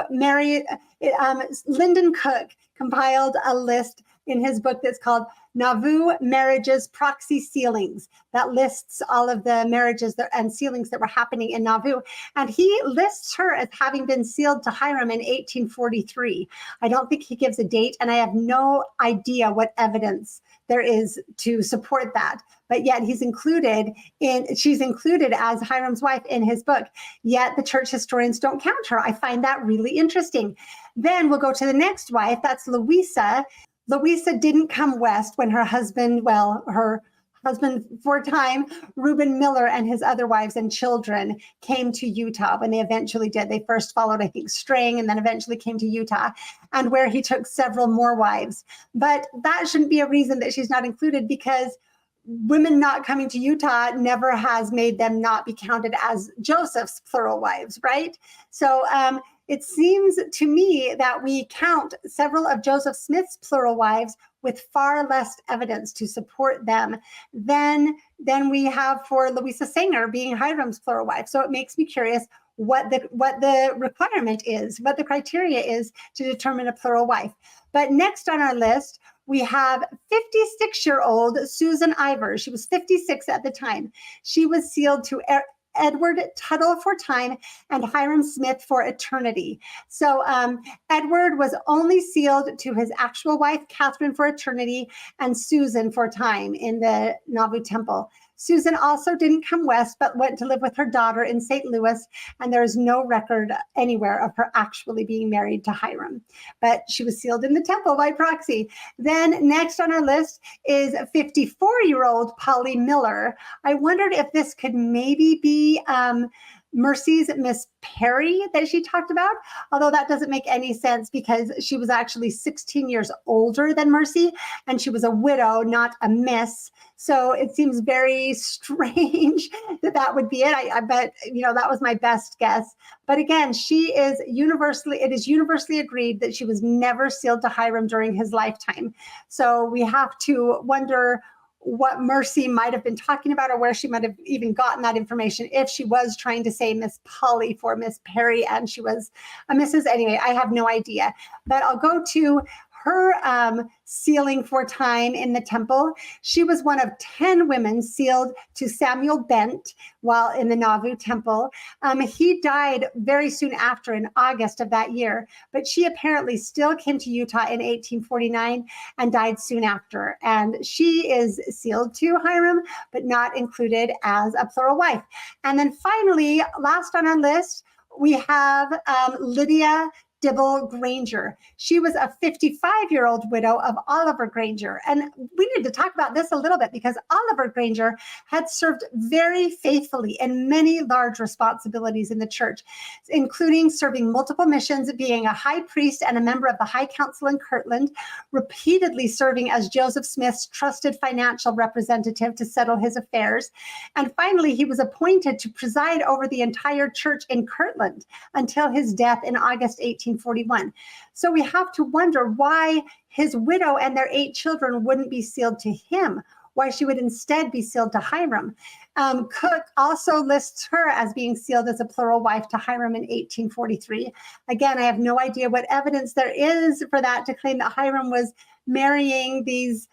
Lyndon Cook compiled a list in his book that's called Nauvoo Marriages Proxy Sealings, that lists all of the marriages and sealings that were happening in Nauvoo. And he lists her as having been sealed to Hyrum in 1843. I don't think he gives a date, and I have no idea what evidence there is to support that. But yet she's included as Hyram's wife in his book. Yet the church historians don't count her. I find that really interesting. Then we'll go to the next wife. That's Louisa. Louisa didn't come west when her husband for a time, Reuben Miller, and his other wives and children came to Utah. When they eventually did, they first followed, I think, Strang, and then eventually came to Utah, and where he took several more wives. But that shouldn't be a reason that she's not included, because women not coming to Utah never has made them not be counted as Joseph's plural wives, right? So it seems to me that we count several of Joseph Smith's plural wives with far less evidence to support them than we have for Louisa Sanger being Hyram's plural wife. So it makes me curious what the requirement is, what the criteria is to determine a plural wife. But next on our list, we have 56-year-old Susan Ivers. She was 56 at the time. She was sealed to Edward Tuttle for time and Hyrum Smith for eternity. So Edward was only sealed to his actual wife, Catherine, for eternity, and Susan for time in the Nauvoo temple. Susan also didn't come west, but went to live with her daughter in St. Louis, and there is no record anywhere of her actually being married to Hyrum. But she was sealed in the temple by proxy. Then next on our list is 54-year-old Polly Miller. I wondered if this could maybe be Mercy's Miss Perry that she talked about, although that doesn't make any sense because she was actually 16 years older than Mercy, and she was a widow, not a miss. So it seems very strange that that would be it. I bet, that was my best guess. But again, it is universally agreed that she was never sealed to Hyrum during his lifetime. So we have to wonder what Mercy might have been talking about, or where she might have even gotten that information, if she was trying to say Miss Polly for Miss Perry and she was a Mrs. Anyway, I have no idea. But I'll go to her sealing for time in the temple. She was one of 10 women sealed to Samuel Bent while in the Nauvoo temple. He died very soon after, in August of that year, but she apparently still came to Utah in 1849 and died soon after. And she is sealed to Hyrum, but not included as a plural wife. And then finally, last on our list, we have Lydia Dibble Granger. She was a 55-year-old widow of Oliver Granger. And we need to talk about this a little bit because Oliver Granger had served very faithfully in many large responsibilities in the church, including serving multiple missions, being a high priest and a member of the High Council in Kirtland, repeatedly serving as Joseph Smith's trusted financial representative to settle his affairs. And finally, he was appointed to preside over the entire church in Kirtland until his death in August 1841. So we have to wonder why his widow and their 8 children wouldn't be sealed to him, why she would instead be sealed to Hyrum. Cook also lists her as being sealed as a plural wife to Hyrum in 1843. Again, I have no idea what evidence there is for that, to claim that Hyrum was marrying these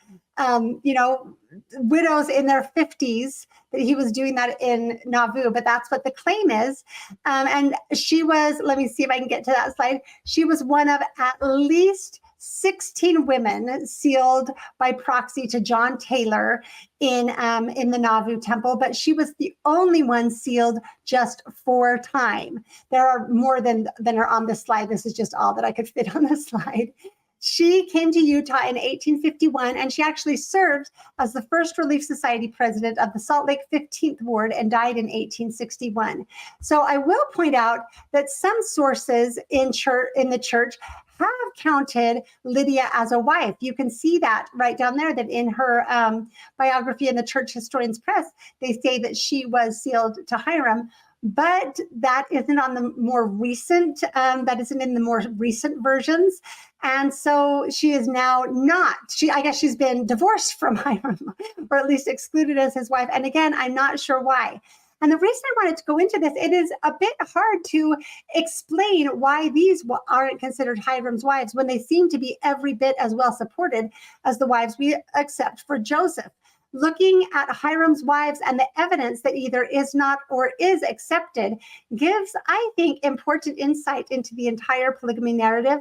widows in their 50s, that he was doing that in Nauvoo, but that's what the claim is. And she was, let me see if I can get to that slide. She was one of at least 16 women sealed by proxy to John Taylor in the Nauvoo temple, but she was the only one sealed just 4 times. There are more than are on this slide. This is just all that I could fit on the slide. She came to Utah in 1851, and she actually served as the first Relief Society president of the Salt Lake 15th Ward and died in 1861. So I will point out that some sources in the church have counted Lydia as a wife. You can see that right down there, that in her biography in the Church Historians Press, they say that she was sealed to Hyrum. But that isn't on the more recent, that isn't in the more recent versions. And so she is now not, I guess she's been divorced from Hyrum, or at least excluded as his wife. And again, I'm not sure why. And the reason I wanted to go into this, it is a bit hard to explain why these aren't considered Hyrum's wives when they seem to be every bit as well supported as the wives we accept for Joseph. Looking at Hyrum's wives and the evidence that either is not or is accepted gives, I think, important insight into the entire polygamy narrative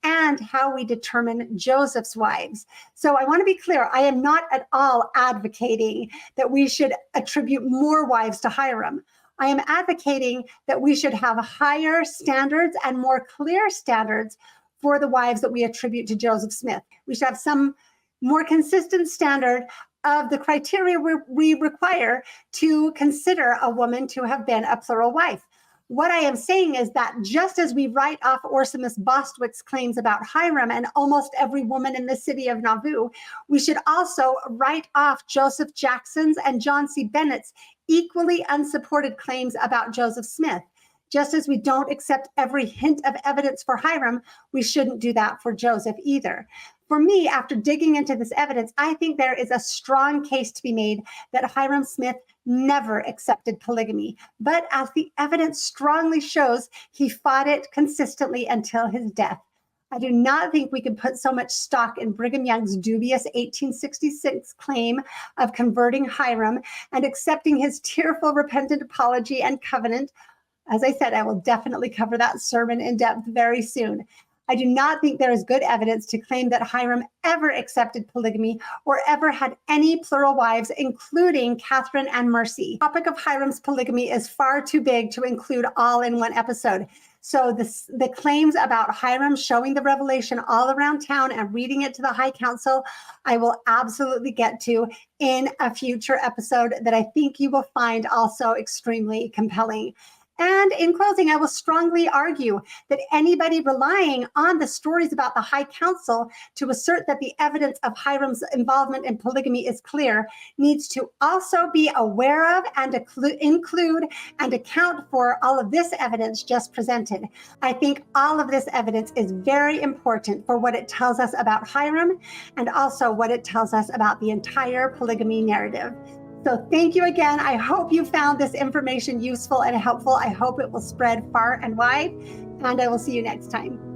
and how we determine Joseph's wives. So I want to be clear, I am not at all advocating that we should attribute more wives to Hyrum. I am advocating that we should have higher standards and more clear standards for the wives that we attribute to Joseph Smith. We should have some more consistent standard of the criteria we require to consider a woman to have been a plural wife. What I am saying is that just as we write off Orsimus Bostwick's claims about Hyrum and almost every woman in the city of Nauvoo, we should also write off Joseph Jackson's and John C. Bennett's equally unsupported claims about Joseph Smith. Just as we don't accept every hint of evidence for Hyrum, we shouldn't do that for Joseph either. For me, after digging into this evidence, I think there is a strong case to be made that Hyrum Smith never accepted polygamy. But as the evidence strongly shows, he fought it consistently until his death. I do not think we can put so much stock in Brigham Young's dubious 1866 claim of converting Hyrum and accepting his tearful, repentant apology and covenant. As I said, I will definitely cover that sermon in depth very soon. I do not think there is good evidence to claim that Hyrum ever accepted polygamy or ever had any plural wives, including Catherine and Mercy. The topic of Hyrum's polygamy is far too big to include all in one episode. So the claims about Hyrum showing the revelation all around town and reading it to the High Council, I will absolutely get to in a future episode that I think you will find also extremely compelling. And in closing, I will strongly argue that anybody relying on the stories about the High Council to assert that the evidence of Hyrum's involvement in polygamy is clear needs to also be aware of and include and account for all of this evidence just presented. I think all of this evidence is very important for what it tells us about Hyrum and also what it tells us about the entire polygamy narrative. So thank you again. I hope you found this information useful and helpful. I hope it will spread far and wide, and I will see you next time.